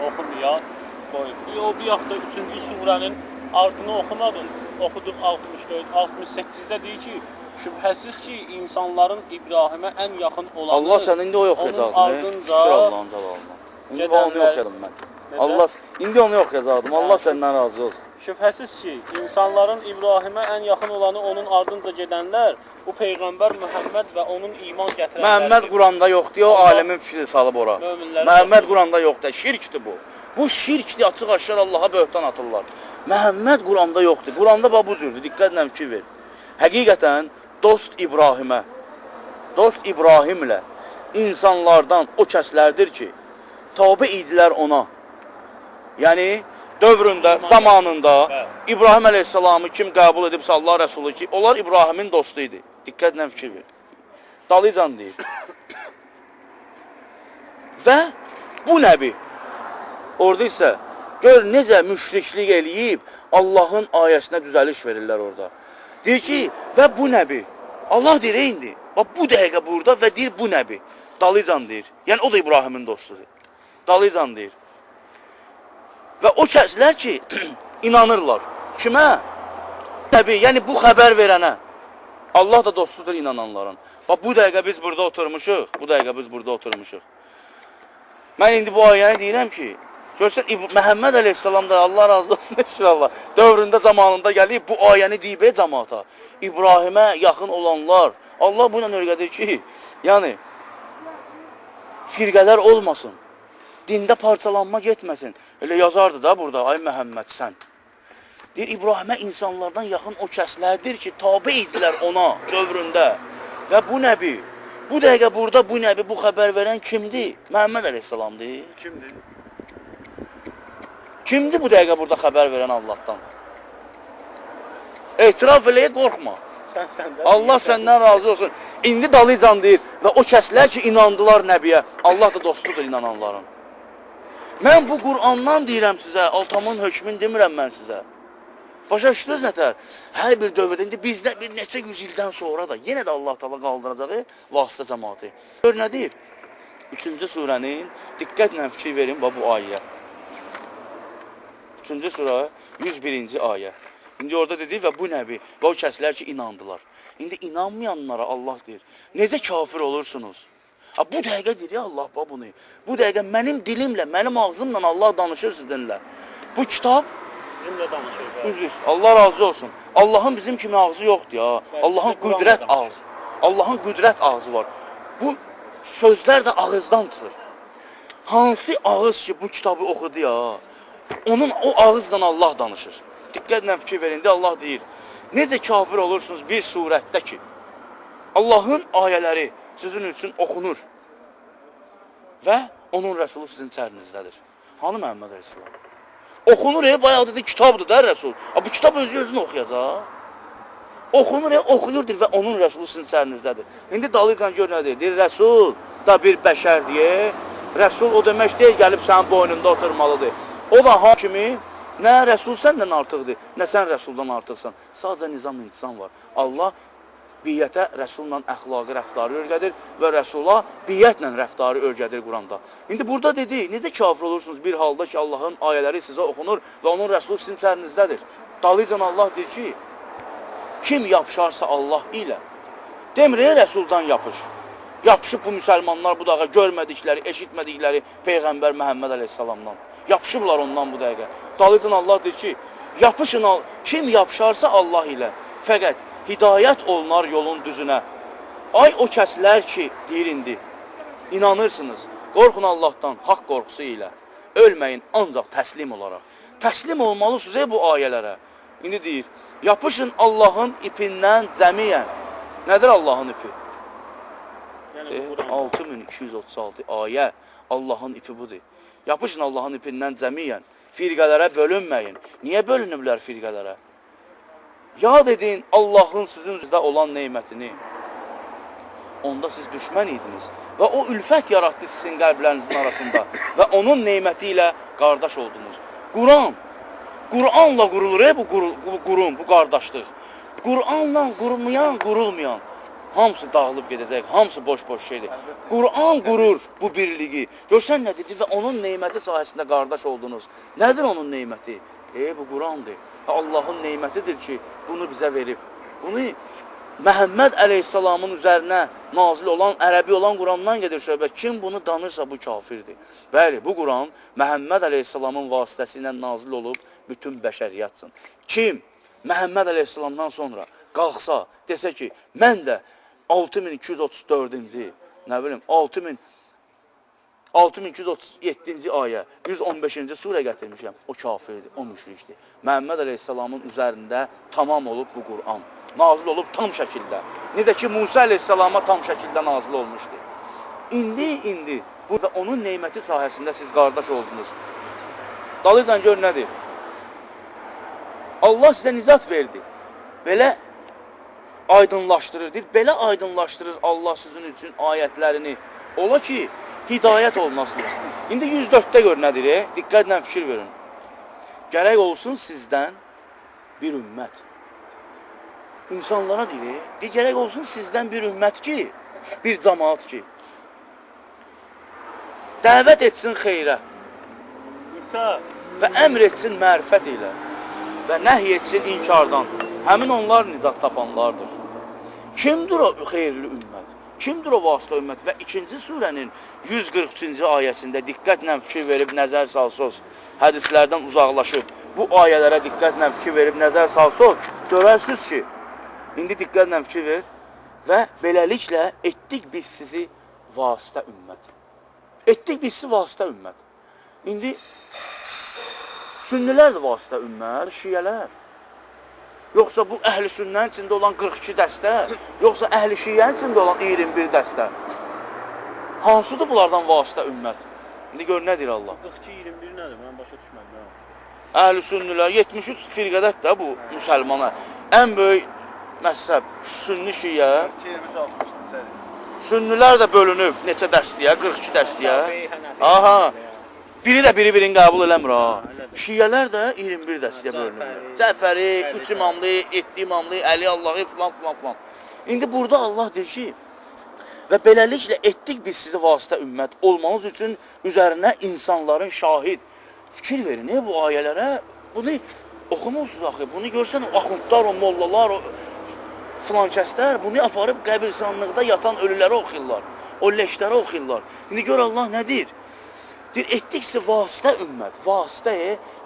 qoyub. O bir yaxda 3-cü surənin ardını oxumadın. Oxuduq 64, 68-də deyir ki, şübhəsiz ki, insanların İbrahimə ən yaxın olanı Allah sənin indi o yoxlayacaq. onun ardınca Şükür Allah'ın cəlalına. İndi onu gedənlər- yoxladım mən. Allah indi onu yoxlayacaqdım. Allah səndən razı olsun. Şübhəsiz ki, insanların İbrahimə ən yaxın olanı onun ardınca gedənlər bu Peyğəmbər Muhammed və onun iman gətirənləri. Məhəmməd Quranda yoxdur, o aləmin fikrini salıb ora. Möminlərin Məhəmməd Quranda yoxdur, şirkdir bu. Bu şirkdir, açıq-aşkar Allaha böhtan atırlar. Məhəmməd Quranda yoxdur. Quranda bax bu cürdür, diqqətlə fikir ver. Həqiqətən dost İbrahimlə insanlardan o kəslərdir ki, tabe idilər ona. Yəni dövründə, zamanında İbrahim əleyhissalamı kim qəbul edibsə Allah Rəsulu ki, onlar İbrahimin dostu idi. Diqqətlə fikir ver. Dalıcan deyir. Və bu nəbi orada isə gör necə müşriklik eləyib Allahın ayəsinə düzəliş verirlər orada. Deyir ki, və bu nəbi Allah deyir indi. Bax bu dəqiqə burada və deyir bu nəbi. Dalıcan deyir. Yəni o da İbrahimin dostudur. Dalıcan deyir. Və o kəslər ki, inanırlar. Kimə? Nəbi, yəni bu xəbər verənə. Allah da dostudur inananların. Bax bu dəqiqə biz burada oturmuşuq. Mən indi bu ayəni deyirəm ki, görsən Məhəmməd əleyhissalam da Allah razı olsun inşallah dövründə zamanında gəlib bu ayəni deyib cəmaata. İbrahimə yaxın olanlar Allah buna öyrədir ki, yəni firqələr olmasın. Dində parçalanma getməsin. Elə yazardı da burada, ay Məhəmməd sən. Deyir, İbrahimə insanlardan yaxın o kəslərdir ki, tabe idilər ona dövründə. Və bu nəbi, bu dəqiqə burada bu nəbi, bu xəbər verən kimdir? Məhəmməd əleyhissalamdır. Kimdir? Kimdir bu dəqiqə burada xəbər verən Allahdan? Etiraf eləyə qorxma. Allah səndən razı olsun. İndi dalıcan deyir və o kəslər ki, inandılar nəbiyə, Allah da dostudur inananların. Mən bu Qur'andan deyirəm sizə, altamın hökmün demirəm mən sizə. Başa düşdünüz nətər? Hər bir dövrdə, indi bizdə bir neçə yüz ildən sonra da yenə də Allah Taala qaldıracağı vasitə cəmaatı. Gör nə deyir? 3-cü surənin, diqqətlə fikir verin bu ayəyə. 3-cü surə, 101-ci ayə. İndi orada dedi və bu nəbi, və o kəslər ki, inandılar. İndi inanmayanlara Allah deyir, necə kafir olursunuz? Bu dəqiqə deyir ya Allah bunu. Bu dəqiqə mənim dilimlə, mənim ağzımla Allah danışır sizinlə. Bu kitab bizimlə danışır. üzr, Allah razı olsun. Allahın bizim kimi ağzı yoxdur ya. Allahın qüdrət ağzı. Allahın qüdrət ağzı var. Bu sözlər də ağızdan çıxır. Hansı ağız ki bu kitabı oxudu ya? Onun o ağızla Allah danışır. Diqqətlə fikir verin, Allah deyir. Necə kafir olursunuz bir surətdə ki, Allahın ayələri sizin üçün oxunur və onun rəsulu sizin çərinizdədir. Hanı Məhəmməd Əleyhisselam? Oxunur, bayaq dedi, kitabdır da rəsul. Bu kitab özünü oxuyacaq. Oxunur, oxuyurdur və onun rəsulu sizin çərinizdədir. İndi dalıcan gör nədir? Deyir, rəsul da bir bəşər deyə, rəsul o demək deyil, gəlib sənin boynunda oturmalıdır. O da hakimi, nə rəsul səndən artıqdır, nə sən rəsuldan artıqsan. Sadəcə nizam-intizam var. Allah biyyətə rəsulla əxlaqı, rəftarı öyrədir və rəsula biyyətlə rəftarı öyrədir Quranda. İndi burada dedi, necə kafir olursunuz bir halda ki, Allahın ayələri sizə oxunur və onun rəsulu sizin çərinizdədir. Dalıcan Allah deyir ki, kim yapışarsa Allah ilə, demir, rəsuldan yapış. Yapışıb bu müsəlmanlar bu dağa görmədikləri, eşitmədikləri Peyğəmbər Məhəmməd Əleyhisselamdan. Yapışıblar ondan bu dəqiqə. Dalıcan Allah deyir ki, yapışın, kim yapışarsa Allah ilə, fəqət hidayət olunar yolun düzünə. Ay o kəslər ki, deyir indi, inanırsınız, qorxun Allahdan, haqq qorxusu ilə, ölməyin ancaq təslim olaraq. Təslim olmalısınız bu ayələrə. İndi deyir, yapışın Allahın ipindən cəmiyən. Nədir Allahın ipi? 6236 ayə, Allahın ipi budur. Yapışın Allahın ipindən cəmiyən. firqələrə bölünməyin. Niyə bölünüblər firqələrə? Yad edin Allahın sizin üzrə olan neymətini. Onda siz düşmən idiniz və o ülfət yaratdı sizin qəlblərinizin arasında və onun neyməti ilə qardaş oldunuz. Qur'anla qurulur bu qurum, bu qardaşlıq. Qur'anla qurulmayan, hamısı dağılıb gedəcək, hamısı boş-boş şeydir. Qur'an qurur bu birliyi. Görsən nə dedi və onun neyməti sayəsində qardaş oldunuz. Nədir onun neyməti? Bu Qur'andır. Allahın neymətidir ki, bunu bizə verib. Bunu Məhəmməd əleyhissalamın üzərinə nazil olan, ərəbi olan Qurandan gedir söhbət. Kim bunu danırsa bu kafirdir. Bəli, bu Quran Məhəmməd əleyhissalamın vasitəsilə nazil olub bütün bəşəriyyətsın. Kim Məhəmməd əleyhissalamdan sonra qalxsa, desə ki, mən də 6234-cü, 6237-ci ayə, 115-ci surə gətirmişəm, o kafirdir, o müşrikdir. Məhəmməd əleyhissalamın üzərində tamam olub bu Quran. Nazil olub tam şəkildə. Necə ki, Musa əleyhissalama tam şəkildə nazil olmuşdur. İndi, burada onun neyməti sayəsində siz qardaş oldunuz. Dalıysan gör nədir? Allah sizə nizat verdi. Belə aydınlaşdırır. Belə aydınlaşdırır Allah sizin üçün ayətlərini. Ola ki, hidayət olmasınız. İndi 104-də gör nədir? Diqqətlə fikir verin. Gərək olsun sizdən bir ümmət. İnsanlara deyir, gərək olsun sizdən bir ümmət ki, bir cəmaat ki, dəvət etsin xeyrə və əmr etsin mərifət ilə və nəhy etsin inkardan. Həmin onlar nicat tapanlardır. Kimdir o xeyirli ümmət? Kimdir o vasitə ümmət? Və 2-ci surənin 143-cü ayəsində diqqətlə fikir verib nəzər salsız, hədislərdən uzaqlaşıb, bu ayələrə diqqətlə fikir verib nəzər salsız, görərsiniz ki, İndi diqqətlə fikir ver və beləliklə etdik biz sizi vasitə ümmət. Etdik biz sizi vasitə ümmət. İndi sünnilər də vasitə ümmət, şiyələr. Yoxsa bu əhl-i sünnənin içində olan 42 dəstə, yoxsa əhl-i şiyənin içində olan 21 dəstə. Hansıdır bunlardan vasitə ümmət? İndi gör nə deyir Allah? 42-21 nədir? Mən başa düşmədim. Əhl-i sünnilər, 73 firqədət də bu müsəlmana. Ən böyük məzhəb, sünni şiyə. Sünnilər də bölünüb neçə dəstəyə, 42 dəstəyə. Aha. Biri də biri-birini qəbul eləmir ha. Şiyələr də 21 dəstəyə bölünüblər. Cəfəri, 3 imamlı, 7 imamlı, Əli Allahı filan. İndi burada Allah deyir ki, və beləliklə etdik biz sizi vasitə ümmət olmanız üçün üzərinə insanların şahid. Fikir verin, bu ayələrə, bunu oxumursunuz axı, bunu görsən axundlar, o mollalar, o filankəslər bunu aparıb qəbirstanlıqda yatan ölüləri oxuyurlar, o leşləri oxuyurlar. İndi gör Allah nə deyir? Deyir, etdiksə vasitə ümmət, vasitə,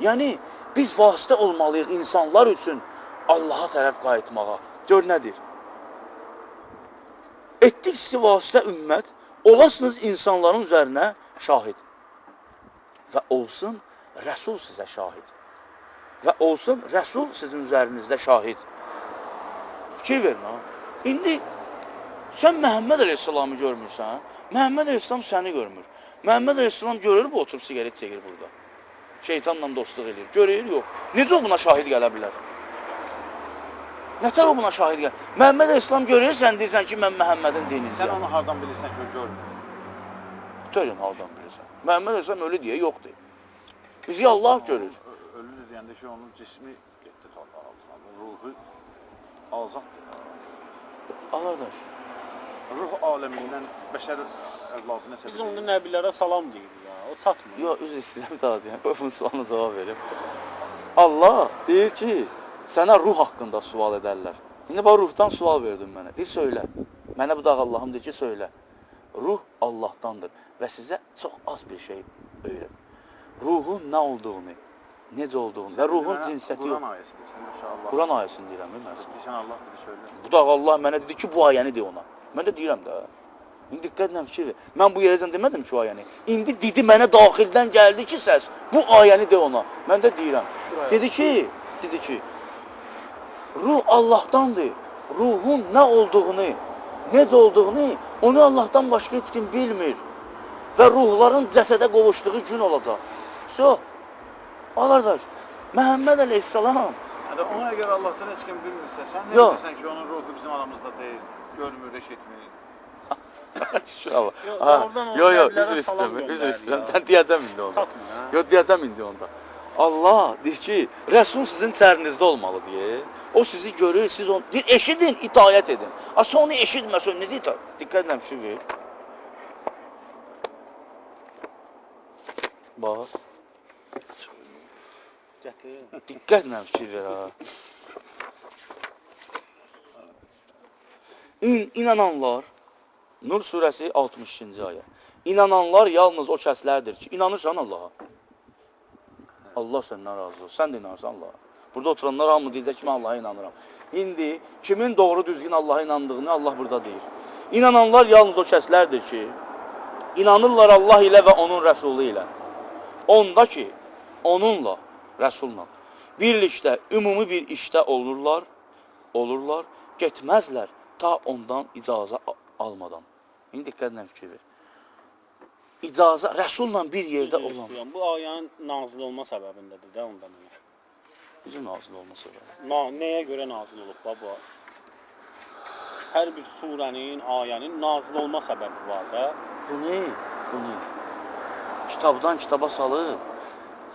yəni biz vasitə olmalıyıq insanlar üçün Allaha tərəf qayıtmağa. Gör nədir? Etdiksə vasitə ümmət, olasınız insanların üzərinə şahid və olsun Rəsul sizə şahid və olsun Rəsul sizin üzərinizdə şahid. Fikir verin ha. İndi sən Məhəmməd əleyhissalamı görmürsən, Məhəmməd əleyhissalam səni görmür. Məhəmməd əleyhissalam görür, bu oturub sigaret çəkir burada. Şeytanla dostluq edir. Görür, yox. Necə o buna şahid gələ bilər? Nətər o buna şahid gələ? Məhəmməd əleyhissalam görür, sən deyirsən ki, mən Məhəmmədin dinizliyəm. Sən onu hardan bilirsən ki, o görmür? Törün hardan bilirsən. Məhəmməd əleyhissalam ölü deyə yoxdur. Bizi Allah görür. Ölü deyəndə ki, onun cismi getdi torpaq altına, ruhu azaddır. Qardaş, Ruh aləmindən bəşər övladı nəsə Biz onu nəbilərə salam deyirik ya, o çatmır. yox, üzr istəyirəm daha deyəm. Bunun sualına cavab verim. Allah deyir ki, sənə ruh haqqında sual edərlər. İndi bax, ruhdan sual verdin mənə. Deyir, söylə. Mənə bu da Allahım deyir ki, söylə. Ruh Allahdandır və sizə çox az bir şey öyrən. Ruhun nə olduğunu, necə olduğunu və ruhun cinsiyyəti yox. Quran ayəsidir, sən yoxsa Allah. Quran ayəsini deyirəm, mən. Sən Allah dedi, söylə. Bu da Allah mənə dedi ki, bu ayəni de ona. Mən də deyirəm də. İndi diqqətlə fikir ver. Mən bu yerəcən demədim ki, o ayəni. İndi dedi mənə daxildən gəldi ki, səs, bu ayəni de ona. Mən də deyirəm. Dedi ki, ruh Allahdandır. Ruhun nə olduğunu, necə olduğunu, onu Allahdan başqa heç kim bilmir. Və ruhların cəsədə qovuşduğu gün olacaq. So, Qardaş, Məhəmməd əleyhissalam Yəni ona əgər Allahdan heç kim bilmirsə, sən nə Yox. deyirsən ki, onun ruhu bizim aramızda deyil, görmür, eşitmir. şuna bax. Yox, Ha, oradan o Yo, nəbilərə üzr salam istəyirəm, üzr göndərir istəyirəm. ya. Mən deyəcəm indi onda. Çatmır, hə? Yo, deyəcəm indi onda. Allah deyir ki, Rəsul sizin çərinizdə olmalı deyə. O sizi görür, siz onu deyir, eşidin, itayət edin. Asa onu eşitməsə necə itayət? Diqqətlə fikir ver. Bax, Gətir. diqqətlə fikir ver ha. İnananlar, Nur surəsi 62-ci ayə. İnananlar yalnız o kəslərdir ki, inanırsan Allaha. Allah səndən razı olsun. Sən də inanırsan Allaha. Burada oturanlar hamı deyəcək ki, mən Allaha inanıram. İndi kimin doğru düzgün Allaha inandığını Allah burada deyir. İnananlar yalnız o kəslərdir ki, inanırlar Allah ilə və onun rəsulu ilə. Onda ki, onunla, rəsulla birlikdə, ümumi bir işdə olurlar, getməzlər ta ondan icazə almadan. İndi diqqətlə fikir ver. İcazə, rəsulla bir yerdə olan. Bu ayənin nazil olma səbəbindədir də ondan. Necə nazil olması var? Nəyə görə nazil olub bu? Hər bir surənin, ayənin nazil olma səbəbi var da. Bu ne? Kitabdan kitaba salıb,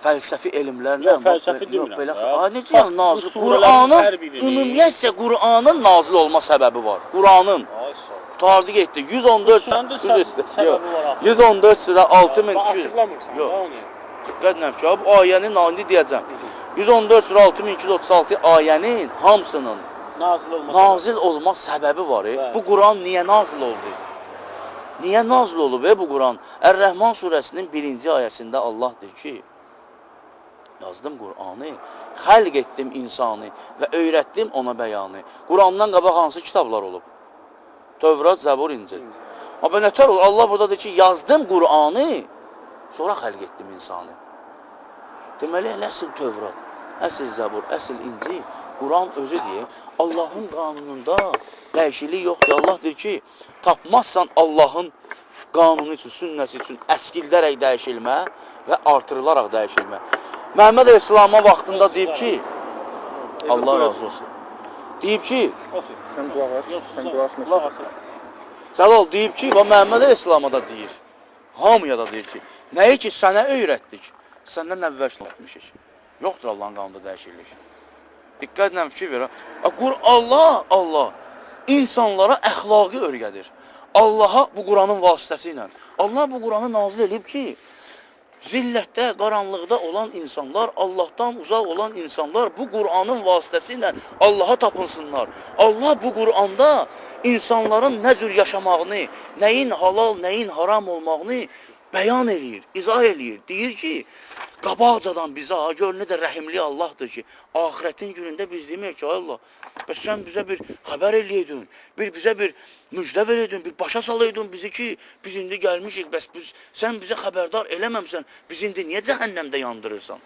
fəlsəfi elmlərlə... Yox, fəlsəfi demirəm. Belə, Bax, necə yəni nazil? bu surələrin Qur'anın, hər birini- ümumiyyətcə Qur'anın nazil olma səbəbi var. Qur'anın. Ay sağ ol. Tarixi getdi. 114 Səndə yox, səbəbi var axı. 114 sürə 6200. Açıqlamırsan da Yox. onu. Diqqətlə fikir. Bu ayənin indi deyəcəm. 114 sürə 6236 ayənin hamısının Nazil olma nazil olma səbəbi var. Bəli. Bu Quran niyə nazil oldu? Niyə nazil olub bu Quran? Ər-Rəhman surəsinin 1-ci ayəsində Allah deyir ki, yazdım Qur'anı, xəlq etdim insanı və öyrətdim ona bəyanı. Qurandan qabaq hansı kitablar olub? Tövrat, Zəbur, İncil. Amma nətər olur? Allah burada deyir ki, yazdım Qur'anı, sonra xəlq etdim insanı. Deməli, əsl Tövrat, əsl Zəbur, əsl İncil, Quran özü deyir, Allahın qanununda dəyişiklik yoxdur. Allah deyir ki, tapmazsan Allahın qanunu üçün, sünnəsi üçün əskildərək dəyişilmə və artırılaraq dəyişilmə. Məhəmməd Əleyhisselam'a vaxtında deyib ki, Allah razı olsun, deyib ki, Sən qulaq as, sən qulaq as. Cəlal deyib ki, və Məhəmməd Əleyhisselama da deyir, hamıya da deyir ki, nəyi ki sənə öyrətdik, səndən əvvəlşlə etmişik. Yoxdur Allahın qanunda dəyişiklik. Diqqətlə fikir ver. Allah insanlara əxlaqı öyrədir. Allaha bu Quranın vasitəsi ilə. Allah bu Quranı nazil edib ki, zillətdə, qaranlıqda olan insanlar, Allahdan uzaq olan insanlar bu Qur'anın vasitəsi ilə Allaha tapınsınlar. Allah bu Qur'anda insanların nə cür yaşamağını, nəyin halal, nəyin haram olmağını bəyan eləyir, izah eləyir. Deyir ki, qabaqcadan bizə, gör necə rəhimli Allahdır ki, ahirətin günündə biz deməyək ki, Allah, bəs sən bizə bir xəbər eləyəydin, bizə bir müjdə verəydin, bir başa salaydın bizi ki, biz indi gəlmişik, bəs sən bizə xəbərdar eləməmsən, biz indi niyə cəhənnəmdə yandırırsan?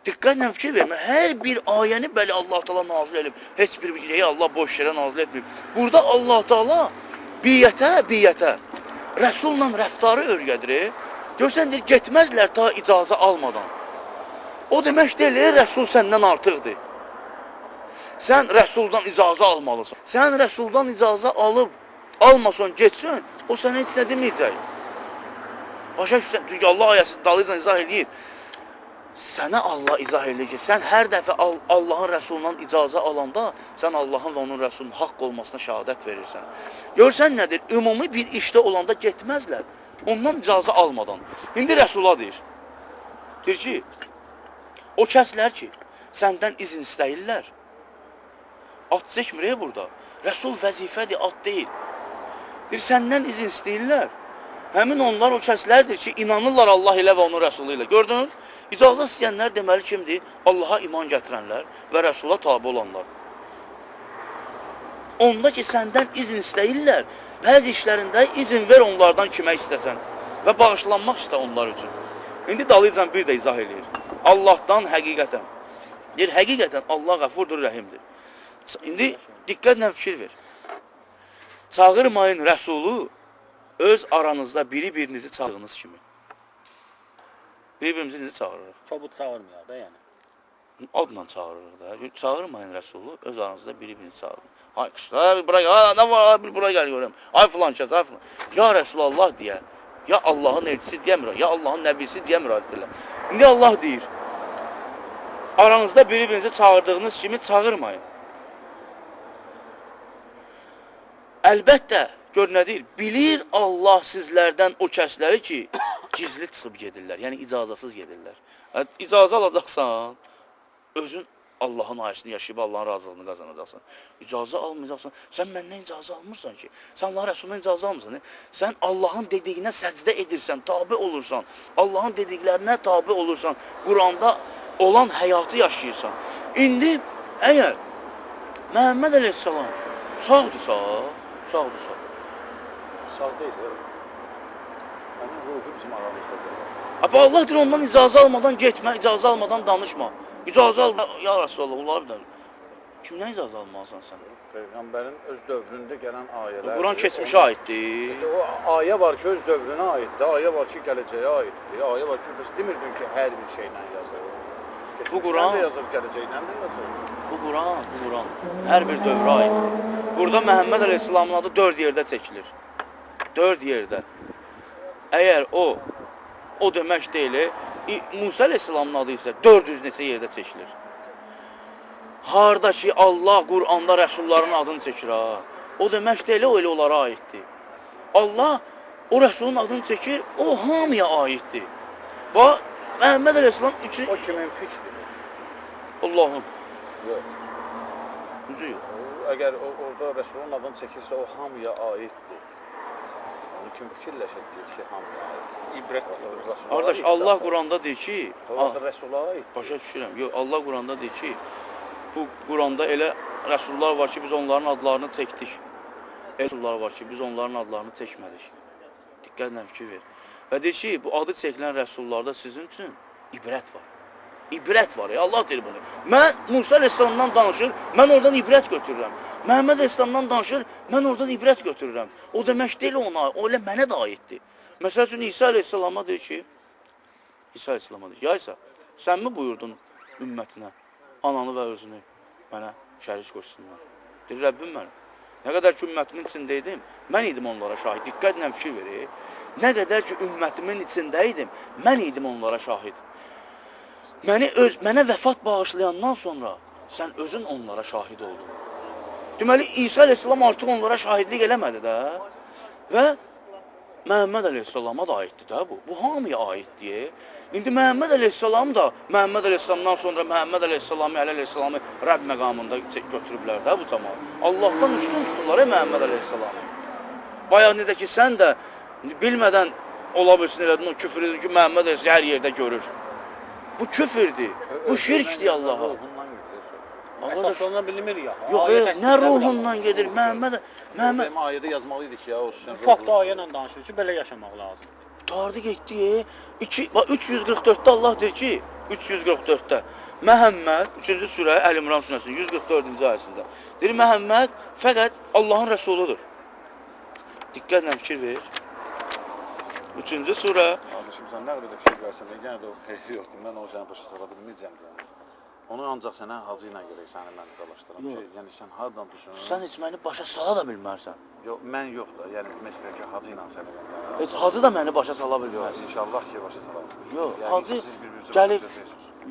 Diqqətlə fikir vermə, hər bir ayəni bəli Allah Teala nazil edib, heç bir bilgiyi Allah boş yerə nazil etməyib. Burada Allah Teala biyyətə, Rəsulla rəftarı öyrədir. Görsən, deyir, getməzlər ta icazə almadan. O demək deyil, Rəsul səndən artıqdır. Sən Rəsuldan icazə almalısan. Sən Rəsuldan icazə almasan, getsən, o sənə heç nə deməyəcək. Başa düşsən, çünki Allah ayəsi dalıcan izah edir. Sənə Allah izah edir ki, sən hər dəfə Allahın Rəsulundan icazə alanda, sən Allahın və onun Rəsulunun haqq olmasına şəhadət verirsən. Görsən nədir? Ümumi bir işdə olanda getməzlər. Ondan icazə almadan. İndi Rəsula deyir. Deyir ki, o kəslər ki, səndən izin istəyirlər. At çəkmir burada. Rəsul vəzifədir, at deyil. Deyir, səndən izin istəyirlər. Həmin onlar o kəslərdir ki, inanırlar Allah ilə və onun Rəsulu ilə. Gördünüz? İcazə istəyənlər deməli kimdir? Allaha iman gətirənlər və Rəsula tabi olanlar. Onda ki, səndən izin istəyirlər, bəzi işlərində izin ver onlardan kimə istəsən və bağışlanmaq istə onlar üçün. İndi dalıcan bir də izah edir. Allahdan həqiqətən. Deyir, həqiqətən Allah qəfurdur, rəhimdir. İndi diqqətlə fikir ver. Çağırmayın Rəsulu öz aranızda biri-birinizi çağırdığınız kimi. Bir-birimizi necə çağırırıq? Kobud çağırmıyor da yəni. Adla çağırırıq da. Çağırmayın Rəsulu, öz aranızda biri-birini çağırın. Ay qışlar, bura gəl, nə var, bura gəl görəm. Ay filan kəs, ay filan. Ya Rəsulallah deyə, ya Allahın elçisi deyəmir, ya Allahın nəbisi deyə müraciət edirlər. İndi Allah deyir, aranızda biri-birinizi çağırdığınız kimi çağırmayın. Əlbəttə, gör nə deyir, bilir Allah sizlərdən o kəsləri ki, gizli çıxıb gedirlər, yəni icazasız gedirlər. İcazə alacaqsan, özün Allahın ayəsini yaşayıb Allahın razılığını qazanacaqsan. İcazə almayacaqsan, sən məndən icazə almırsan ki, sən Allahın Rəsulundan icazə almırsan. Sən Allahın dediyinə səcdə edirsən, tabi olursan, Allahın dediklərinə tabi olursan, Quranda olan həyatı yaşayırsan. İndi əgər Məhəmməd əleyhissalam sağdırsa, sağdırsa, Sağ deyil, yox. Onun ruhu bizim aramızdadır. Abi Allah deyir ondan icazə almadan getmə, icazə almadan danışma. İcazə alma, ya Rasulallah, onlar bir də. Kimdən icazə almalısan sən? Peyğəmbərin öz dövründə gələn ayələr. Quran keçmişə aiddir. O ayə var ki, öz dövrünə aiddir. Ayə var ki, gələcəyə aiddir. Ayə var ki, biz demirdin ki, hər bir şeylə yazır. Bu Quran da yazır, gələcəklə də yazır. Bu Quran hər bir dövrə aiddir. Burada Məhəmməd əleyhissalamın adı 4 yerdə çəkilir. 4 yerdə. Əgər o demək deyil, Musa əleyhissalamın adı isə 400 neçə yerdə çəkilir. Harda ki Allah Quranda rəsulların adını çəkir ha. O demək deyil, o elə onlara aiddir. Allah o rəsulun adını çəkir, o hamıya aiddir. Bax, Məhəmməd əleyhissalam üçün O kimin fikridir? Allahın. Yox. Necə yox? Əgər orada rəsulun adını çəkirsə, o hamıya aiddir. Onu kim fikirləşir ki, hamıya aiddir? İbrət. Qardaş, Allah Quranda deyir ki, Rəsula aiddir. başa düşürəm. Yox, Allah Quranda deyir ki, bu Quranda elə rəsullar var ki, biz onların adlarını çəkdik. Rəsullar var ki, biz onların adlarını çəkmədik. Diqqətlə fikir ver. Və deyir ki, bu adı çəkilən rəsullarda sizin üçün ibrət var. İbrət var, Allah deyir bunu. Mən Musa əleyhissalamdan danışır, mən oradan ibrət götürürəm. Məhəmməd əleyhissalamdan danışır, mən oradan ibrət götürürəm. O demək deyil ona, o elə mənə də aiddir. Məsəl üçün İsa əleyhissalama deyir ki, ya İsa, sən mi buyurdun ümmətinə, ananı və özünü mənə şərik qoşsunlar? Deyir, Rəbbim mənim. Nə qədər ki, ümmətimin içindəydim, mən idim onlara şahid. Diqqətlə fikir verir. Nə qədər ki, ümmətimin içindəydim, mən idim onlara şahid. Mənə vəfat bağışlayandan sonra sən özün onlara şahid oldun. Deməli, İsa əleyhissalam artıq onlara şahidlik eləmədi də. Və Məhəmməd əleyhissalama da aiddir də bu. Bu hamıya aiddir. İndi Məhəmməd əleyhissalam da Məhəmməd əleyhissalamdan sonra Məhəmməd əleyhissalamı, Əli əleyhissalamı Rəbb məqamında götürüblər də bu tamam. Allahdan üstün tuturlar Məhəmməd əleyhissalamı. Bayaq necə ki, sən də bilmədən ola bilsin elədin o küfür edir ki, Məhəmməd əleyhissalam hər yerdə görür. Bu küfürdür, bu şirkdir Allaha. Əsas ondan bilinmir ya. Yox, nə ruhundan gedir? Məhəmməd Mənim ayədə yazmalıydı ki, ya o sən Fakt ayə ilə danışır ki, belə yaşamaq lazım. Tardı getdi. 344-də Allah deyir ki, 344-də Məhəmməd 3-cü surə Əl-İmran surəsinin 144-cü ayəsində deyir Məhəmməd fəqət Allahın rəsuludur. Diqqətlə fikir ver. 3-cü surə Qardaşım, sən nə qədər fikir versən, yenə də o xeyri yoxdur. Mən o səni başa sala bilməyəcəm. Onu ancaq sənə hacı ilə görə səni mən dalaşdıram ki, yəni sən hardan düşünürsən? Sən heç məni başa sala da bilmərsən. Yox, mən yox da, yəni məsələn ki, hacı ilə səni. Heç hacı da məni başa sala bilmir. İnşallah ki, başa sala. Yox, hacı gəlib,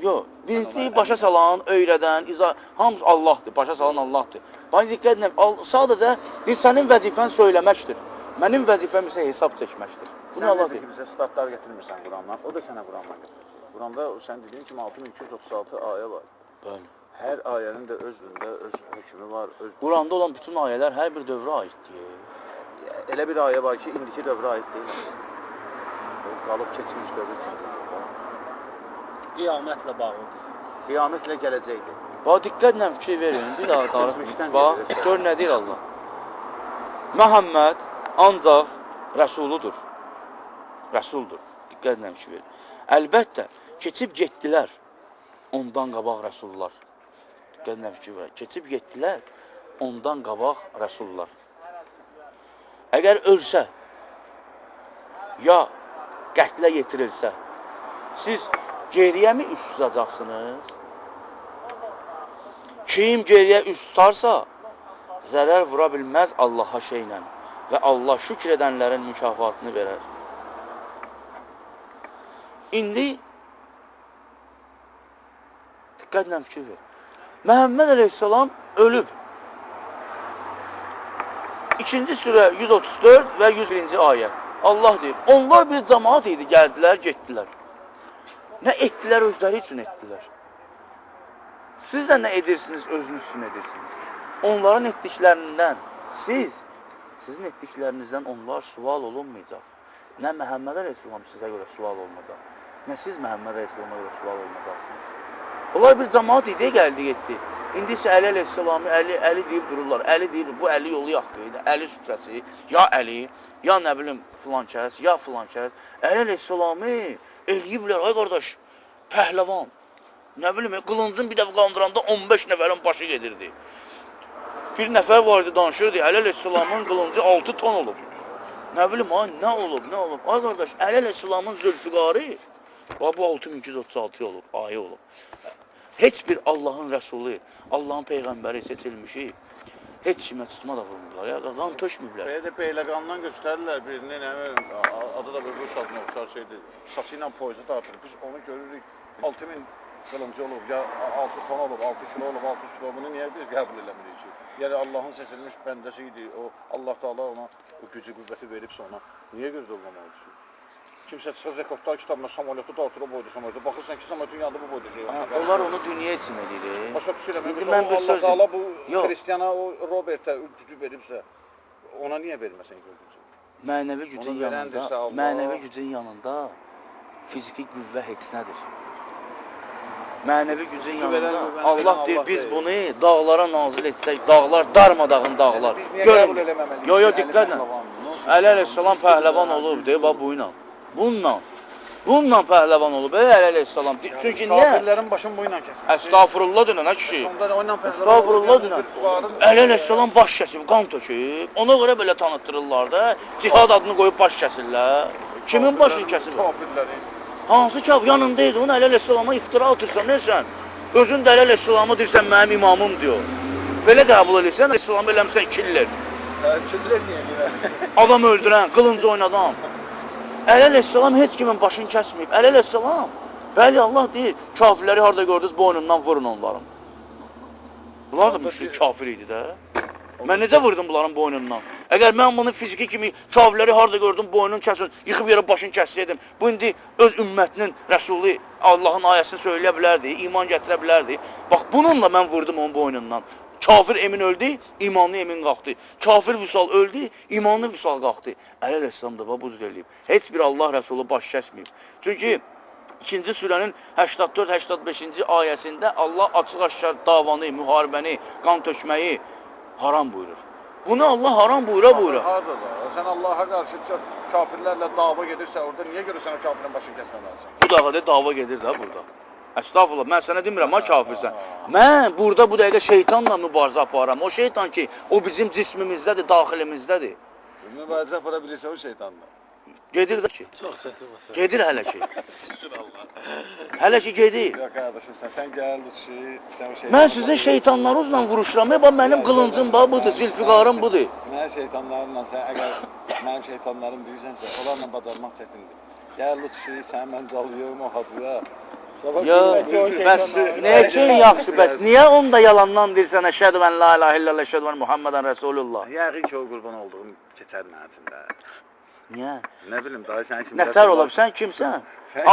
yox, birincisi başa salan, öyrədən, hamısı Allahdır, başa salan Allahdır. Bax, diqqətlə, sadəcə sənin vəzifən söyləməkdir. Mənim vəzifəm isə hesab çəkməkdir. Bunu Allah deyir. Sən bizə statlar gətirmirsən Qurandan, o da sənə Qurandan gətirir. Quranda sən dediyin kimi 6236 ayə var. Bəli. Hər ayənin də özündə öz hökmü var, öz... Quranda olan bütün ayələr hər bir dövrə aiddir. Elə bir ayə var ki, indiki dövrə aid deyil. Qalıb keçmiş dövr üçün. Qiyamətlə bağlıdır. Qiyamətlə gələcəkdir. Bax, diqqətlə fikir verin, bir daha Keçmişdən darıq. Bax, gedir. gör nə deyir Allah. Məhəmməd ancaq rəsuludur. Rəsuldur. Diqqətlə fikir verin. Əlbəttə, keçib getdilər ondan qabaq rəsullar. Diqqətlə fikir verin. Keçib getdilər ondan qabaq rəsullar. Əgər ölsə, ya qətlə yetirilsə, siz geriyə mi üst tutacaqsınız? Kim geriyə üst tutarsa, zərər vura bilməz Allaha şeylə və Allah şükr edənlərin mükafatını verər. İndi diqqətlə fikir ver. Məhəmməd əleyhissalam ölüb. 2-ci surə 134 və 101-ci ayə. Allah deyir, onlar bir cəmaat idi, gəldilər, getdilər. Nə etdilər, özləri üçün etdilər. Siz də nə edirsiniz, özünüz üçün edirsiniz. Onların etdiklərindən sizin etdiklərinizdən onlar sual olunmayacaq. Nə Məhəmməd əleyhissalam sizə görə sual olunacaq, nə siz Məhəmməd əleyhissalama görə sual olunacaqsınız. Onlar bir cəmaat idi, gəldi, getdi. İndi isə Əli əleyhissalamı, Əli deyib dururlar. Əli deyir, bu Əli yolu yaxdır, Əli sütrəsi, ya Əli, ya nə bilim filan kəs, ya filan kəs. Əli əleyhissalamı eləyiblər, ay qardaş, pəhləvan. Nə bilim, qılıncın bir dəfə qandıranda 15 nəfərin başı gedirdi. Bir nəfər var idi, danışırdı, Əli əleyhissalamın qılıncı 6 ton olub. Nə bilim, ay nə olub, nə olub? Ay qardaş, Əli əleyhissalamın zülfüqarı, bu 6236 olub, ayı olub. Heç bir Allahın rəsulu, Allahın peyğəmbəri seçilmişi, heç kimə tutma da vurmurlar, ya qan töşmürlər. Beyləqandan göstərirlər birini, adı da bir Rus adına oxşar şeydir, saçı ilə poyzu dağıtır. Biz onu görürük, 6000 qılıncı olub, ya 6 ton olub, 6 kilo olub, 6 kilo, bunu niyə biz qəbul eləmirik ki? Yəni Allahın seçilmiş bəndəsi idi, Allah Taala ona o gücü, qüvvəti veribsə ona, niyə göz olmamalıdır ki? Kimsə çıxır rekordlar kitabına samolyotu dağıtır o boyda samolyotu. Baxırsan ki, samolyotun yanında bu boyda şey var. Onlar onu dünya üçün edir. Başa düşürəm. İndi mən bir söz Allah bu yox. Kristiyana, o Robertə gücü veribsə, ona niyə verməsən gördünüz? Mənəvi gücün yanında fiziki qüvvə heç nədir. Mənəvi gücün yanında Allah deyir, biz bunu dağlara nazil etsək, dağlar darmadağın dağlar. Görün. Yo, diqqətlə. Əli əleyhissalam pəhləvan olub, deyib, bu ilə. Bununla pəhləvan olub, Əli əleyhissalam. Çünki niyə? Kafirlərin başını bu ilə kəsmiş. Əstağfurullah dünən, nə kişi? Əstağfurullah dünən. Əli əleyhissalam baş kəsib, qan töküb. Ona görə belə tanıtdırırlar da, cihad adını qoyub baş kəsirlər. Kimin başını kəsib? Kafirlərin. Hansı kaf yanındaydı, onu Əli əleyhissalama iftira atırsan, neysən? Özün də Əli əleyhissalamı deyirsən, mənim imamım diyor. Belə qəbul edirsən, əleyhissalamı eləmsən killer. Killer niyə? Adam öldürən, qılıncı oynadan. Əli əleyhissalam heç kimin başını kəsməyib. Əli əleyhissalam, bəli Allah deyir, kafirləri harada gördünüz, boynundan vurun onların. Bunlar da müşrik kafir idi də. Mən necə vurdum bunların boynundan? Əgər mən bunu fiziki kimi kafirləri harada gördüm, boynunu kəsin, yıxıb yerə başını kəssəydim, bu indi öz ümmətinin rəsulu Allahın ayəsini söyləyə bilərdi, iman gətirə bilərdi. Bax, bununla mən vurdum onun boynundan. Kafir emin öldü, imanlı emin qalxdı. Kafir vüsal öldü, imanlı vüsal qalxdı. Əli əleyhissalam da bu cür eləyib. Heç bir Allah rəsulu baş kəsməyib. Çünki 2-ci surənin 84-85-ci ayəsində Allah açıq-aşkar davanı, müharibəni, qan tökməyi haram buyurur. Bunu Allah haram buyura. Harada da? Sən Allaha qarşı kafirlərlə dava gedirsə, orada niyə görə sən o kafirin başını kəsməməlisən? Bu dəqiqədə dava gedir də burada. Əstağfurullah, mən sənə demirəm, ha kafirsən. Mən burada bu dəqiqə şeytanla mübarizə aparam. O şeytan ki, o bizim cismimizdədir, daxilimizdədir. Mübarizə apara bilirsə o şeytanla. Gedir də ki. Çox çətin məsələ. Gedir hələ ki. Hələ ki gedir. Ya qardaşım, sən gəl ki, sən o şeytan. Mən sizin şeytanlarınızla vuruşuram. Mənim qılıncım budur, zülfüqarım budur. Mən şeytanlarımla, sən əgər mənim şeytanlarım deyirsənsə, onlarla bacarmaq çətindir. Gəl ki, sən mən calıyorum o hacıya. Ya, bəs nəyə ki yaxşı, bəs niyə onu da yalandan deyirsən, əşhədü ən la ilahə illallah, əşhədü ən Muhammedən Rəsulullah? Yəqin ki, o qurban olduğum keçər mənim üçün də. Niyə? Nə bilim, daha sən kimi Nətər olub, sən kimsən?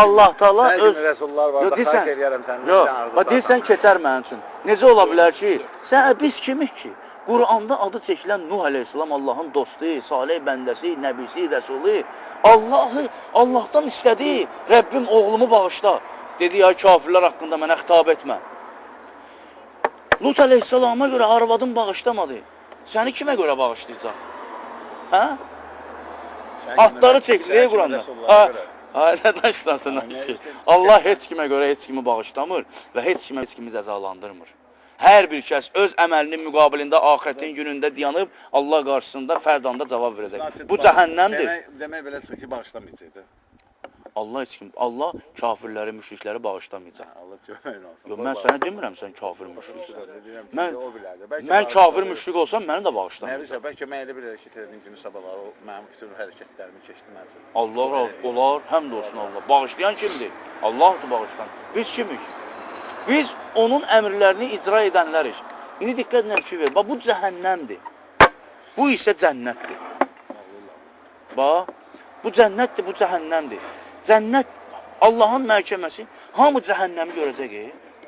Allah Taala öz... Sən kimi rəsullar var, da xaş eləyərəm səndən. Yox, deyirsən keçər mənim üçün. Necə ola bilər ki, biz kimik ki? Quranda adı çəkilən Nuh əleyhissalam Allahın dostu, salih bəndəsi, nəbisi, rəsulu. Allahdan istədi, Rəbbim oğlumu bağışla. Dedi ya kafirlər haqqında mənə xitab etmə. Lut əleyhissalama görə arvadın bağışlamadı. Səni kimə görə bağışlayacaq? Hə? Atları çəkir Quranda. Nə danışsan ki? Allah heç kimə görə heç kimi bağışlamır və heç kimi cəzalandırmır. Hər bir kəs öz əməlinin müqabilində axirətin günündə dayanıb Allah qarşısında fərdanda cavab verəcək. Bu cəhənnəmdir. Demək belə çıxır ki, bağışlamayacaq da. Allah heç kim, Allah kafirləri, müşrikləri bağışlamayacaq. Allah köməyin olsun. Yox, mən sənə demirəm sən kafir müşriksən. Mən o bilərdi. mən kafir müşrik olsam məni də Nə bağışlamayacaq. bilirsən, bəlkə mən elə bir hərəkət etdim günü sabahlar, o mənim bütün hərəkətlərimi keçdi mənzil. Allah razı olar, həmd olsun Allah. Bağışlayan kimdir? Allahdır bağışlayan. Biz kimik? Biz onun əmrlərini icra edənlərik. İndi diqqətlə fikir ver. Bax bu cəhənnəmdir. Bu isə cənnətdir. Bax, bu cənnətdir, bu cəhənnəmdir. Cənnət Allahın məhkəməsi hamı cəhənnəmi görəcək.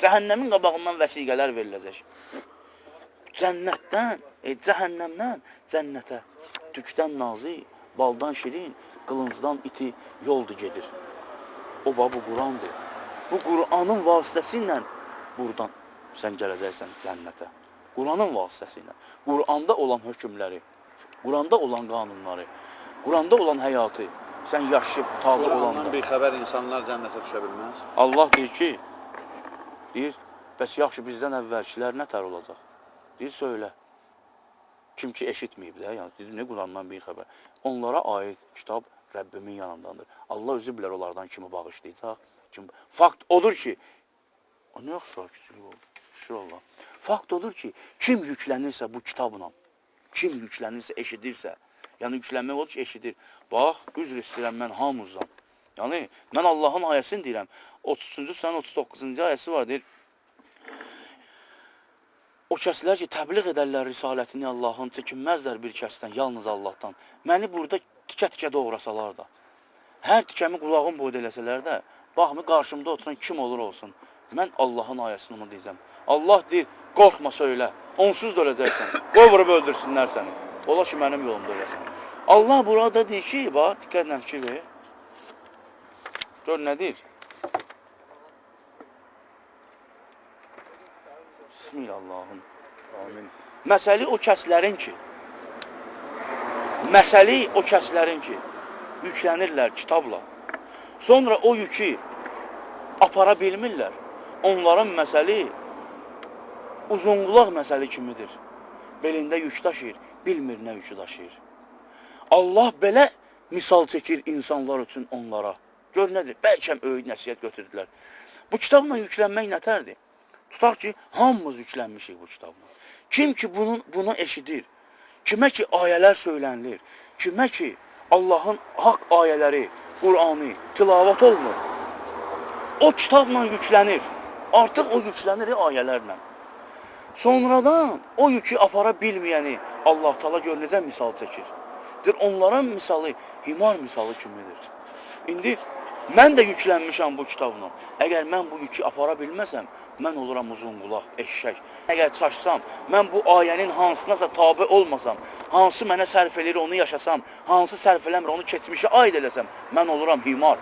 Cəhənnəmin qabağından vəsiqələr veriləcək. Cənnətdən, cəhənnəmdən cənnətə tükdən nazik, baldan şirin, qılıncdan iti yoldu gedir. O bax bu Qurandır. Bu Quranın vasitəsi ilə buradan sən gələcəksən cənnətə. Quranın vasitəsi ilə. Quranda olan hökmləri, Quranda olan qanunları, Quranda olan həyatı sən yaşayıb tabi olanda. Qurandan bir xəbər insanlar cənnətə düşə bilməz. Allah deyir ki, deyir, bəs yaxşı bizdən əvvəlkilər nətər olacaq? Deyir, söylə. Kim ki eşitməyib də, yəni deyir, nə Qurandan bir xəbər. Onlara aid kitab Rəbbimin yanındandır. Allah özü bilər onlardan kimi bağışlayacaq. Fakt odur ki, nə yaxşı sakitçilik oldu, şükür Allah. Fakt odur ki, kim yüklənirsə bu kitabla, kim yüklənirsə, eşidirsə, yəni yüklənmək odur ki, eşidir. Bax, üzr istəyirəm mən hamuzdan. Yəni, mən Allahın ayəsini deyirəm, 33-cü sənə 39-cu ayəsi var, deyir, o kəslər ki, təbliğ edərlər risalətini Allahın, çəkinməzlər bir kəsdən, yalnız Allahdan. Məni burada tikə-tikə doğrasalar da, hər tikəmi qulağım boyda eləsələr də, baxımı qarşımda oturan kim olur olsun, mən Allahın ayəsini ona deyəcəm. Allah deyir, qorxma söylə, onsuz da öləcəksən, qoy vurub öldürsünlər səni. Ola ki, mənim yolumda öləsən. Allah burada deyir ki, bax, diqqətlə fikir ver. Gör nə deyir? Bismillahirrahmanirrahim. Amin. Məsəli o kəslərin ki, yüklənirlər kitabla. Sonra o yükü apara bilmirlər. Onların məsəli uzunqulaq məsəli kimidir. Belində yük daşıyır, bilmir nə yükü daşıyır. Allah belə misal çəkir insanlar üçün onlara. Gör nədir? Bəlkə öyüd nəsiyyət götürdülər. Bu kitabla yüklənmək nətərdir? Tutaq ki, hamımız yüklənmişik bu kitabla. Kim ki bunu eşidir, kimə ki ayələr söylənilir, kimə ki Allahın haqq ayələri, Qur'anı tilavat olunur, o kitabla yüklənir. Artıq o yüklənir ayələrlə. Sonradan o yükü apara bilməyəni Allah Taala gör necə misal çəkir. Deyir, onların misalı himar misalı kimidir. İndi mən də yüklənmişəm bu kitabla. Əgər mən bu yükü apara bilməsəm, mən oluram uzun qulaq, eşşək. Əgər çaşsam, mən bu ayənin hansınasa tabi olmasam, hansı mənə sərf edir, onu yaşasam, hansı sərf eləmir, onu keçmişə aid eləsəm, mən oluram himar.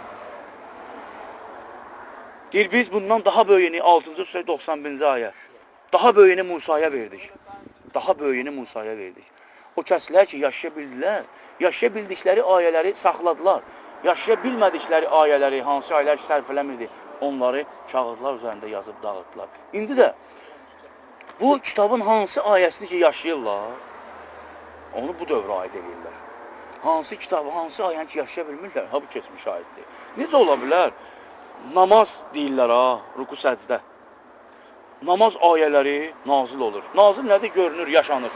Deyir, biz bundan daha böyüyeni 6-cı surə 91-ci ayə, daha böyüyeni Musaya verdik. Daha böyüyeni Musaya verdik. O kəslər ki, yaşaya bildilər, yaşaya bildikləri ayələri saxladılar. Yaşaya bilmədikləri ayələri, hansı ayələr ki, sərf eləmirdi, onları kağızlar üzərində yazıb dağıtdılar. İndi də bu kitabın hansı ayəsini ki, yaşayırlar, onu bu dövrə aid edirlər. Hansı kitabı, hansı ayəni ki, yaşaya bilmirlər, ha bu keçmiş aiddir. Necə ola bilər? Namaz deyirlər ha, ruku səcdə. Namaz ayələri nazil olur. Nazil nədir? Görünür, yaşanır.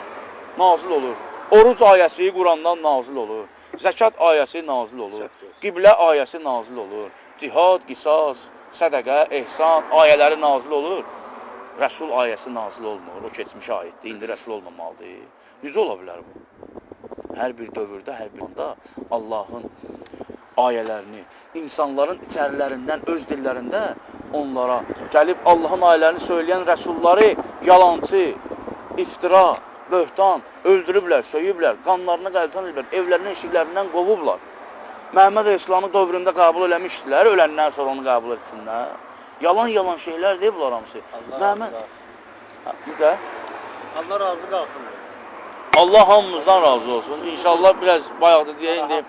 Nazil olur. Oruc ayəsi Qurandan nazil olur. Zəkat ayəsi nazil olur. Qiblə ayəsi nazil olur. Cihad, qisas, sədəqə, ehsan ayələri nazil olur. Rəsul ayəsi nazil olmur. O keçmişə aiddir. İndi rəsul olmamalıdır. Necə ola bilər bu? Hər bir dövrdə, hər bir anda Allahın ayələrini, insanların içərilərindən, öz dillərində onlara gəlib Allahın ayələrini söyləyən rəsulları yalancı, iftira, böhtan, öldürüblər, söyüblər, qanlarını qəltan ediblər, evlərinin eşiklərindən qovublar. Məhəmməd İslamı dövründə qəbul eləmişdilər, öləndən sonra onu qəbul etsinlər. Yalan şeylər deyib bunlar hamısı. Məhəmməd, necə? Allah razı qalsın. Allah hamımızdan razı olsun. İnşallah biraz bayaqda deyə indi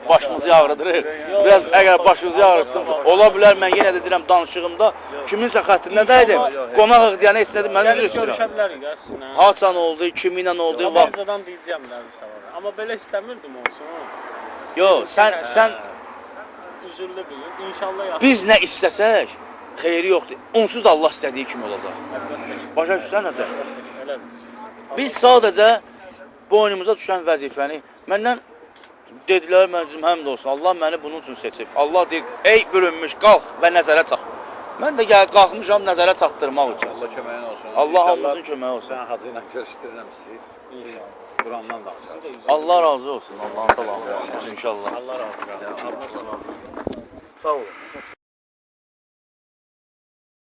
başımızı ağrıdırır. Biraz əgər başınızı ağrıtsın, ola bilər mən yenə də deyirəm danışığımda kiminsə xətrində dəydim. Qonaq deyənə istədim, mən üzr istəyirəm. Görüşə bilərik ya sizinlə. Haçan oldu, kiminlə oldu, vaxt. Bazadan deyəcəm də bir savara. Amma belə istəmirdim olsun. Yox, sən üzürlü bir gün. İnşallah yaxşı. Biz nə istəsək, xeyri yoxdur. Onsuz da Allah istədiyi kimi olacaq. Başa düşsən nə də? Elədir. Biz sadəcə boynumuza düşən vəzifəni məndən dedilər, mən dedim, həmd olsun, Allah məni bunun üçün seçib. Allah deyir, ey bürünmüş, qalx və nəzərə çax. Mən də qalxmışam nəzərə çatdırmaq üçün. Allah köməyin olsun. Allah İnşallah hamımızın köməyi olsun. Sən hacı ilə görüşdürürəm siz. Qurandan danışarsınız. Allah razı olsun, Allah'ın salamı olsun inşallah. Allah razı olsun. Allah sağ olun. Sağ olun.